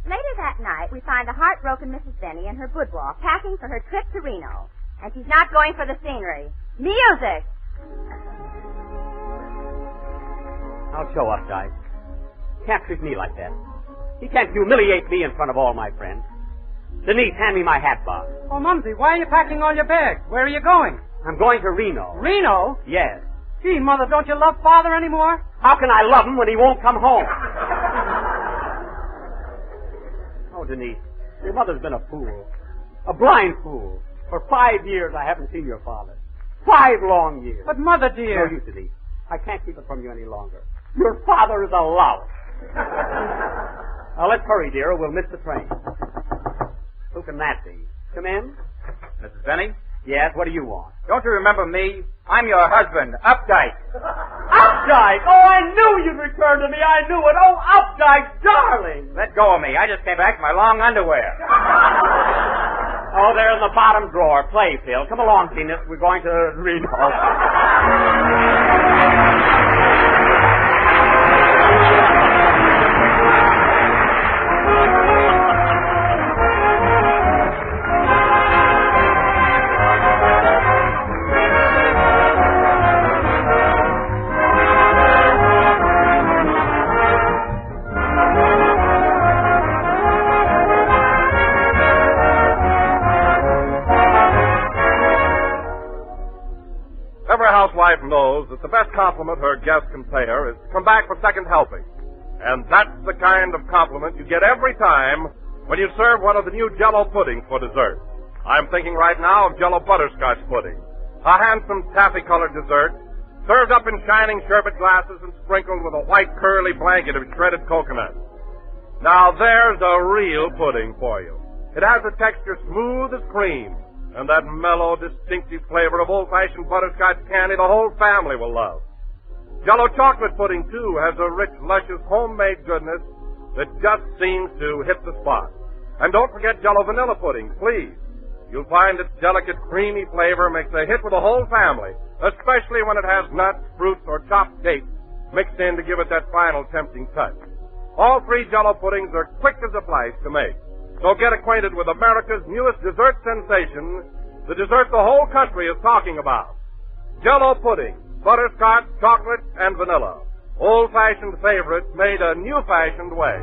[SPEAKER 5] Later that night, we find the heartbroken Mrs. Benny in her boudoir packing for her trip to Reno. And she's not going for the scenery. Music!
[SPEAKER 3] I'll show up, Dyke. Can't treat me like that. He can't humiliate me in front of all my friends. Denise, hand me my hat box.
[SPEAKER 10] Oh, Mumsy, why are you packing all your bags? Where are you going?
[SPEAKER 3] I'm going to Reno.
[SPEAKER 10] Reno?
[SPEAKER 3] Yes.
[SPEAKER 10] Gee, Mother, don't you love Father anymore?
[SPEAKER 3] How can I love him when he won't come home? Oh, Denise, your mother's been a fool. A blind fool. For 5 years I haven't seen your father. 5 long years.
[SPEAKER 10] But, Mother, dear...
[SPEAKER 3] No use, Denise. I can't keep it from you any longer. Your father is a lout. Now, let's hurry, dear, or we'll miss the train. Who can that be? Come in.
[SPEAKER 1] Mrs. Benny?
[SPEAKER 3] Yes, what do you want?
[SPEAKER 13] Don't you remember me? I'm your husband, Updike. Updike! Oh, I knew you'd return to me. I knew it. Oh, Updike, darling.
[SPEAKER 3] Let go of me. I just came back in my long underwear. Oh, they're in the bottom drawer. Play, Phil. Come along, Penis. We're going to read.
[SPEAKER 1] Every housewife knows that the best compliment her guest can pay her is to come back for second helping. And that's the kind of compliment you get every time when you serve one of the new Jell-O puddings for dessert. I'm thinking right now of Jell-O butterscotch pudding, a handsome taffy-colored dessert served up in shining sherbet glasses and sprinkled with a white curly blanket of shredded coconut. Now there's a real pudding for you. It has a texture smooth as cream, and that mellow, distinctive flavor of old-fashioned butterscotch candy the whole family will love. Jell-O chocolate pudding, too, has a rich, luscious, homemade goodness that just seems to hit the spot. And don't forget Jell-O vanilla pudding, please. You'll find its delicate, creamy flavor makes a hit with the whole family, especially when it has nuts, fruits, or chopped dates mixed in to give it that final tempting touch. All three Jell-O puddings are quick as a flash to make. So get acquainted with America's newest dessert sensation, the dessert the whole country is talking about. Jell-O pudding, butterscotch, chocolate, and vanilla. Old-fashioned favorites made a new-fashioned way.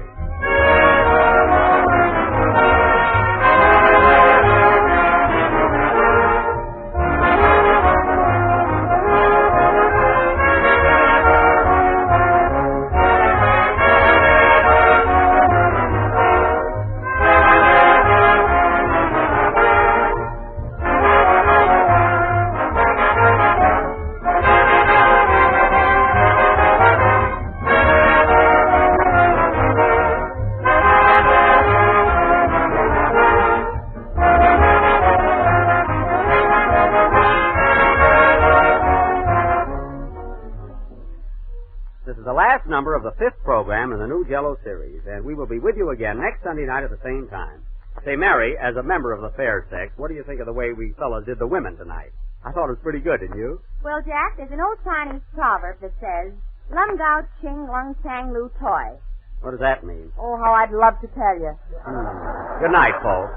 [SPEAKER 3] Number of the fifth program in the new Jell-O series, and we will be with you again next Sunday night at the same time. Say, Mary, as a member of the fair sex, what do you think of the way we fellas did the women tonight? I thought it was pretty good, didn't you?
[SPEAKER 5] Well, Jack, there's an old Chinese proverb that says, Lum Gao Ching Lung Chang Lu Toy.
[SPEAKER 3] What does that mean?
[SPEAKER 5] Oh, how I'd love to tell you.
[SPEAKER 3] Good night, folks.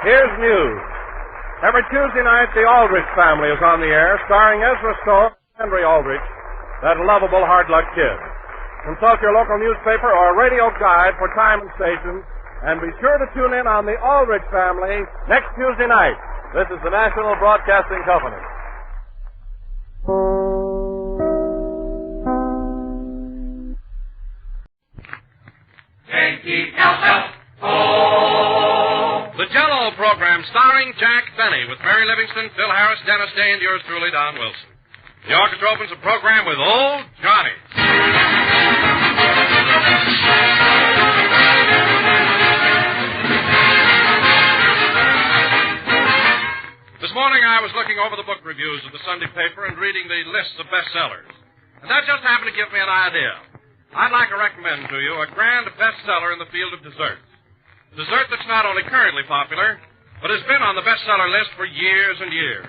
[SPEAKER 1] Here's news. Every Tuesday night, the Aldrich family is on the air, starring Ezra Stone and Henry Aldrich, that lovable hard-luck kid. Consult your local newspaper or radio guide for time and station, and be sure to tune in on the Aldrich family next Tuesday night. This is the National Broadcasting Company. The Jell-O program starring Jack Benny with Mary Livingston, Phil Harris, Dennis Day, and yours truly, Don Wilson. The orchestra opens the program with Old Johnny. This morning I was looking over the book reviews of the Sunday paper and reading the lists of bestsellers. And that just happened to give me an idea. I'd like to recommend to you a grand bestseller in the field of desserts. Dessert that's not only currently popular, but has been on the bestseller list for years and years.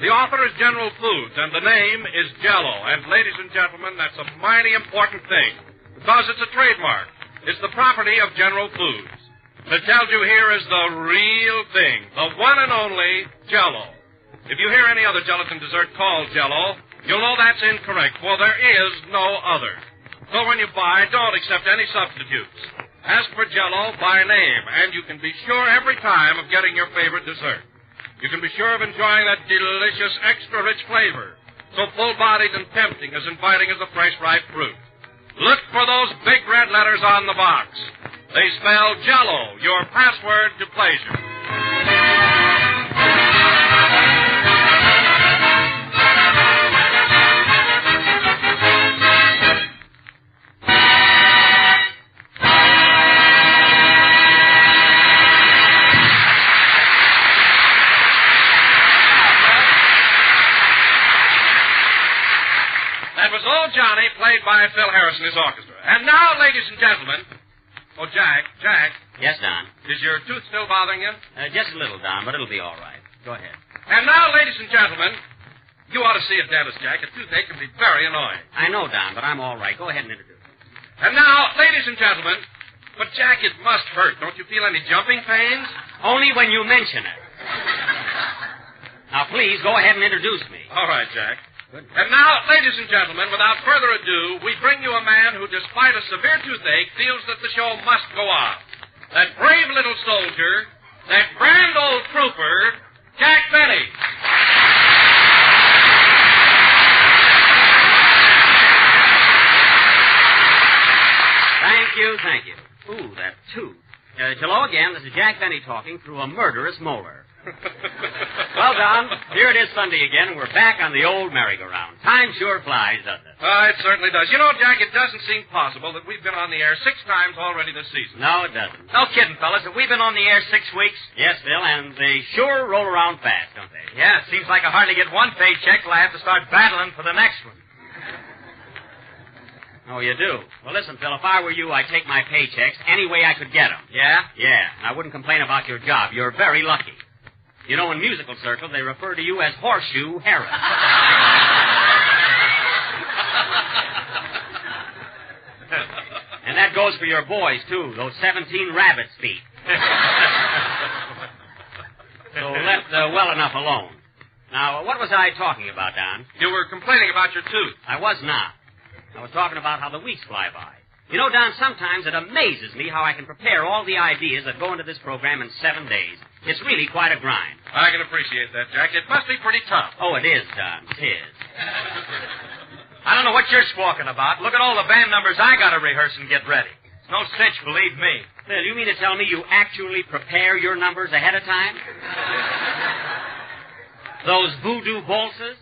[SPEAKER 1] The author is General Foods, and the name is Jell-O. And ladies and gentlemen, that's a mighty important thing, because it's a trademark. It's the property of General Foods. That tells you here is the real thing, the one and only Jell-O. If you hear any other gelatin dessert called Jell-O, you'll know that's incorrect, for there is no other. So when you buy, don't accept any substitutes. Ask for Jell-O by name, and you can be sure every time of getting your favorite dessert. You can be sure of enjoying that delicious, extra-rich flavor, so full-bodied and tempting, as inviting as a fresh, ripe fruit. Look for those big red letters on the box. They spell Jell-O, your password to pleasure. That was Old Johnny, played by Phil Harris and his orchestra. And now, ladies and gentlemen... Oh, Jack.
[SPEAKER 3] Yes, Don.
[SPEAKER 1] Is your tooth still bothering you?
[SPEAKER 3] Just a little, Don, but it'll be all right. Go ahead.
[SPEAKER 1] And now, ladies and gentlemen, you ought to see a dentist, Jack. A toothache can be very annoying.
[SPEAKER 3] I know, Don, but I'm all right. Go ahead and introduce me.
[SPEAKER 1] And now, ladies and gentlemen, but Jack, it must hurt. Don't you feel any jumping pains?
[SPEAKER 3] Only when you mention it. Now, please, go ahead and introduce me.
[SPEAKER 1] All right, Jack. Good. And now, ladies and gentlemen, without further ado, we bring you a man who, despite a severe toothache, feels that the show must go on. That brave little soldier, that grand old trooper, Jack Benny.
[SPEAKER 3] Thank you. Ooh, that tooth. Hello again. This is Jack Benny talking through a murderous molar. Well, Don, here it is Sunday again, and we're back on the old merry-go-round. Time sure flies, doesn't it?
[SPEAKER 1] It certainly does. You know, Jack, it doesn't seem possible that we've been on the air 6 times already this season.
[SPEAKER 3] No, it doesn't.
[SPEAKER 13] No kidding, fellas. Have we been on the air 6 weeks?
[SPEAKER 3] Yes, Phil, and they sure roll around fast, don't they?
[SPEAKER 13] Yeah, it seems like I hardly get one paycheck till I have to start battling for the next one.
[SPEAKER 3] Oh, you do? Well, listen, Phil, if I were you, I'd take my paychecks any way I could get them.
[SPEAKER 13] Yeah?
[SPEAKER 3] Yeah, and I wouldn't complain about your job. You're very lucky. You know, in musical circles, they refer to you as Horseshoe Harris. And that goes for your boys, too, those 17 rabbit's feet. So let well enough alone. Now, what was I talking about, Don?
[SPEAKER 1] You were complaining about your tooth.
[SPEAKER 3] I was not. I was talking about how the weeks fly by. You know, Don, sometimes it amazes me how I can prepare all the ideas that go into this program in 7 days. It's really quite a grind.
[SPEAKER 1] I can appreciate that, Jack. It must be pretty tough.
[SPEAKER 3] Oh, it is, Don. It is.
[SPEAKER 13] I don't know what you're squawking about. Look at all the band numbers I got to rehearse and get ready. It's no cinch, believe me.
[SPEAKER 3] Phil, you mean to tell me you actually prepare your numbers ahead of time? Those voodoo bolsas?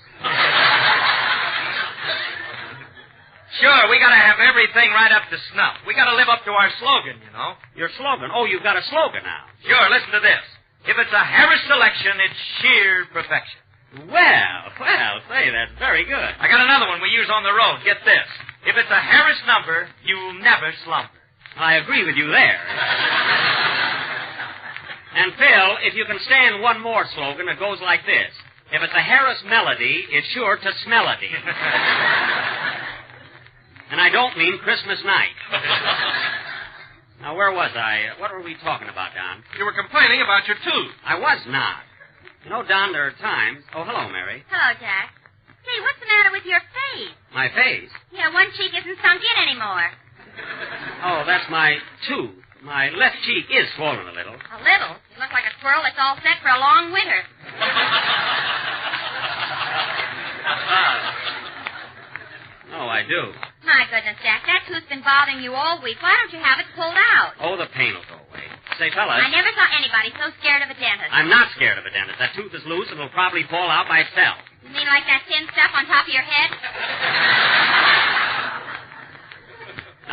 [SPEAKER 13] Sure, we got to have everything right up to snuff. We got to live up to our slogan, you know.
[SPEAKER 3] Your slogan? Oh, you've got a slogan now.
[SPEAKER 13] Sure, listen to this. If it's a Harris selection, it's sheer perfection.
[SPEAKER 3] Well, say, that's very good.
[SPEAKER 13] I got another one we use on the road. Get this. If it's a Harris number, you'll never slumber.
[SPEAKER 3] I agree with you there. And, Phil, if you can stand one more slogan, it goes like this. If it's a Harris melody, it's sure to smell-a-dee. And I don't mean Christmas night. Now, where was I? What were we talking about, Don?
[SPEAKER 1] You were complaining about your tooth.
[SPEAKER 3] I was not. You know, Don, there are times... Oh, hello, Mary.
[SPEAKER 5] Hello, Jack. Hey, what's the matter with your face?
[SPEAKER 3] My face?
[SPEAKER 5] Yeah, one cheek isn't sunk in anymore.
[SPEAKER 3] Oh, that's my tooth. My left cheek is swollen a little.
[SPEAKER 5] A little? You look like a squirrel that's all set for a long winter.
[SPEAKER 3] Oh, I do.
[SPEAKER 5] My goodness, Jack, that tooth's been bothering you all week. Why don't you have it pulled out?
[SPEAKER 3] Oh, the pain will go away. Say, fellas...
[SPEAKER 5] I never saw anybody so scared of a dentist.
[SPEAKER 3] I'm not scared of a dentist. That tooth is loose and will probably fall out by itself.
[SPEAKER 5] You mean like that thin stuff on top of your head?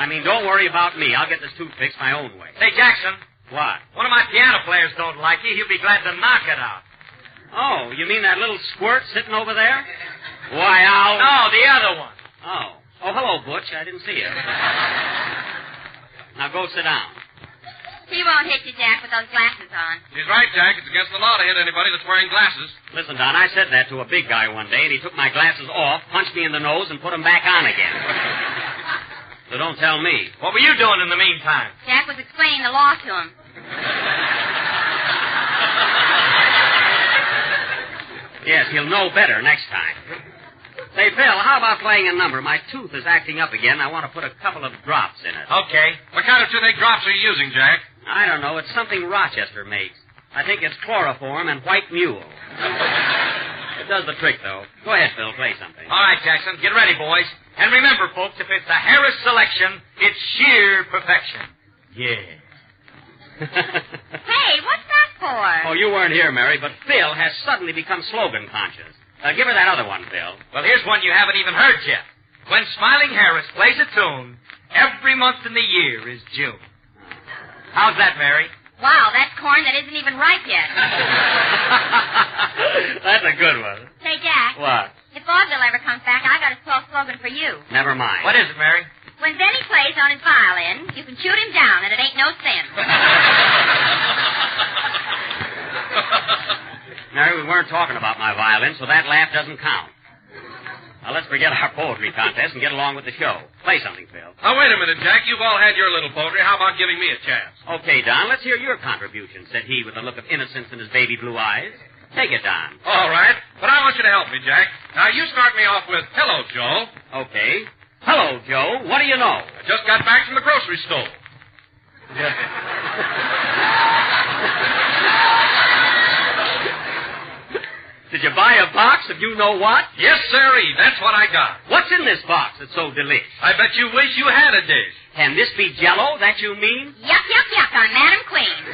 [SPEAKER 3] I mean, don't worry about me. I'll get this tooth fixed my own way.
[SPEAKER 13] Say, Jackson.
[SPEAKER 3] What?
[SPEAKER 13] One of my piano players don't like you. He'll be glad to knock it out.
[SPEAKER 3] Oh, you mean that little squirt sitting over there? Why, I'll...
[SPEAKER 13] No, the other one.
[SPEAKER 3] Oh, hello, Butch. I didn't see you. Now go sit down.
[SPEAKER 5] He won't hit you, Jack, with those glasses on.
[SPEAKER 1] He's right, Jack. It's against the law to hit anybody that's wearing glasses.
[SPEAKER 3] Listen, Don, I said that to a big guy one day, and he took my glasses off, punched me in the nose, and put them back on again. So don't tell me.
[SPEAKER 13] What were you doing in the meantime?
[SPEAKER 5] Jack was explaining the law to him.
[SPEAKER 3] Yes, he'll know better next time. Say, Phil, how about playing a number? My tooth is acting up again. I want to put a couple of drops in it.
[SPEAKER 13] Okay.
[SPEAKER 1] What kind of toothache drops are you using, Jack?
[SPEAKER 3] I don't know. It's something Rochester makes. I think it's chloroform and white mule. It does the trick, though. Go ahead, Phil. Play something.
[SPEAKER 13] All right, Jackson. Get ready, boys. And remember, folks, if it's a Harris selection, it's sheer perfection.
[SPEAKER 3] Yeah.
[SPEAKER 5] Hey, what's that for?
[SPEAKER 3] Oh, you weren't here, Mary, but Phil has suddenly become slogan conscious. Give her that other one, Phil.
[SPEAKER 13] Well, here's one you haven't even heard yet. When Smiling Harris plays a tune, every month in the year is June. How's that, Mary?
[SPEAKER 5] Wow, that's corn that isn't even ripe yet.
[SPEAKER 3] That's a good one.
[SPEAKER 5] Say, Jack.
[SPEAKER 3] What?
[SPEAKER 5] If vaudeville ever comes back, I got a swell slogan one for you.
[SPEAKER 3] Never mind.
[SPEAKER 9] What is it, Mary?
[SPEAKER 5] When Benny plays on his violin, you can shoot him down, and it ain't no sin.
[SPEAKER 3] Mary, we weren't talking about my violin, so that laugh doesn't count. Now, let's forget our poetry contest and get along with the show. Play something, Phil.
[SPEAKER 1] Now, wait a minute, Jack. You've all had your little poetry. How about giving me a chance?
[SPEAKER 3] Okay, Don, let's hear your contribution, said he with a look of innocence in his baby blue eyes. Take it, Don.
[SPEAKER 1] All right. But I want you to help me, Jack. Now, you start me off with, hello, Joe.
[SPEAKER 3] Okay. Hello, Joe. What do you know?
[SPEAKER 1] I just got back from the grocery store.
[SPEAKER 3] Did you buy a box of you know what?
[SPEAKER 1] Yes, sirree. That's what I got.
[SPEAKER 3] What's in this box that's so delish?
[SPEAKER 1] I bet you wish you had a dish.
[SPEAKER 3] Can this be Jell-O, that you mean?
[SPEAKER 5] Yuck, yuck, yuck on Madam Queen.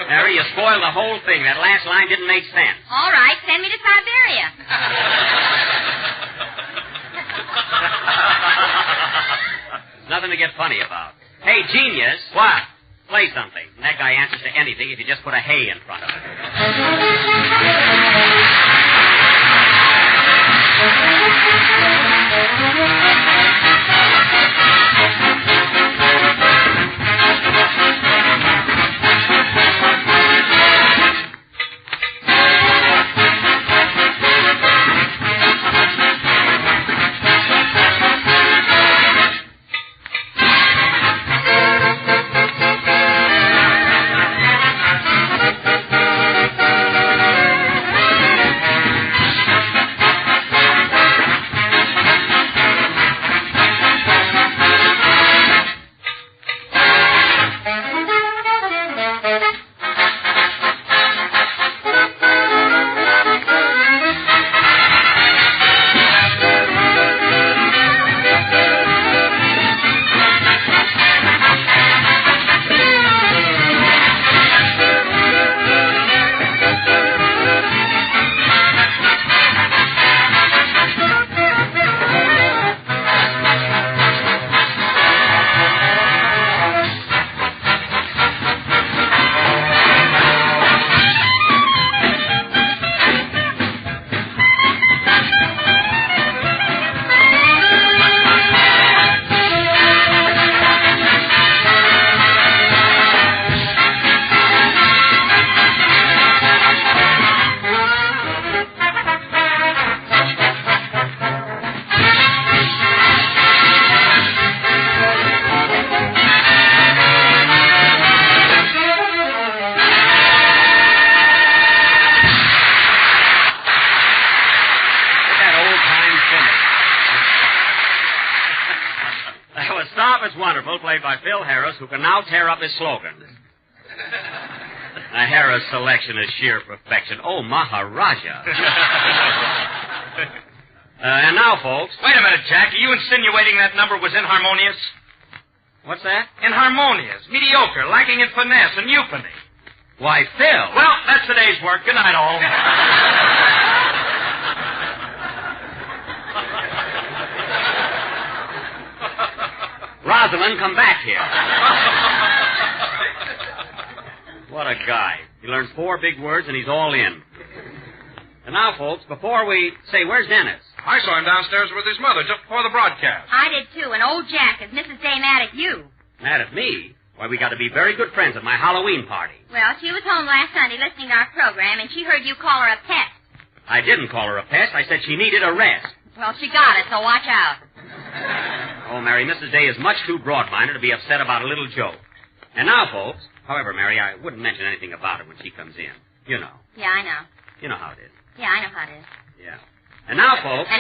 [SPEAKER 3] Mary, you spoiled the whole thing. That last line didn't make sense.
[SPEAKER 5] All right, send me to Siberia.
[SPEAKER 3] Nothing to get funny about. Hey, genius.
[SPEAKER 1] What?
[SPEAKER 3] Play something. And that guy answers to anything if you just put a hey in front of it. Wonderful, played by Phil Harris, who can now tear up his slogan. Now, Harris' selection is sheer perfection. Oh, Maharaja. And now, folks...
[SPEAKER 9] Wait a minute, Jack. Are you insinuating that number was inharmonious?
[SPEAKER 3] What's that?
[SPEAKER 9] Inharmonious, mediocre, lacking in finesse and euphony.
[SPEAKER 3] Why, Phil...
[SPEAKER 9] Well, that's the day's work. Good night, all.
[SPEAKER 3] Rosalind, come back here. What a guy. He learns 4 big words and he's all in. And now, folks, before we... Say, where's Dennis?
[SPEAKER 1] I saw him downstairs with his mother just before the broadcast.
[SPEAKER 5] I did, too, and old Jack is Mrs. Day mad at you.
[SPEAKER 3] Mad at me? Why, we got to be very good friends at my Halloween party.
[SPEAKER 5] Well, she was home last Sunday listening to our program, and she heard you call her a pest.
[SPEAKER 3] I didn't call her a pest. I said she needed a rest.
[SPEAKER 5] Well, she got it, so watch out.
[SPEAKER 3] Oh, Mary, Mrs. Day is much too broad-minded to be upset about a little joke. And now, folks... However, Mary, I wouldn't mention anything about it when she comes in. You know.
[SPEAKER 5] Yeah, I know.
[SPEAKER 3] You know how it is.
[SPEAKER 5] Yeah, I know how it is.
[SPEAKER 3] Yeah. And now, folks...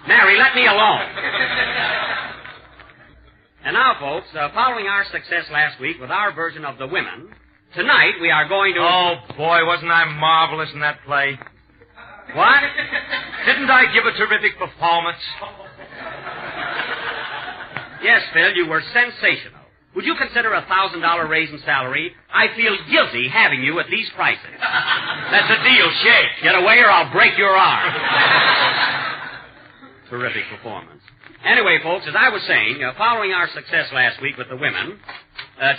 [SPEAKER 5] Mary,
[SPEAKER 3] let me alone. And now, folks, following our success last week with our version of The Women, tonight we are going to...
[SPEAKER 9] Oh, boy, wasn't I marvelous in that play?
[SPEAKER 3] What?
[SPEAKER 9] Didn't I give a terrific performance?
[SPEAKER 3] Yes, Phil, you were sensational. Would you consider a $1,000 raise in salary? I feel guilty having you at these prices.
[SPEAKER 9] That's a deal. Shake.
[SPEAKER 3] Get away or I'll break your arm. Terrific performance. Anyway, folks, as I was saying, following our success last week with The Women,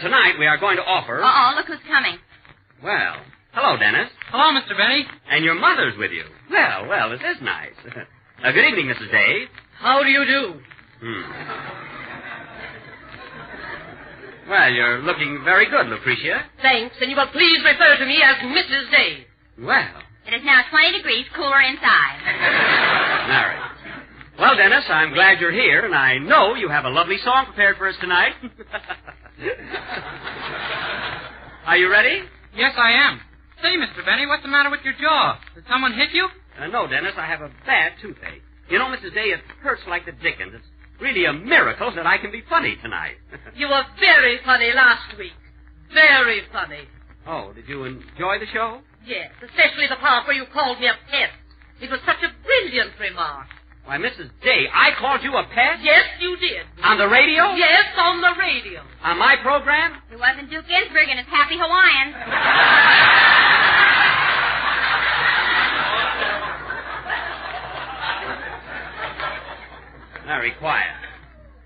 [SPEAKER 3] tonight we are going to offer...
[SPEAKER 5] Uh-oh, look who's coming.
[SPEAKER 3] Well, Hello, Dennis.
[SPEAKER 14] Hello, Mr. Benny.
[SPEAKER 3] And your mother's with you. Well, this is nice. Good evening, Mrs. Day.
[SPEAKER 14] How do you do?
[SPEAKER 3] Well, you're looking very good, Lucretia.
[SPEAKER 8] Thanks, and you will please refer to me as Mrs. Day.
[SPEAKER 3] Well.
[SPEAKER 5] It is now 20 degrees cooler inside.
[SPEAKER 3] All right. Well, Dennis, I'm glad you're here, and I know you have a lovely song prepared for us tonight. Are you ready?
[SPEAKER 14] Yes, I am. Say, Mr. Benny, what's the matter with your jaw? Did someone hit you?
[SPEAKER 3] No, Dennis, I have a bad toothache. You know, Mrs. Day, it hurts like the dickens. It's really a miracle that I can be funny tonight.
[SPEAKER 8] You were very funny last week. Very funny.
[SPEAKER 3] Oh, did you enjoy the show?
[SPEAKER 8] Yes, especially the part where you called me a pest. It was such a brilliant remark.
[SPEAKER 3] Why, Mrs. Day, I called you a pest?
[SPEAKER 8] Yes, you did.
[SPEAKER 3] On the radio?
[SPEAKER 8] Yes, on the radio.
[SPEAKER 3] On my program?
[SPEAKER 5] It wasn't Duke Ginsburg and his Happy Hawaiians.
[SPEAKER 3] Very quiet.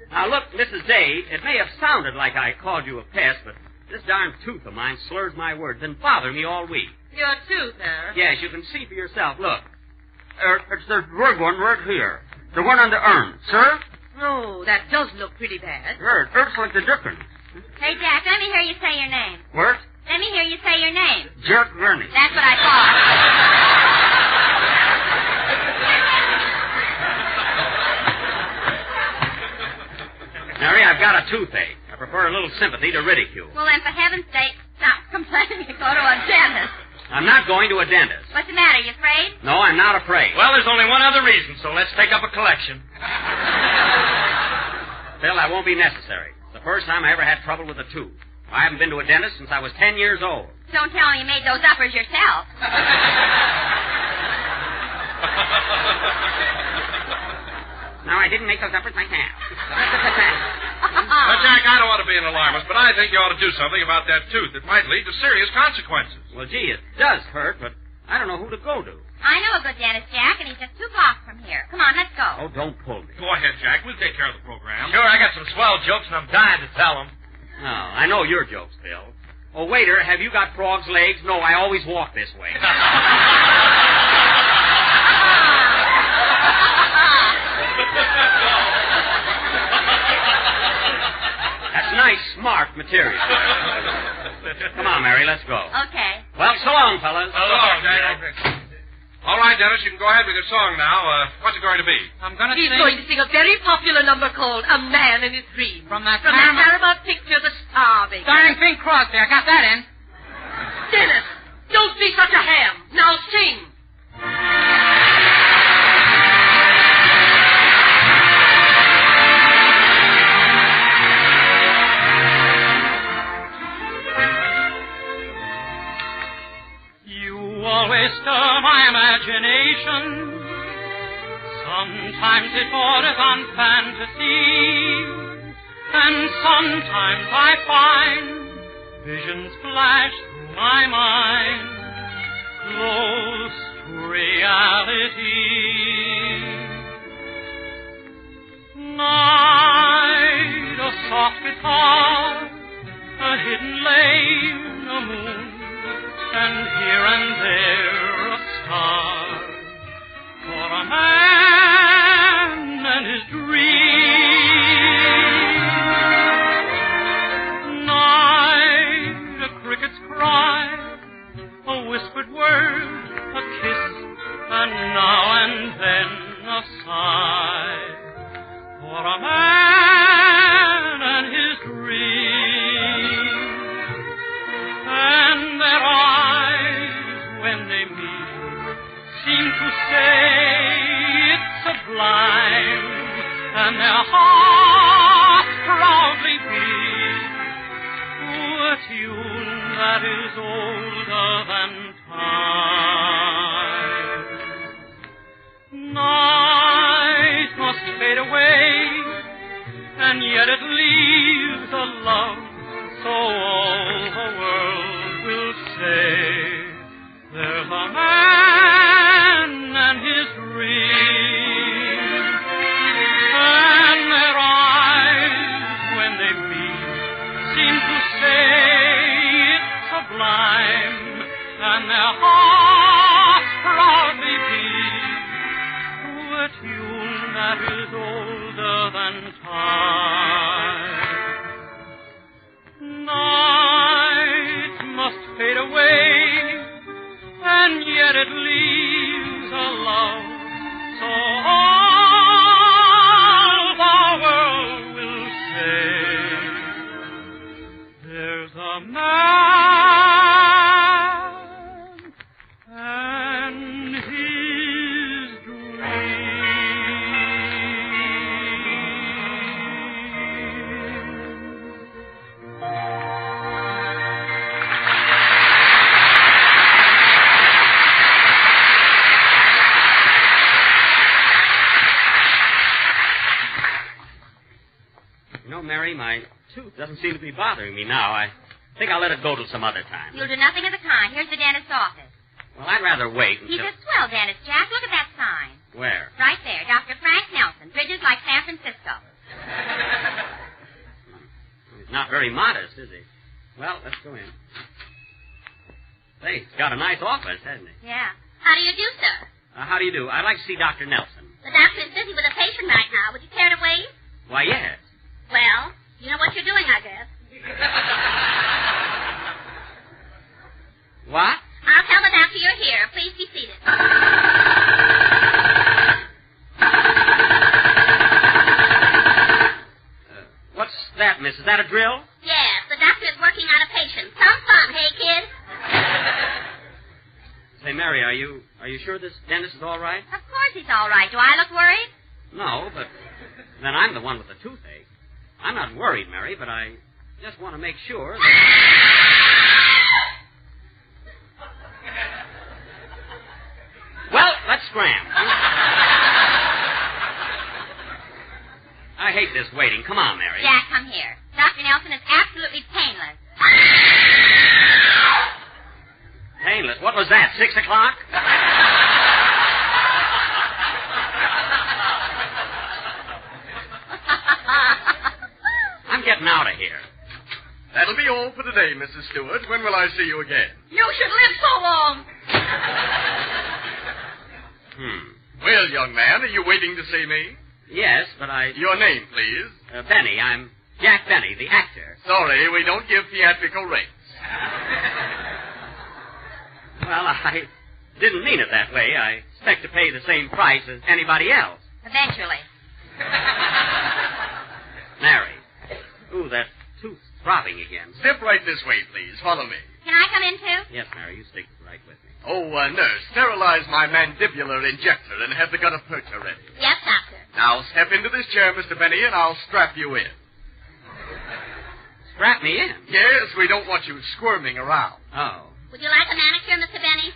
[SPEAKER 3] Now, look, Mrs. Day, it may have sounded like I called you a pest, but this darn tooth of mine slurs my words and bothers me all week.
[SPEAKER 8] Your tooth, huh?
[SPEAKER 3] Yes, you can see for yourself. Look. It's the red one right here. The one on the urn. Sir?
[SPEAKER 8] Oh, that does look pretty bad.
[SPEAKER 3] Sure, it hurts like the dickens.
[SPEAKER 5] Hey, Jack, let me hear you say your name.
[SPEAKER 3] What?
[SPEAKER 5] Let me hear you say your name.
[SPEAKER 3] Jerk Gurney.
[SPEAKER 5] That's what I thought.
[SPEAKER 3] Mary, I've got a toothache. I prefer a little sympathy to ridicule.
[SPEAKER 5] Well, then, for heaven's sake, stop complaining and go to a dentist.
[SPEAKER 3] I'm not going to a dentist.
[SPEAKER 5] What's the matter? You afraid?
[SPEAKER 3] No, I'm not afraid.
[SPEAKER 9] Well, there's only one other reason, so let's take up a collection.
[SPEAKER 3] Phil, that won't be necessary. It's the first time I ever had trouble with a tooth. I haven't been to a dentist since I was 10 years old.
[SPEAKER 5] Don't tell me you made those uppers yourself.
[SPEAKER 3] No, I didn't make those uppers myself.
[SPEAKER 1] Well, Jack, I don't want to be an alarmist, but I think you ought to do something about that tooth. It might lead to serious consequences.
[SPEAKER 3] Well, gee, it does hurt, but I don't know who to go to.
[SPEAKER 5] I know a good dentist, Jack, and he's just 2 blocks from here. Come on, let's go.
[SPEAKER 3] Oh, don't pull me.
[SPEAKER 1] Go ahead, Jack. We'll take care of the program.
[SPEAKER 9] Sure, I got some swell jokes, and I'm dying to tell them.
[SPEAKER 3] Oh, I know your jokes, Phil. Oh, waiter, have you got frog's legs? No, I always walk this way. That's nice, smart material. Come on, Mary, let's go.
[SPEAKER 5] Okay.
[SPEAKER 3] Well, so long, fellas.
[SPEAKER 1] So long, Jack. All right, Dennis, you can go ahead with your song now. What's it going to be?
[SPEAKER 14] I'm going to
[SPEAKER 8] He's
[SPEAKER 14] sing...
[SPEAKER 8] going to sing a very popular number called A Man in His Dream.
[SPEAKER 14] From that
[SPEAKER 8] Paramount picture, The Starving.
[SPEAKER 14] Starring Bing Crosby. I got that in.
[SPEAKER 8] Dennis, don't be such a ham. Now sing.
[SPEAKER 7] Always stir my imagination. Sometimes it borders on fantasy, and sometimes I find visions flash through my mind, close to reality. Night, a soft guitar, a hidden lane, a moon, and here and there a star, for a man and his dream. Night, a cricket's cry, a whispered word, a kiss, and now and then a sigh, for a man and his dream. And their eyes, when they meet, seem to say it's sublime, and their hearts proudly beat to a tune that is older than time. Night must fade away, and yet it leaves a love so all the world will say there's a man and his dream. And their eyes, when they meet, seem to say it's sublime, and
[SPEAKER 3] my tooth doesn't seem to be bothering me now. I think I'll let it go till some other time.
[SPEAKER 5] You'll do nothing of the kind. Here's the dentist's office.
[SPEAKER 3] Well, I'd rather wait until...
[SPEAKER 5] He's a swell dentist, Jack. Look at that sign.
[SPEAKER 3] Where?
[SPEAKER 5] Right there. Dr. Frank Nelson. Bridges like San Francisco.
[SPEAKER 3] He's not very modest, is he? Well, let's go in. Say, he's got a nice office, hasn't he?
[SPEAKER 5] Yeah. How do you do, sir?
[SPEAKER 3] How do you do? I'd like to see Dr. Nelson.
[SPEAKER 5] The doctor is busy with a patient right now. Would you care to wait?
[SPEAKER 3] Why, yes.
[SPEAKER 5] Well, you know what you're doing, I guess.
[SPEAKER 3] What?
[SPEAKER 5] I'll tell the doctor you're here. Please be seated.
[SPEAKER 3] What's that, miss? Is that a drill?
[SPEAKER 5] Yes, the doctor is working on a patient. Some fun, hey, kid?
[SPEAKER 3] Say, Mary, are you sure this dentist is all right?
[SPEAKER 5] Of course he's all right. Do I look worried?
[SPEAKER 3] No, but then I'm the one with the toothache. I'm not worried, Mary, but I just want to make sure that... Well, let's scram. I hate this waiting. Come on, Mary.
[SPEAKER 5] Jack, come here. Dr. Nelson is absolutely painless.
[SPEAKER 3] Painless? What was that, 6 o'clock? I'm getting out of here.
[SPEAKER 1] That'll be all for today, Mrs. Stewart. When will I see you again?
[SPEAKER 8] You should live so long.
[SPEAKER 1] Well, young man, are you waiting to see me?
[SPEAKER 3] Yes, but I...
[SPEAKER 1] Your name, please.
[SPEAKER 3] Benny. I'm Jack Benny, the actor.
[SPEAKER 1] Sorry, we don't give theatrical rates.
[SPEAKER 3] Well, I didn't mean it that way. I expect to pay the same price as anybody else.
[SPEAKER 5] Eventually.
[SPEAKER 3] Mary. Ooh, that tooth's throbbing again.
[SPEAKER 1] Step right this way, please. Follow me.
[SPEAKER 5] Can I come in, too?
[SPEAKER 3] Yes, Mary, you stick right with me.
[SPEAKER 1] Oh, nurse, sterilize my mandibular injector and have the gutta percha ready.
[SPEAKER 5] Yes, doctor.
[SPEAKER 1] Now, step into this chair, Mr. Benny, and I'll strap you in.
[SPEAKER 3] Strap me in?
[SPEAKER 1] Yes, we don't want you squirming around.
[SPEAKER 3] Oh.
[SPEAKER 5] Would you like a manicure, Mr. Benny?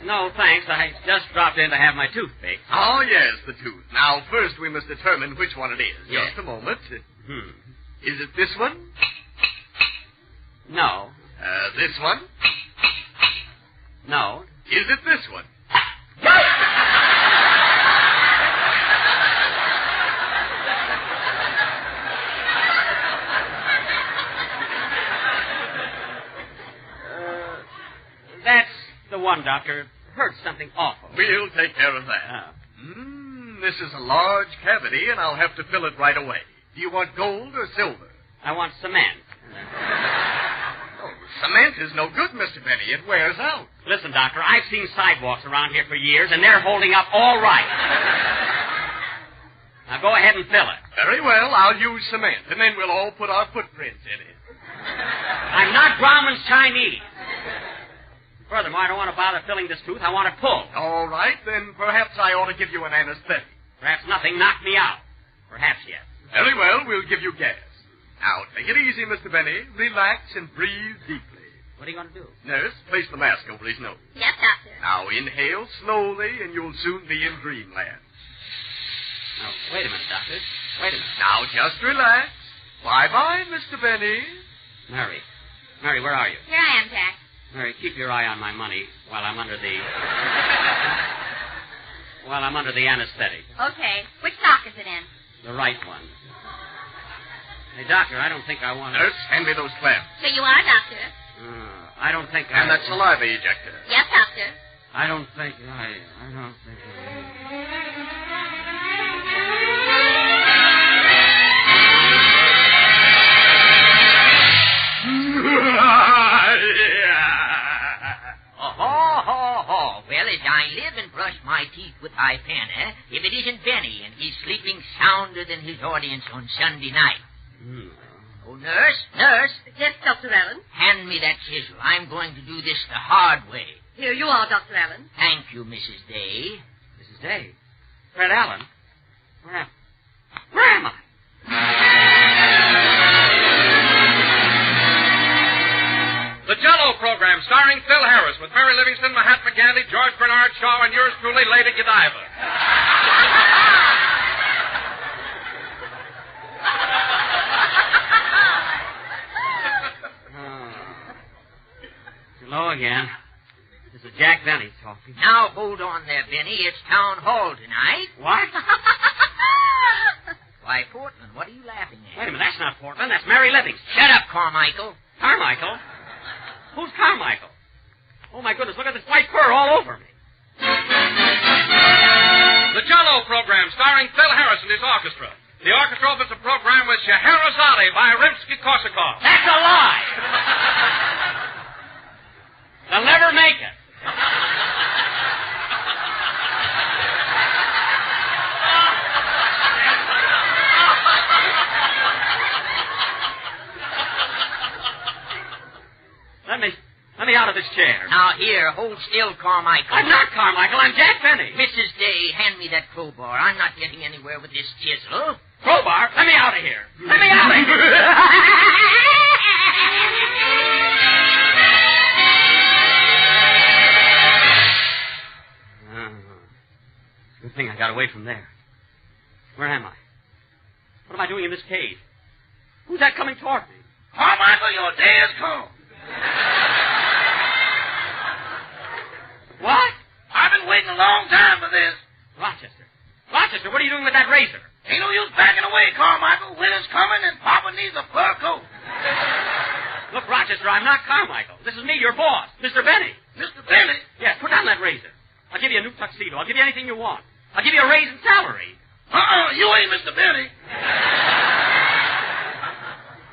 [SPEAKER 3] No, thanks. I just dropped in to have my tooth fixed.
[SPEAKER 1] Oh, yes, the tooth. Now, first we must determine which one it is.
[SPEAKER 3] Yes.
[SPEAKER 1] Just a moment. Is it this one?
[SPEAKER 3] No.
[SPEAKER 1] This one?
[SPEAKER 3] No.
[SPEAKER 1] Is it this one?
[SPEAKER 3] That's the one, Doctor. It hurts something awful.
[SPEAKER 1] We'll take care of that.
[SPEAKER 3] Oh.
[SPEAKER 1] This is a large cavity, and I'll have to fill it right away. Do you want gold or silver?
[SPEAKER 3] I want cement.
[SPEAKER 1] Cement is no good, Mr. Benny. It wears out.
[SPEAKER 3] Listen, Doctor, I've seen sidewalks around here for years, and they're holding up all right. Now go ahead and fill it.
[SPEAKER 1] Very well. I'll use cement, and then we'll all put our footprints in it.
[SPEAKER 3] I'm not Brahmin's Chinese. Furthermore, I don't want to bother filling this tooth. I want it pulled.
[SPEAKER 1] All right, then perhaps I ought to give you an anesthetic.
[SPEAKER 3] Perhaps nothing knocked me out. Perhaps yes.
[SPEAKER 1] Very well, we'll give you gas. Now, take it easy, Mr. Benny. Relax and breathe deeply.
[SPEAKER 3] What are you going to do?
[SPEAKER 1] Nurse, place the mask over his nose.
[SPEAKER 5] Yes, doctor.
[SPEAKER 1] Now, inhale slowly, and you'll soon be in dreamland.
[SPEAKER 3] Now, wait a minute, Doctor. Wait a minute.
[SPEAKER 1] Now, just relax. Bye-bye, Mr. Benny.
[SPEAKER 3] Mary. Mary, where are you?
[SPEAKER 5] Here I am, Jack.
[SPEAKER 3] Mary, keep your eye on my money while I'm under the... anesthetic.
[SPEAKER 5] Okay. Which sock is it in?
[SPEAKER 3] The right one. Hey, Doctor, I don't think I want to...
[SPEAKER 1] Nurse, hand me those clamps.
[SPEAKER 5] So you are, doctor.
[SPEAKER 3] I don't think
[SPEAKER 1] And that saliva ejector.
[SPEAKER 5] Yes, doctor.
[SPEAKER 3] I don't think I don't think
[SPEAKER 9] Well, as I live and brush my teeth with my pen, if it isn't Benny and he's sleeping sounder than his audience on Sunday night. Oh, nurse, nurse.
[SPEAKER 8] Yes, Dr. Allen.
[SPEAKER 9] Hand me that chisel. I'm going to do this the hard way.
[SPEAKER 8] Here you are, Dr. Allen.
[SPEAKER 9] Thank you, Mrs. Day.
[SPEAKER 3] Mrs. Day? Fred Allen? Where am I?
[SPEAKER 1] The Jell-O program, starring Phil Harris, with Mary Livingston, Mahatma Gandhi, George Bernard Shaw, and yours truly, Lady Godiva.
[SPEAKER 3] Hello again. This is Jack Benny talking.
[SPEAKER 9] Now, hold on there, Benny. It's town hall tonight.
[SPEAKER 3] What?
[SPEAKER 9] Why, Portland, what are you laughing at?
[SPEAKER 3] Wait a minute, that's not Portland. That's Mary Livingston.
[SPEAKER 9] Shut up, Carmichael.
[SPEAKER 3] Carmichael? Who's Carmichael? Oh, my goodness, look at this white fur all over me.
[SPEAKER 1] The Jell-O program starring Phil Harris and his orchestra. The orchestra opens the program with Scheherazade by Rimsky-Korsakov.
[SPEAKER 3] That's a lie! They'll never make it. Let me out of this chair.
[SPEAKER 9] Now, here, hold still, Carmichael.
[SPEAKER 3] I'm not Carmichael. I'm Jack Benny.
[SPEAKER 9] Mrs. Day, hand me that crowbar. I'm not getting anywhere with this chisel.
[SPEAKER 3] Crowbar? Let me out of here. Let me out of here. Good thing I got away from there. Where am I? What am I doing in this cave? Who's that coming toward me?
[SPEAKER 6] Carmichael, your day has come.
[SPEAKER 3] What?
[SPEAKER 6] I've been waiting a long time for this.
[SPEAKER 3] Rochester, what are you doing with that razor?
[SPEAKER 6] Ain't no use backing away, Carmichael. Winter's coming and Papa needs a fur coat.
[SPEAKER 3] Look, Rochester, I'm not Carmichael. This is me, your boss, Mr. Benny.
[SPEAKER 6] Mr. Benny?
[SPEAKER 3] Yes, put down that razor. I'll give you a new tuxedo. I'll give you anything you want. I'll give you a raise in salary.
[SPEAKER 6] You ain't Mr. Benny.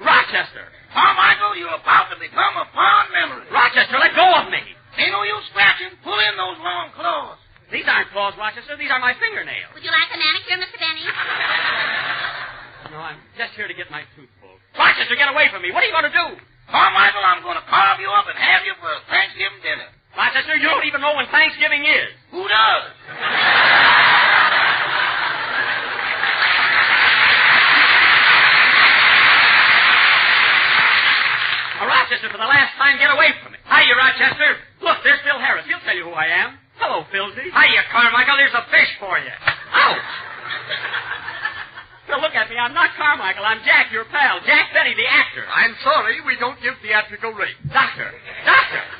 [SPEAKER 3] Rochester.
[SPEAKER 6] Carmichael, you're about to become a fond memory.
[SPEAKER 3] Rochester, let go of me.
[SPEAKER 6] Ain't no use scratching. Pull in those long claws.
[SPEAKER 3] These aren't claws, Rochester. These are my fingernails.
[SPEAKER 5] Would you like a manicure, Mr. Benny?
[SPEAKER 3] No, I'm just here to get my tooth pulled. Rochester, get away from me. What are you going to do?
[SPEAKER 6] Carmichael, I'm going to carve you up and have you for Thanksgiving dinner.
[SPEAKER 3] Rochester, you don't even know when Thanksgiving is.
[SPEAKER 6] Who does?
[SPEAKER 3] Rochester, for the last time, get away from me. Hiya, Rochester. Look, there's Phil Harris. He'll tell you who I am. Hello, Philsy.
[SPEAKER 1] Hiya, Carmichael. There's a fish for you.
[SPEAKER 3] Ouch! Phil, look at me. I'm not Carmichael. I'm Jack, your pal. Jack Benny, the actor.
[SPEAKER 1] I'm sorry. We don't give theatrical rates.
[SPEAKER 3] Doctor.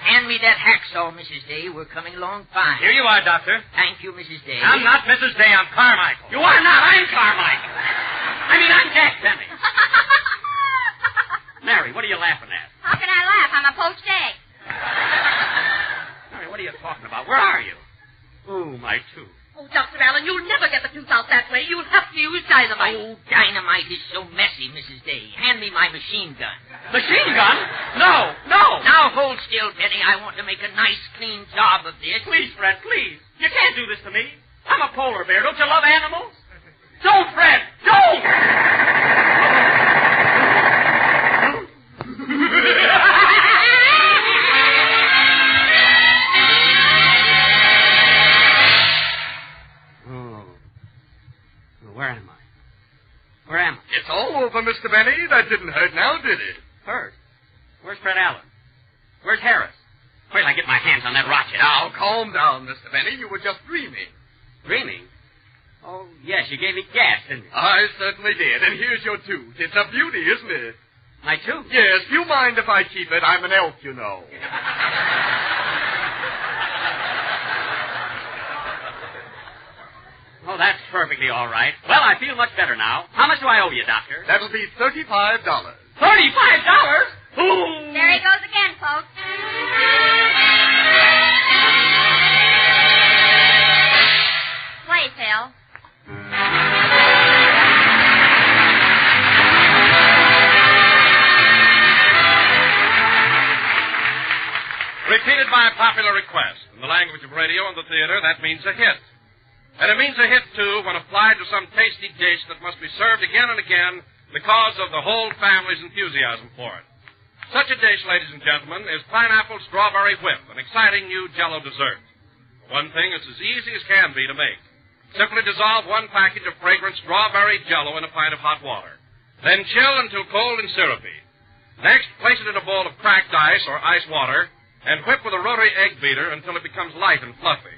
[SPEAKER 9] Hand me that hacksaw, Mrs. Day. We're coming along fine.
[SPEAKER 1] Here you are, Doctor.
[SPEAKER 9] Thank you, Mrs. Day.
[SPEAKER 1] I'm not Mrs. Day. I'm Carmichael.
[SPEAKER 3] You are not. I'm Carmichael. I'm Jack Benny. Mary, what are you laughing at?
[SPEAKER 5] How can I laugh? I'm a poached egg.
[SPEAKER 3] Mary, what are you talking about? Where are you? Ooh, my tooth.
[SPEAKER 8] Oh, Dr. Allen, you'll never get the tooth out that way. You'll have to use dynamite.
[SPEAKER 9] Oh, dynamite is so messy, Mrs. Day. Hand me my machine gun.
[SPEAKER 3] Machine gun? No.
[SPEAKER 9] Now hold still, Benny. I want to make a nice, clean job of this.
[SPEAKER 3] Please, Fred, please. You can't do this to me. I'm a polar bear. Don't you love animals? Don't, Fred! Don't! Where am I?
[SPEAKER 1] It's all over, Mr. Benny. That didn't hurt now, did it?
[SPEAKER 3] Hurt? Where's Fred Allen? Where's Harris? Where till I get my hands on that Rochester?
[SPEAKER 1] Now, calm down, Mr. Benny. You were just dreaming.
[SPEAKER 3] Dreaming? Oh, yes, you gave me gas, didn't you?
[SPEAKER 1] I certainly did. And here's your tooth. It's a beauty, isn't it?
[SPEAKER 3] My tooth?
[SPEAKER 1] Yes. Do you mind if I keep it? I'm an elf, you know.
[SPEAKER 3] Oh, that's perfectly all right. Well, I feel much better now. How much do I owe you, Doctor?
[SPEAKER 1] That'll be $35.
[SPEAKER 3] $35? Ooh!
[SPEAKER 5] There he goes again, folks. Play, Phil.
[SPEAKER 1] Repeated by popular request. In the language of radio and the theater, that means a hit. And it means a hit, too, when applied to some tasty dish that must be served again and again because of the whole family's enthusiasm for it. Such a dish, ladies and gentlemen, is pineapple strawberry whip, an exciting new Jell-O dessert. For one thing, it's as easy as can be to make. Simply dissolve one package of fragrant strawberry Jell-O in a pint of hot water. Then chill until cold and syrupy. Next, place it in a bowl of cracked ice or ice water and whip with a rotary egg beater until it becomes light and fluffy.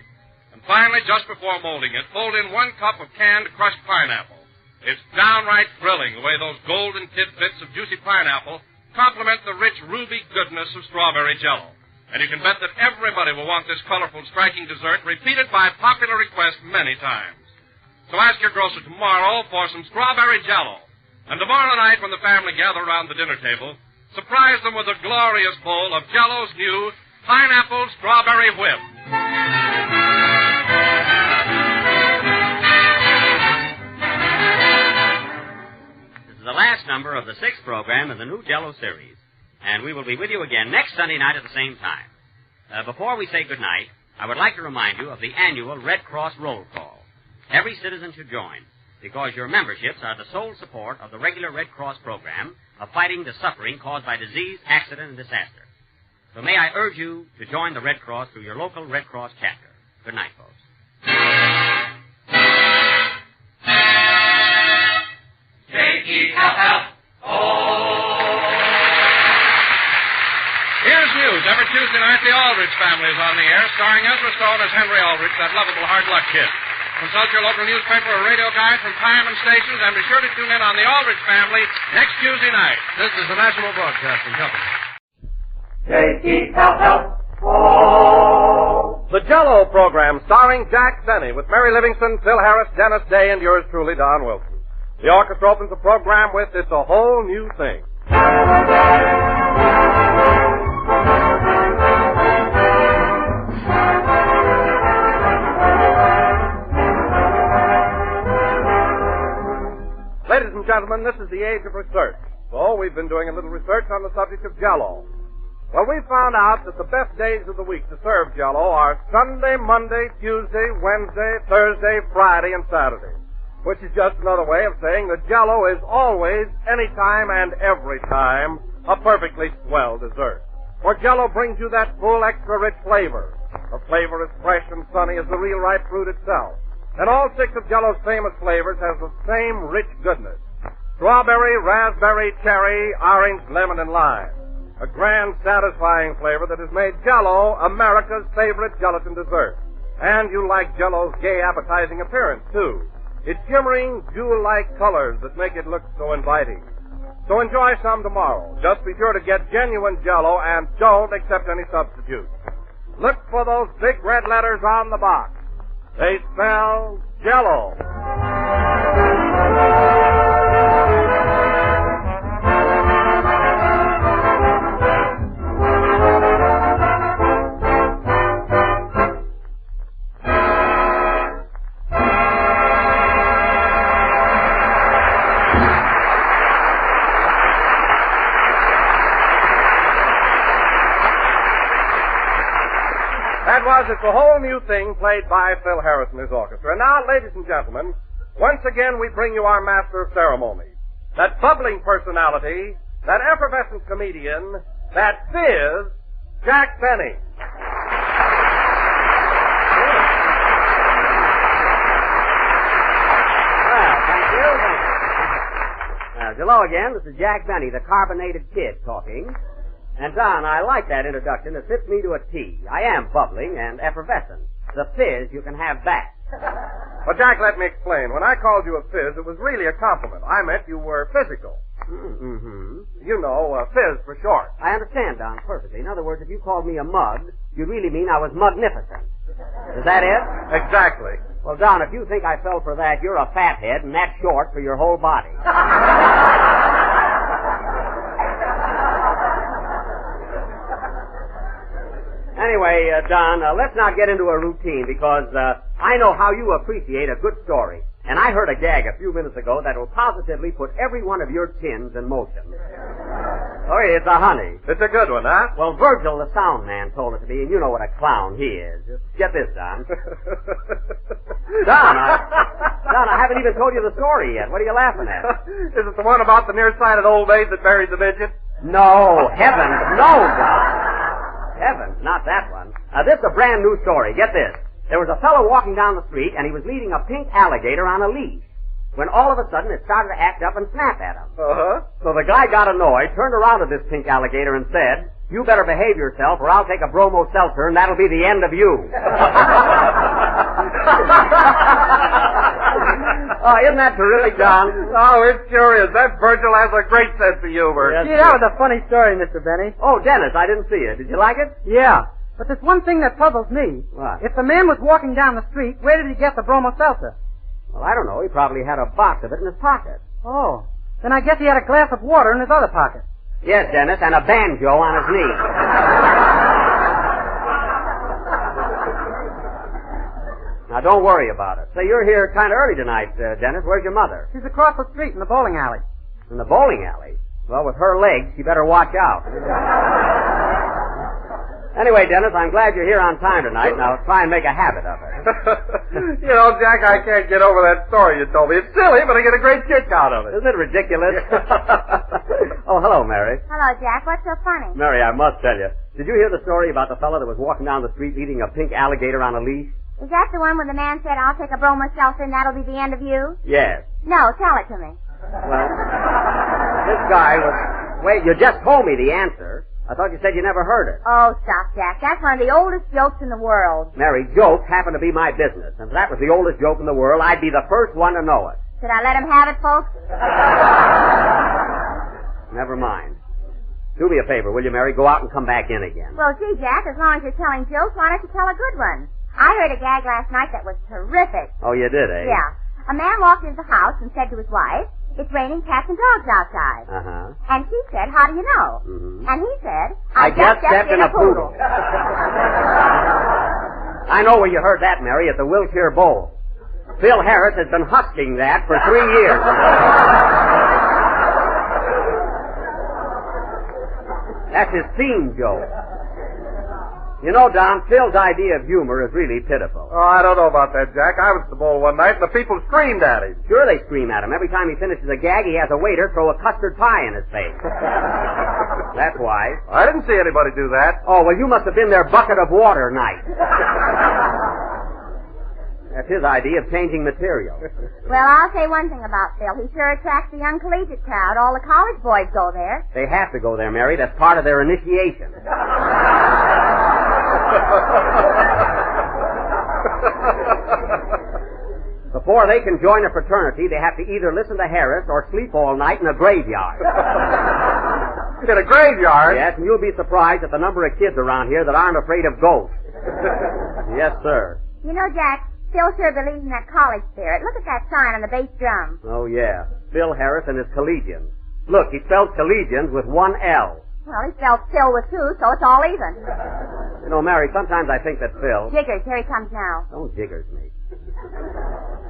[SPEAKER 1] And finally, just before molding it, fold in 1 cup of canned crushed pineapple. It's downright thrilling the way those golden tidbits of juicy pineapple complement the rich ruby goodness of strawberry Jell-O. And you can bet that everybody will want this colorful, striking dessert repeated by popular request many times. So ask your grocer tomorrow for some strawberry Jell-O. And tomorrow night, when the family gather around the dinner table, surprise them with a glorious bowl of Jell-O's new Pineapple Strawberry Whip.
[SPEAKER 3] This is the last number of the 6th program in the new Jell-O series. And we will be with you again next Sunday night at the same time. Before we say good night, I would like to remind you of the annual Red Cross roll call. Every citizen should join, because your memberships are the sole support of the regular Red Cross program of fighting the suffering caused by disease, accident, and disaster. So may I urge you to join the Red Cross through your local Red Cross chapter. Good night, folks.
[SPEAKER 1] Here's news. Every Tuesday night, the Aldrich family is on the air, starring Ezra Stone as Henry Aldrich, that lovable hard luck kid. Consult your local newspaper or radio guide from time and stations, and be sure to tune in on the Aldrich family next Tuesday night. This is the National Broadcasting Company.
[SPEAKER 2] The Jell-O program, starring Jack Benny, with Mary Livingston, Phil Harris, Dennis Day, and yours truly, Don Wilson. The orchestra opens the program with It's a Whole New Thing. Ladies and gentlemen, this is the age of research. So we've been doing a little research on the subject of Jell-O. Well, we found out that the best days of the week to serve Jell-O are Sunday, Monday, Tuesday, Wednesday, Thursday, Friday, and Saturday. Which is just another way of saying that Jell-O is always, anytime, and every time, a perfectly swell dessert. For Jell-O brings you that full, extra-rich flavor. A flavor as fresh and sunny as the real ripe fruit itself. And all 6 of Jell-O's famous flavors have the same rich goodness. Strawberry, raspberry, cherry, orange, lemon, and lime. A grand, satisfying flavor that has made Jell-O America's favorite gelatin dessert. And you like Jell-O's gay, appetizing appearance, too. Its shimmering, jewel-like colors that make it look so inviting. So enjoy some tomorrow. Just be sure to get genuine Jell-O and don't accept any substitutes. Look for those big red letters on the box. They spell Jell-O. It's a Whole New Thing, played by Phil Harris and his orchestra. And now, ladies and gentlemen, once again we bring you our master of ceremonies. That bubbling personality, that effervescent comedian, that fizz, Jack Benny.
[SPEAKER 3] Well, thank you. Hello again. This is Jack Benny, the carbonated kid, talking. And, Don, I like that introduction. It fits me to a T. I am bubbling and effervescent. The fizz, you can have that.
[SPEAKER 2] Well, Jack, let me explain. When I called you a fizz, it was really a compliment. I meant you were physical.
[SPEAKER 3] Mm-hmm.
[SPEAKER 2] You know, fizz for short.
[SPEAKER 3] I understand, Don, perfectly. In other words, if you called me a mug, you'd really mean I was magnificent. Is that it?
[SPEAKER 2] Exactly.
[SPEAKER 3] Well, Don, if you think I fell for that, you're a fathead, and that's short for your whole body. Anyway, Don, let's not get into a routine because I know how you appreciate a good story. And I heard a gag a few minutes ago that will positively put every one of your chins in motion. Oh, it's a honey.
[SPEAKER 2] It's a good one, huh?
[SPEAKER 3] Well, Virgil, the sound man, told it to me, and you know what a clown he is. Just get this, Don. Don, I haven't even told you the story yet. What are you laughing at?
[SPEAKER 2] Is it the one about the nearsighted old maid that buried the midget?
[SPEAKER 3] No, heavens, no, Don. Heavens, not that one. This is a brand new story. Get this. There was a fellow walking down the street, and he was leading a pink alligator on a leash, when all of a sudden it started to act up and snap at him.
[SPEAKER 2] Uh-huh.
[SPEAKER 3] So the guy got annoyed, turned around to this pink alligator and said, "You better behave yourself, or I'll take a bromo seltzer, and that'll be the end of you."
[SPEAKER 2] Oh, isn't that terrific, Don? Oh, it sure is. That Virgil has a great sense of humor.
[SPEAKER 10] Gee, that was a funny story, Mr. Benny.
[SPEAKER 3] Oh, Dennis, I didn't see it. Did you like it?
[SPEAKER 10] Yeah. But there's one thing that puzzles me.
[SPEAKER 3] What?
[SPEAKER 10] If the man was walking down the street, where did he get the bromo seltzer?
[SPEAKER 3] Well, I don't know. He probably had a box of it in his pocket.
[SPEAKER 10] Oh. Then I guess he had a glass of water in his other pocket.
[SPEAKER 3] Yes, Dennis, and a banjo on his knee. Now, don't worry about it. Say, you're here kind of early tonight, Dennis. Where's your mother?
[SPEAKER 10] She's across the street in the bowling alley.
[SPEAKER 3] In the bowling alley? Well, with her legs, she better watch out. Anyway, Dennis, I'm glad you're here on time tonight. Now, try and make a habit of it.
[SPEAKER 2] You know, Jack, I can't get over that story you told me. It's silly, but I get a great kick out of it.
[SPEAKER 3] Isn't it ridiculous? Oh, hello, Mary.
[SPEAKER 5] Hello, Jack. What's so funny?
[SPEAKER 3] Mary, I must tell you. Did you hear the story about the fellow that was walking down the street leading a pink alligator on a leash?
[SPEAKER 5] Is that the one where the man said, I'll take a bromo seltzer and that'll be the end of you?
[SPEAKER 3] Yes.
[SPEAKER 5] No, tell it to me.
[SPEAKER 3] Well, this guy was... Wait, you just told me the answer. I thought you said you never heard it.
[SPEAKER 5] Oh, stop, Jack. That's one of the oldest jokes in the world.
[SPEAKER 3] Mary, jokes happen to be my business. And if that was the oldest joke in the world, I'd be the first one to know it.
[SPEAKER 5] Should I let him have it, folks?
[SPEAKER 3] Never mind. Do me a favor, will you, Mary? Go out and come back in again.
[SPEAKER 5] Well, gee, Jack, as long as you're telling jokes, why don't you tell a good one? I heard a gag last night that was terrific.
[SPEAKER 3] Oh, you did, eh?
[SPEAKER 5] Yeah. A man walked into the house and said to his wife, it's raining cats and dogs outside.
[SPEAKER 3] Uh-huh.
[SPEAKER 5] And she said, how do you know?
[SPEAKER 3] Mm-hmm.
[SPEAKER 5] And he said,
[SPEAKER 3] I just stepped in a poodle. I know where you heard that, Mary, at the Wilshire Bowl. Phil Harris has been husking that for 3 years. That's his theme joke. You know, Don, Phil's idea of humor is really pitiful.
[SPEAKER 2] Oh, I don't know about that, Jack. I was at the bowl one night, and the people screamed at him.
[SPEAKER 3] Sure they scream at him. Every time he finishes a gag, he has a waiter throw a custard pie in his face. That's why.
[SPEAKER 2] I didn't see anybody do that.
[SPEAKER 3] Oh, well, you must have been their bucket of water night. That's his idea of changing material.
[SPEAKER 5] Well, I'll say one thing about Phil. He sure attracts the young collegiate crowd. All the college boys go there.
[SPEAKER 3] They have to go there, Mary. That's part of their initiation. Before they can join a fraternity, they have to either listen to Harris or sleep all night in a graveyard.
[SPEAKER 2] In a graveyard?
[SPEAKER 3] Yes, and you'll be surprised at the number of kids around here that aren't afraid of ghosts. Yes, sir.
[SPEAKER 5] You know, Jack, Phil sure believes in that college spirit. Look at that sign on the bass drum.
[SPEAKER 3] Oh, yeah. Phil Harris and his collegians. Look, he spelled collegians with one L.
[SPEAKER 5] Well, he spelled Phil with two, so it's all even.
[SPEAKER 3] You know, Mary, sometimes I think that Phil...
[SPEAKER 5] Jiggers, here he comes now.
[SPEAKER 3] Don't jiggers me.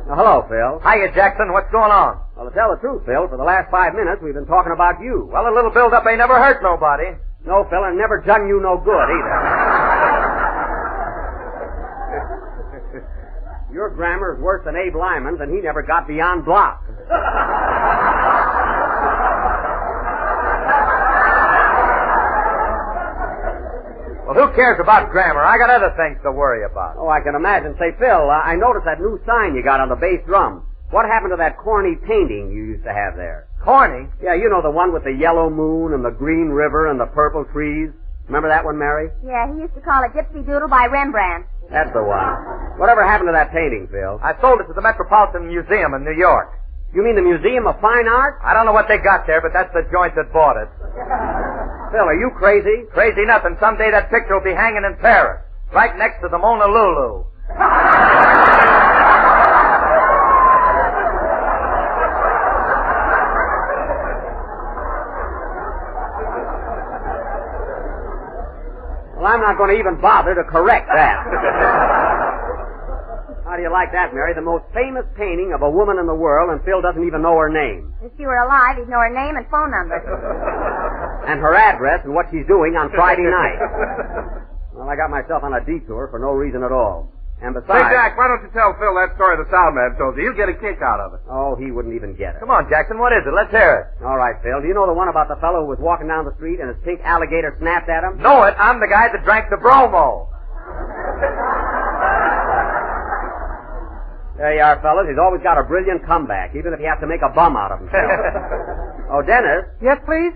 [SPEAKER 3] Now, hello, Phil.
[SPEAKER 2] Hiya, Jackson. What's going on?
[SPEAKER 3] Well, to tell the truth, Phil, for the last 5 minutes, we've been talking about you.
[SPEAKER 2] Well, a little build-up ain't never hurt nobody.
[SPEAKER 3] No, Phil, and never done you no good, either. Your grammar is worse than Abe Lyman's, and he never got beyond block.
[SPEAKER 2] Well, who cares about grammar? I got other things to worry about.
[SPEAKER 3] Oh, I can imagine. Say, Phil, I noticed that new sign you got on the bass drum. What happened to that corny painting you used to have there?
[SPEAKER 2] Corny?
[SPEAKER 3] Yeah, you know, the one with the yellow moon and the green river and the purple trees. Remember that one, Mary?
[SPEAKER 5] Yeah, he used to call it Gypsy Doodle by Rembrandt.
[SPEAKER 3] That's the one. Whatever happened to that painting, Phil?
[SPEAKER 2] I sold it to the Metropolitan Museum in New York.
[SPEAKER 3] You mean the Museum of Fine Art?
[SPEAKER 2] I don't know what they got there, but that's the joint that bought it.
[SPEAKER 3] Phil, are you crazy?
[SPEAKER 2] Crazy nothing. Someday that picture will be hanging in Paris, right next to the Mona Lulu.
[SPEAKER 3] Well, I'm not going to even bother to correct that. How do you like that, Mary? The most famous painting of a woman in the world, and Phil doesn't even know her name.
[SPEAKER 5] If she were alive, he'd know her name and phone number.
[SPEAKER 3] And her address and what she's doing on Friday night. Well, I got myself on a detour for no reason at all. And besides...
[SPEAKER 2] Hey, Jack, why don't you tell Phil that story the sound man told you? He'll get a kick out of it.
[SPEAKER 3] Oh, he wouldn't even get it.
[SPEAKER 2] Come on, Jackson, what is it? Let's hear it.
[SPEAKER 3] All right, Phil. Do you know the one about the fellow who was walking down the street and his pink alligator snapped at him?
[SPEAKER 2] Know it. I'm the guy that drank the bromo.
[SPEAKER 3] There you are, fellas. He's always got a brilliant comeback, even if he has to make a bum out of himself. Oh, Dennis?
[SPEAKER 10] Yes, please?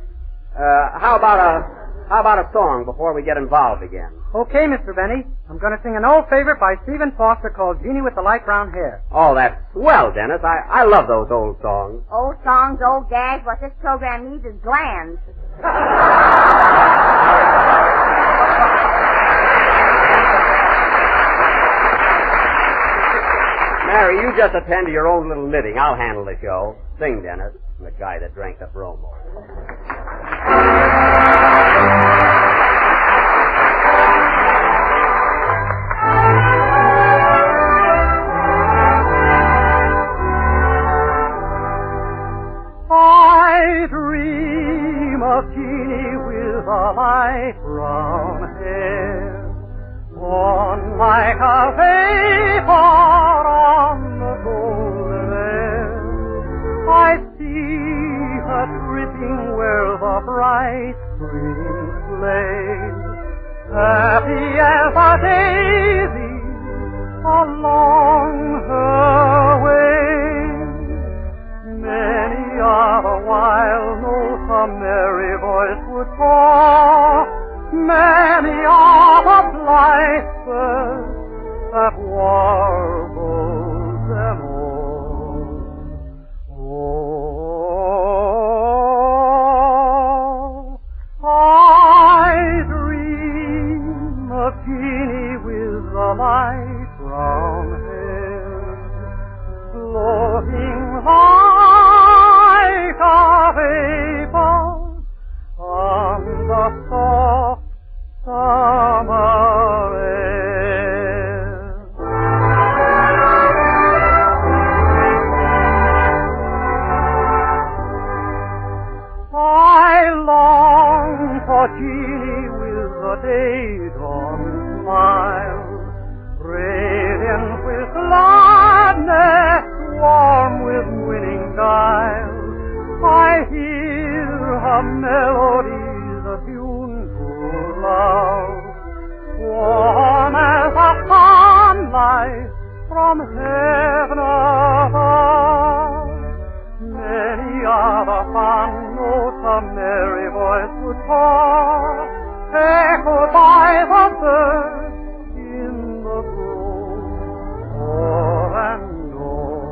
[SPEAKER 3] How about How about a song before we get involved again?
[SPEAKER 10] Okay, Mr. Benny. I'm going to sing an old favorite by Stephen Foster called Jeannie with the Light Brown Hair.
[SPEAKER 3] Oh, that's swell, Dennis. I love those old songs.
[SPEAKER 5] Old songs, old gags. What this program needs is glands.
[SPEAKER 3] Mary, you just attend to your own little knitting. I'll handle the show. Sing, Dennis. I'm the guy that drank the bromo.
[SPEAKER 7] I dream of Jeannie with a light brown hair, on like a vapor on the golden air. I see her tripping where the bright spring plays, happy as a daisy along her way. Many are the wild notes a merry voice would call. Many are the blithe birds that warble them all. Oh, I dream of Jeannie with the light brown hair, floating like a vapor on the soft summer air. I long for Jeannie with a day-dawn smile, radiant with gladness, warm with winning guile. I hear her melodies, a tune to love, warm as a sunlight from heaven above. Many are the fond notes a merry voice would call, echoed by the birds in the grove, o'er and o'er.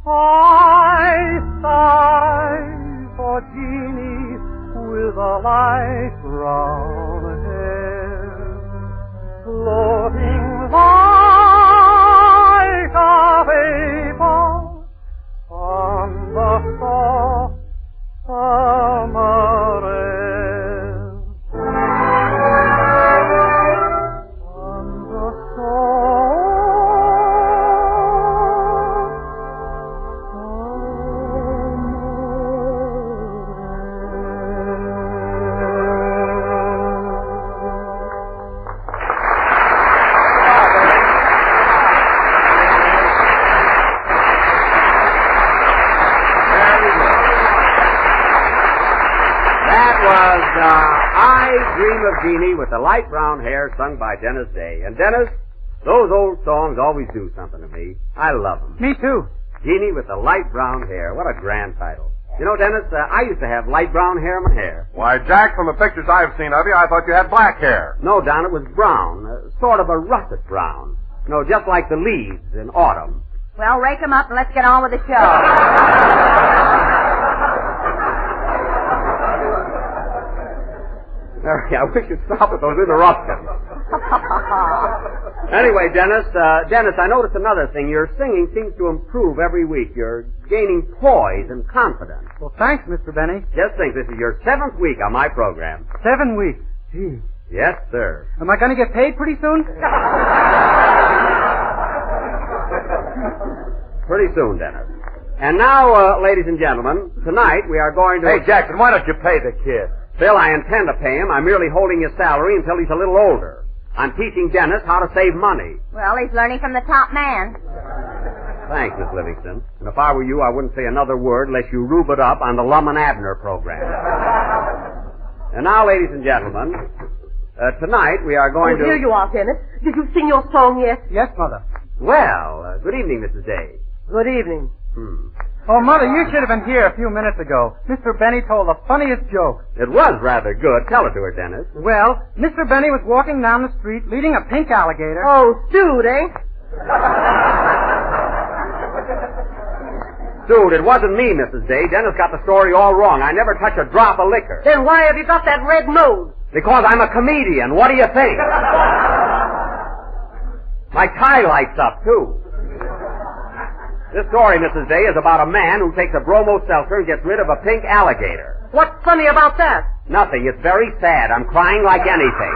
[SPEAKER 7] I sigh for Jeannie with a light brown hair, floating like a vapor on the soft summer air. On the
[SPEAKER 3] I Dream of Jeannie with the light brown hair, sung by Dennis Day. And Dennis, those old songs always do something to me. I love them.
[SPEAKER 10] Me too.
[SPEAKER 3] Jeannie with the light brown hair. What a grand title. You know, Dennis, I used to have light brown hair in my hair.
[SPEAKER 1] Why, Jack, from the pictures I've seen of you, I thought you had black hair.
[SPEAKER 3] No, Don, it was brown. Sort of a russet brown. You know, just like the leaves in autumn.
[SPEAKER 5] Well, rake 'em up and let's get on with the show.
[SPEAKER 3] I wish you'd stop with those interruptions. Anyway, Dennis, I noticed another thing. Your singing seems to improve every week. You're gaining poise and confidence.
[SPEAKER 10] Well, thanks, Mr. Benny.
[SPEAKER 3] Just think, this is your 7th week on my program.
[SPEAKER 10] 7 weeks. Gee.
[SPEAKER 3] Yes, sir.
[SPEAKER 10] Am I going to get paid pretty soon?
[SPEAKER 3] Pretty soon, Dennis. And now, ladies and gentlemen, tonight we are going to...
[SPEAKER 1] Hey, Jackson, why don't you pay the kid?
[SPEAKER 3] Bill, I intend to pay him. I'm merely holding his salary until he's a little older. I'm teaching Dennis how to save money.
[SPEAKER 5] Well, he's learning from the top man.
[SPEAKER 3] Thanks, Miss Livingston. And if I were you, I wouldn't say another word unless you rube it up on the Lum and Abner program. And now, ladies and gentlemen, tonight we are going to...
[SPEAKER 8] Here you are, Dennis. Did you sing your song yet?
[SPEAKER 10] Yes, Mother.
[SPEAKER 3] Well, good evening, Mrs. Day.
[SPEAKER 8] Good evening.
[SPEAKER 10] Oh, Mother, you should have been here a few minutes ago. Mr. Benny told the funniest joke.
[SPEAKER 15] It was rather good. Tell it to her, Dennis.
[SPEAKER 10] Well, Mr. Benny was walking down the street leading a pink alligator.
[SPEAKER 16] Oh, dude, eh?
[SPEAKER 15] Dude, it wasn't me, Mrs. Day. Dennis got the story all wrong. I never touch a drop of liquor.
[SPEAKER 16] Then why have you got that red nose?
[SPEAKER 15] Because I'm a comedian. What do you think? My tie lights up, too. This story, Mrs. Day, is about a man who takes a bromo seltzer and gets rid of a pink alligator.
[SPEAKER 16] What's funny about that?
[SPEAKER 15] Nothing. It's very sad. I'm crying like anything.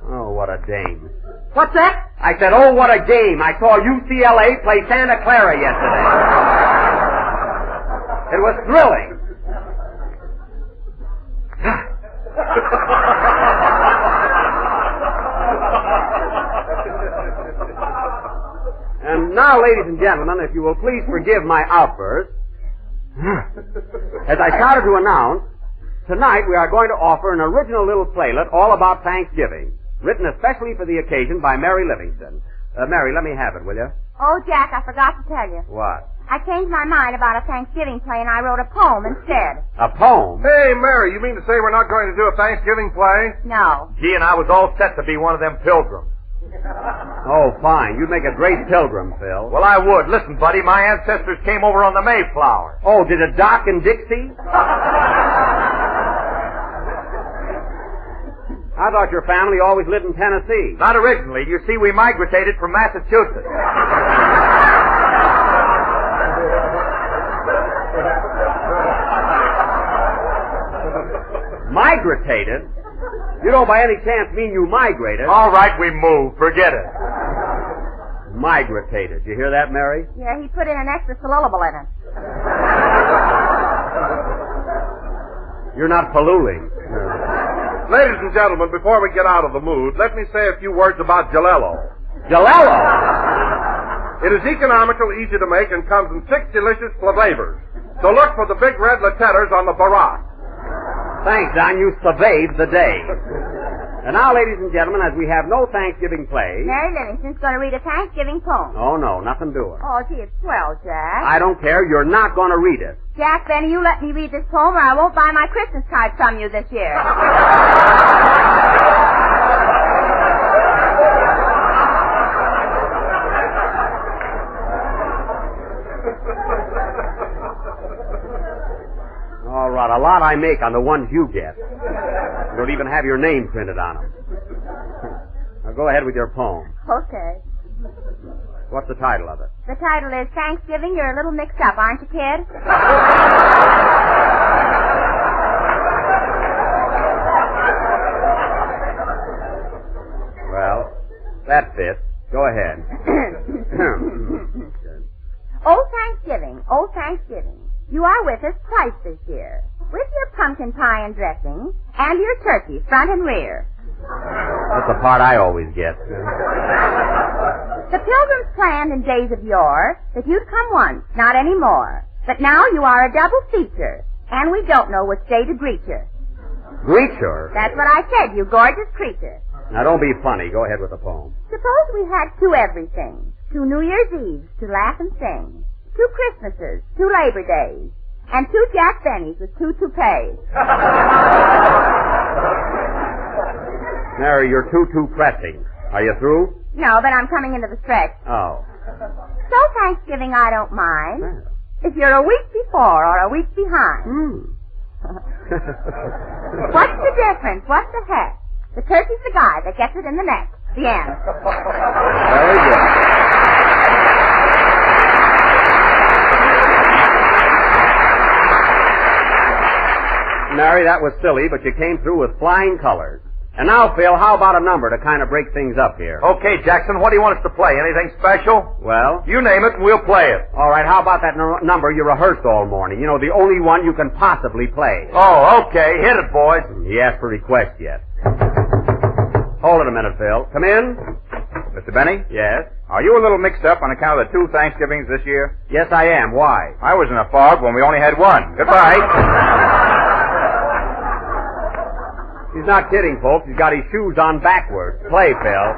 [SPEAKER 15] Oh, what a dame.
[SPEAKER 16] What's that?
[SPEAKER 15] I said, oh, what a game. I saw UCLA play Santa Clara yesterday. It was thrilling. And now, ladies and gentlemen, if you will please forgive my outburst, as I started to announce, tonight we are going to offer an original little playlet all about Thanksgiving, written especially for the occasion by Mary Livingston. Mary, let me have it, will you?
[SPEAKER 5] Oh, Jack, I forgot to tell you.
[SPEAKER 15] What?
[SPEAKER 5] I changed my mind about a Thanksgiving play, and I wrote a poem instead.
[SPEAKER 15] A poem?
[SPEAKER 1] Hey, Mary, you mean to say we're not going to do a Thanksgiving play?
[SPEAKER 5] No.
[SPEAKER 2] Gee, and I was all set to be one of them pilgrims.
[SPEAKER 15] Oh, fine. You'd make a great pilgrim, Phil.
[SPEAKER 2] Well, I would. Listen, buddy, my ancestors came over on the Mayflower.
[SPEAKER 15] Oh, did it dock in Dixie? I thought your family always lived in Tennessee.
[SPEAKER 2] Not originally. You see, we migrated from Massachusetts.
[SPEAKER 15] Migrated? You don't by any chance mean you migrated?
[SPEAKER 2] All right, we moved. Forget it.
[SPEAKER 15] Migrated. You hear that, Mary?
[SPEAKER 5] Yeah, he put in an extra syllable in it.
[SPEAKER 15] You're not fallooling.
[SPEAKER 1] Ladies and gentlemen, before we get out of the mood, let me say a few words about Jalelo.
[SPEAKER 15] Jalelo?
[SPEAKER 1] It is economical, easy to make, and comes in 6 delicious flavors. So look for the big red letters on the barack.
[SPEAKER 15] Thanks, Don. You surveyed the day. And now, ladies and gentlemen, as we have no Thanksgiving play...
[SPEAKER 5] Mary Livingston's going to read a Thanksgiving poem.
[SPEAKER 15] Oh, no, nothing doing.
[SPEAKER 5] Oh, gee, it's swell, Jack.
[SPEAKER 15] I don't care. You're not going to read it.
[SPEAKER 5] Jack, Benny, you let me read this poem or I won't buy my Christmas card from you this year.
[SPEAKER 15] All right, a lot I make on the ones you get. You don't even have your name printed on them. Now go ahead with your poem.
[SPEAKER 5] Okay.
[SPEAKER 15] What's the title of it?
[SPEAKER 5] The title is Thanksgiving. You're a little mixed up, aren't you, kid?
[SPEAKER 15] Well, that fits. Go ahead.
[SPEAKER 5] Oh, Thanksgiving. Oh, Thanksgiving. You are with us twice this year. With your pumpkin pie and dressing, and your turkey, front and rear.
[SPEAKER 15] That's the part I always get.
[SPEAKER 5] The pilgrims planned in days of yore that you'd come once, not anymore. But now you are a double feature, and we don't know which day to greet you.
[SPEAKER 15] Greet her?
[SPEAKER 5] That's what I said, you gorgeous creature.
[SPEAKER 15] Now, don't be funny. Go ahead with the poem.
[SPEAKER 5] Suppose we had 2 everything. 2 New Year's Eves to laugh and sing. 2 Christmases, 2 Labor Days, and 2 Jack Bennies with 2 toupees.
[SPEAKER 15] Mary, you're too pressing. Are you through?
[SPEAKER 5] No, but I'm coming into the stretch.
[SPEAKER 15] Oh.
[SPEAKER 5] So Thanksgiving I don't mind. If you're a week before or a week behind. What's the difference? What the heck? The turkey's the guy that gets it in the neck. The end.
[SPEAKER 15] Very good. Mary, that was silly, but you came through with flying colors. And now, Phil, how about a number to kind of break things up here?
[SPEAKER 2] Okay, Jackson, what do you want us to play? Anything special?
[SPEAKER 15] Well?
[SPEAKER 2] You name it and we'll play it.
[SPEAKER 15] All right, how about that number you rehearsed all morning? You know, the only one you can possibly play.
[SPEAKER 2] Oh, okay. Hit it, boys.
[SPEAKER 15] He asked for request yet. Hold it a minute, Phil. Come in.
[SPEAKER 17] Mr. Benny?
[SPEAKER 15] Yes?
[SPEAKER 17] Are you a little mixed up on account of the 2 Thanksgivings this year?
[SPEAKER 15] Yes, I am. Why?
[SPEAKER 17] I was in a fog when we only had one. Goodbye.
[SPEAKER 15] He's not kidding, folks. He's got his shoes on backwards. Play, Phil.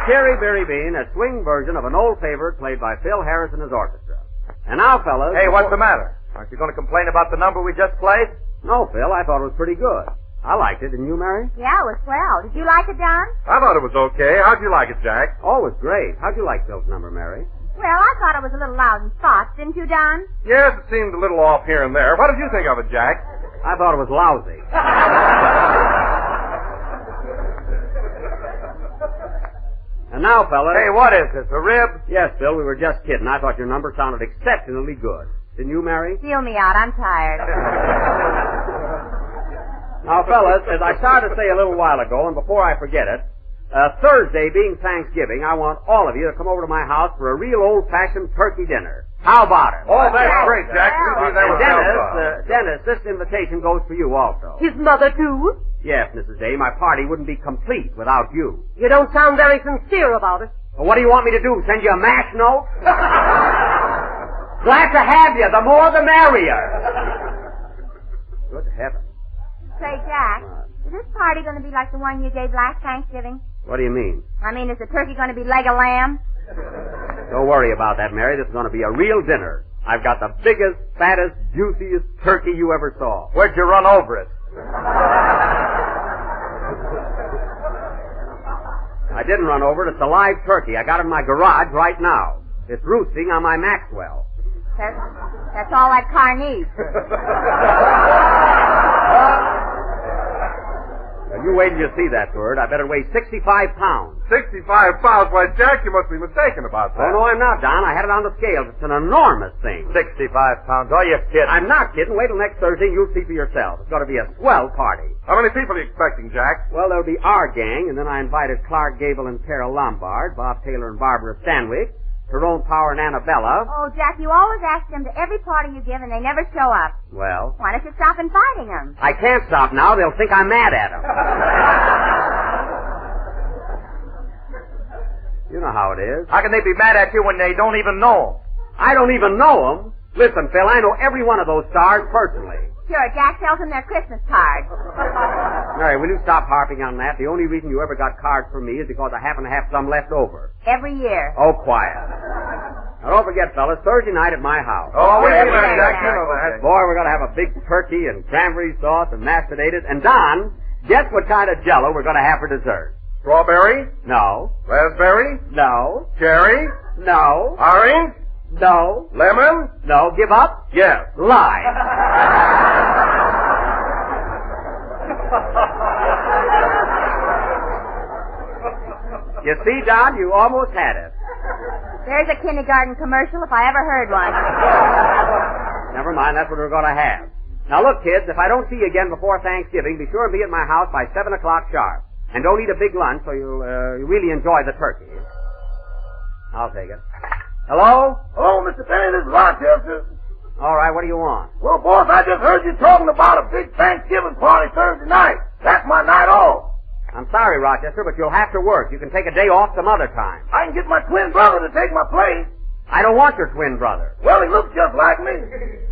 [SPEAKER 15] Cherry Bean, a swing version of an old favorite played by Phil Harris and his orchestra. And now, fellas...
[SPEAKER 17] Hey, what's the matter? Aren't you going to complain about the number we just played?
[SPEAKER 15] No, Phil, I thought it was pretty good. I liked it, didn't you, Mary?
[SPEAKER 5] Yeah, it was swell. Did you like it, Don?
[SPEAKER 1] I thought it was okay. How'd you like it, Jack?
[SPEAKER 15] Oh, it was great. How'd you like Phil's number, Mary?
[SPEAKER 5] Well, I thought it was a little loud in spots, didn't you, Don?
[SPEAKER 1] Yes, it seemed a little off here and there. What did you think of it, Jack?
[SPEAKER 15] I thought it was lousy. And now, fellas...
[SPEAKER 17] Hey, what is this, a rib?
[SPEAKER 15] Yes, Phil, we were just kidding. I thought your number sounded exceptionally good. Didn't you, Mary?
[SPEAKER 5] Feel me out. I'm tired.
[SPEAKER 15] Now, fellas, as I started to say a little while ago, and before I forget it, Thursday being Thanksgiving, I want all of you to come over to my house for a real old-fashioned turkey dinner. How about it?
[SPEAKER 1] Oh, that's great, Jack.
[SPEAKER 15] Dennis, this invitation goes for you also.
[SPEAKER 16] His mother, too?
[SPEAKER 15] Yes, Mrs. Day, my party wouldn't be complete without you.
[SPEAKER 16] You don't sound very sincere about it.
[SPEAKER 15] Well, what do you want me to do, send you a mash note? Glad to have you. The more the merrier. Good heavens.
[SPEAKER 5] Say, Jack, is this party going to be like the one you gave last Thanksgiving?
[SPEAKER 15] What do you mean?
[SPEAKER 5] I mean, is the turkey going to be leg of lamb?
[SPEAKER 15] Don't worry about that, Mary. This is going to be a real dinner. I've got the biggest, fattest, juiciest turkey you ever saw.
[SPEAKER 17] Where'd you run over it?
[SPEAKER 15] I didn't run over it. It's a live turkey. I got it in my garage right now. It's roosting on my Maxwell.
[SPEAKER 5] That's all that car needs.
[SPEAKER 15] Now, you wait till you see that bird. I bet it weighs 65 pounds.
[SPEAKER 1] 65 pounds? Why, Jack, you must be mistaken about that.
[SPEAKER 15] Oh, no, I'm not, Don. I had it on the scale. It's an enormous thing.
[SPEAKER 17] 65 pounds. Oh, you're kidding.
[SPEAKER 15] I'm not kidding. Wait till next Thursday and you'll see for yourself. It's going to be a swell party.
[SPEAKER 1] How many people are you expecting, Jack?
[SPEAKER 15] Well, there'll be our gang, and then I invited Clark Gable and Carol Lombard, Bob Taylor and Barbara Stanwyck, Tyrone Power and Annabella.
[SPEAKER 5] Oh, Jack, you always ask them to every party you give, and they never show up.
[SPEAKER 15] Well?
[SPEAKER 5] Why don't you stop inviting them?
[SPEAKER 15] I can't stop now. They'll think I'm mad at them. You know how it is.
[SPEAKER 17] How can they be mad at you when they don't even know?
[SPEAKER 15] I don't even know them. Listen, Phil, I know every one of those stars personally.
[SPEAKER 5] Sure, Jack sells them their Christmas cards.
[SPEAKER 15] Mary, will you stop harping on that? The only reason you ever got cards from me is because I happen to have some left over.
[SPEAKER 5] Every year.
[SPEAKER 15] Oh, quiet. Now, don't forget, fellas, Thursday night at my house.
[SPEAKER 1] Oh, wait a minute,
[SPEAKER 5] Jack.
[SPEAKER 1] You know that.
[SPEAKER 15] Boy, we're going to have a big turkey and cranberry sauce and mashed potatoes. And, Don, guess what kind of jello we're going to have for dessert?
[SPEAKER 1] Strawberry?
[SPEAKER 15] No.
[SPEAKER 1] Raspberry?
[SPEAKER 15] No.
[SPEAKER 1] Cherry?
[SPEAKER 15] No.
[SPEAKER 1] Orange?
[SPEAKER 15] No.
[SPEAKER 1] Lemon?
[SPEAKER 15] No. Give up?
[SPEAKER 1] Yes.
[SPEAKER 15] Lie. You see, Don, you almost had it.
[SPEAKER 5] There's a kindergarten commercial if I ever heard one.
[SPEAKER 15] Never mind, that's what we're going to have. Now, look, kids, if I don't see you again before Thanksgiving, be sure and be at my house by 7 o'clock sharp. And don't eat a big lunch so you'll really enjoy the turkey. I'll take it. Hello?
[SPEAKER 6] Hello, Mr. Benny, this is Rochester.
[SPEAKER 15] All right, what do you want?
[SPEAKER 6] Well, boss, I just heard you talking about a big Thanksgiving party Thursday night. That's my night off.
[SPEAKER 15] I'm sorry, Rochester, but you'll have to work. You can take a day off some other time.
[SPEAKER 6] I can get my twin brother to take my place.
[SPEAKER 15] I don't want your twin brother.
[SPEAKER 6] Well, he looks just like me.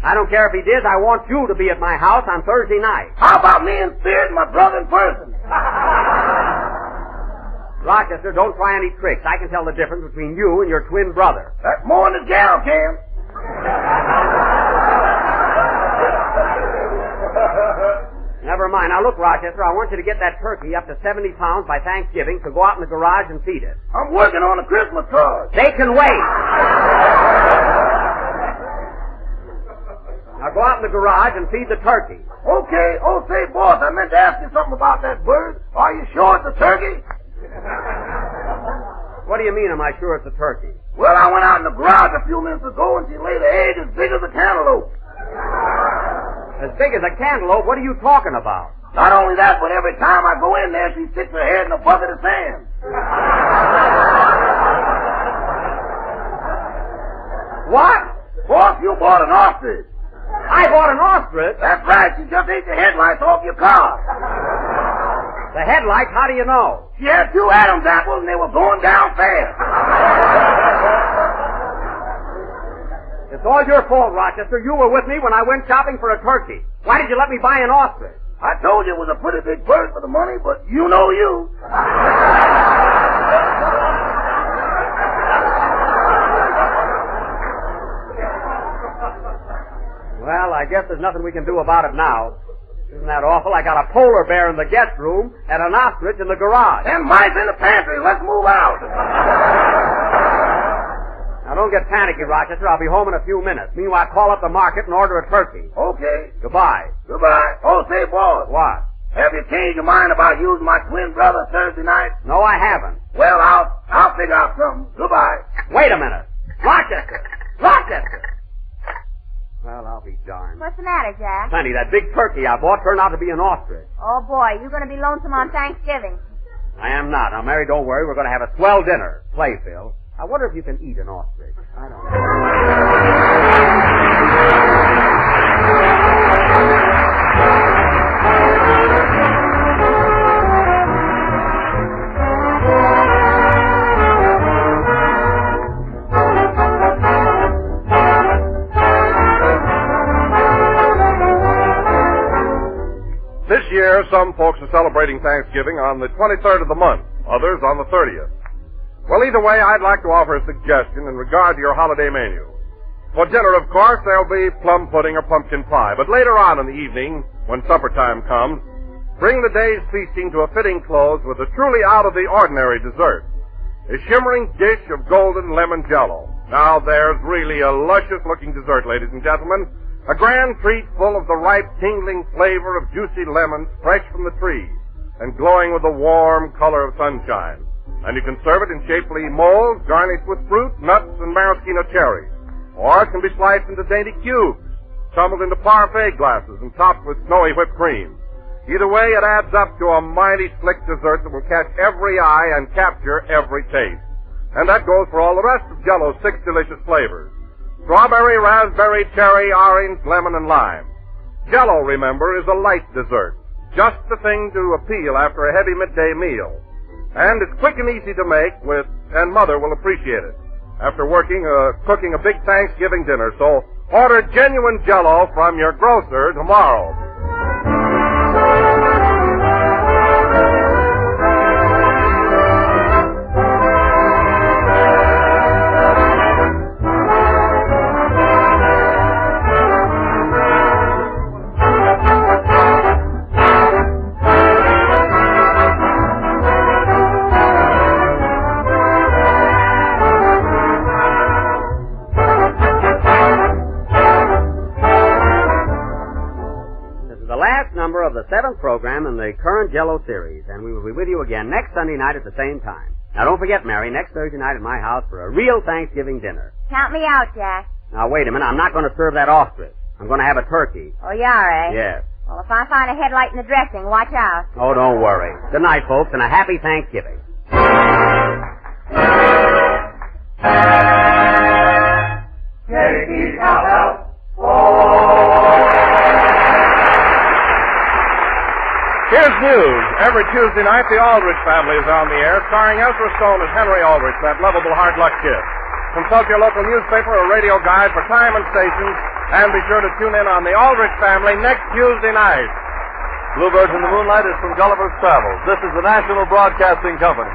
[SPEAKER 15] I don't care if he did. I want you to be at my house on Thursday night.
[SPEAKER 6] How about me in spirit and my brother in person?
[SPEAKER 15] Rochester, don't try any tricks. I can tell the difference between you and your twin brother.
[SPEAKER 6] That's more than the gal can.
[SPEAKER 15] Never mind. Now, look, Rochester, I want you to get that turkey up to 70 pounds by Thanksgiving, so go out in the garage and feed it.
[SPEAKER 6] I'm working on a Christmas card.
[SPEAKER 15] They can wait. Now, go out in the garage and feed the turkey.
[SPEAKER 6] Okay. Oh, say, boss, I meant to ask you something about that bird. Are you sure it's a turkey?
[SPEAKER 15] What do you mean, am I sure it's a turkey?
[SPEAKER 6] Well, I went out in the garage a few minutes ago and she laid an egg as big as a cantaloupe.
[SPEAKER 15] As big as a cantaloupe? What are you talking about?
[SPEAKER 6] Not only that, but every time I go in there, she sticks her head in a bucket of sand.
[SPEAKER 15] What?
[SPEAKER 6] Boss, you bought an ostrich.
[SPEAKER 15] I bought an ostrich?
[SPEAKER 6] That's right. She just ate the headlights off your car.
[SPEAKER 15] The headlights? How do you know?
[SPEAKER 6] She had 2 Adam's apples and they were going down fast.
[SPEAKER 15] It's all your fault, Rochester. You were with me when I went shopping for a turkey. Why did you let me buy an ostrich?
[SPEAKER 6] I told you it was a pretty big bird for the money, but you know you.
[SPEAKER 15] Well, I guess there's nothing we can do about it now. Isn't that awful? I got a polar bear in the guest room and an ostrich in the garage.
[SPEAKER 6] And mice in the pantry. Let's move out.
[SPEAKER 15] Now, don't get panicky, Rochester. I'll be home in a few minutes. Meanwhile, call up the market and order a turkey.
[SPEAKER 6] Okay.
[SPEAKER 15] Goodbye.
[SPEAKER 6] Goodbye. Oh, say, boss.
[SPEAKER 15] What?
[SPEAKER 6] Have you changed your mind about using my twin brother Thursday night?
[SPEAKER 15] No, I haven't.
[SPEAKER 6] Well, I'll figure out something. Goodbye.
[SPEAKER 15] Wait a minute. Rochester! Rochester! Well, I'll be darned.
[SPEAKER 5] What's the matter, Jack?
[SPEAKER 15] Sonny, that big turkey I bought turned out to be an ostrich.
[SPEAKER 5] Oh, boy, you're going to be lonesome on Thanksgiving.
[SPEAKER 15] I am not. Now, Mary, don't worry. We're going to have a swell dinner. Play, Phil. I wonder if you can eat an ostrich. I don't
[SPEAKER 1] This year, some folks are celebrating Thanksgiving on the 23rd of the month, others on the 30th. Well, either way, I'd like to offer a suggestion in regard to your holiday menu. For dinner, of course, there'll be plum pudding or pumpkin pie, but later on in the evening, when supper time comes, bring the day's feasting to a fitting close with a truly out-of-the-ordinary dessert, a shimmering dish of golden lemon jello. Now, there's really a luscious-looking dessert, ladies and gentlemen, a grand treat full of the ripe, tingling flavor of juicy lemons fresh from the trees and glowing with the warm color of sunshine. And you can serve it in shapely molds garnished with fruit, nuts, and maraschino cherries. Or it can be sliced into dainty cubes, tumbled into parfait glasses, and topped with snowy whipped cream. Either way, it adds up to a mighty slick dessert that will catch every eye and capture every taste. And that goes for all the rest of Jell-O's 6 delicious flavors: strawberry, raspberry, cherry, orange, lemon, and lime. Jell-O, remember, is a light dessert, just the thing to appeal after a heavy midday meal. And it's quick and easy to make and Mother will appreciate it after cooking a big Thanksgiving dinner. So order genuine Jell-O from your grocer tomorrow.
[SPEAKER 15] Of the 7th program in the current Jell-O series, and we will be with you again next Sunday night at the same time. Now, don't forget, Mary, next Thursday night at my house for a real Thanksgiving dinner.
[SPEAKER 5] Count me out, Jack.
[SPEAKER 15] Now, wait a minute. I'm not going to serve that ostrich. I'm going to have a turkey.
[SPEAKER 5] Oh, you are, eh?
[SPEAKER 15] Yes.
[SPEAKER 5] Well, if I find a headlight in the dressing, watch out.
[SPEAKER 15] Oh, don't worry. Good night, folks, and a happy Thanksgiving.
[SPEAKER 1] Here's news. Every Tuesday night, the Aldrich family is on the air, starring Ezra Stone as Henry Aldrich, that lovable hard luck kid. Consult your local newspaper or radio guide for time and stations, and be sure to tune in on the Aldrich family next Tuesday night.
[SPEAKER 12] Bluebirds in the Moonlight is from Gulliver's Travels. This is the National Broadcasting Company.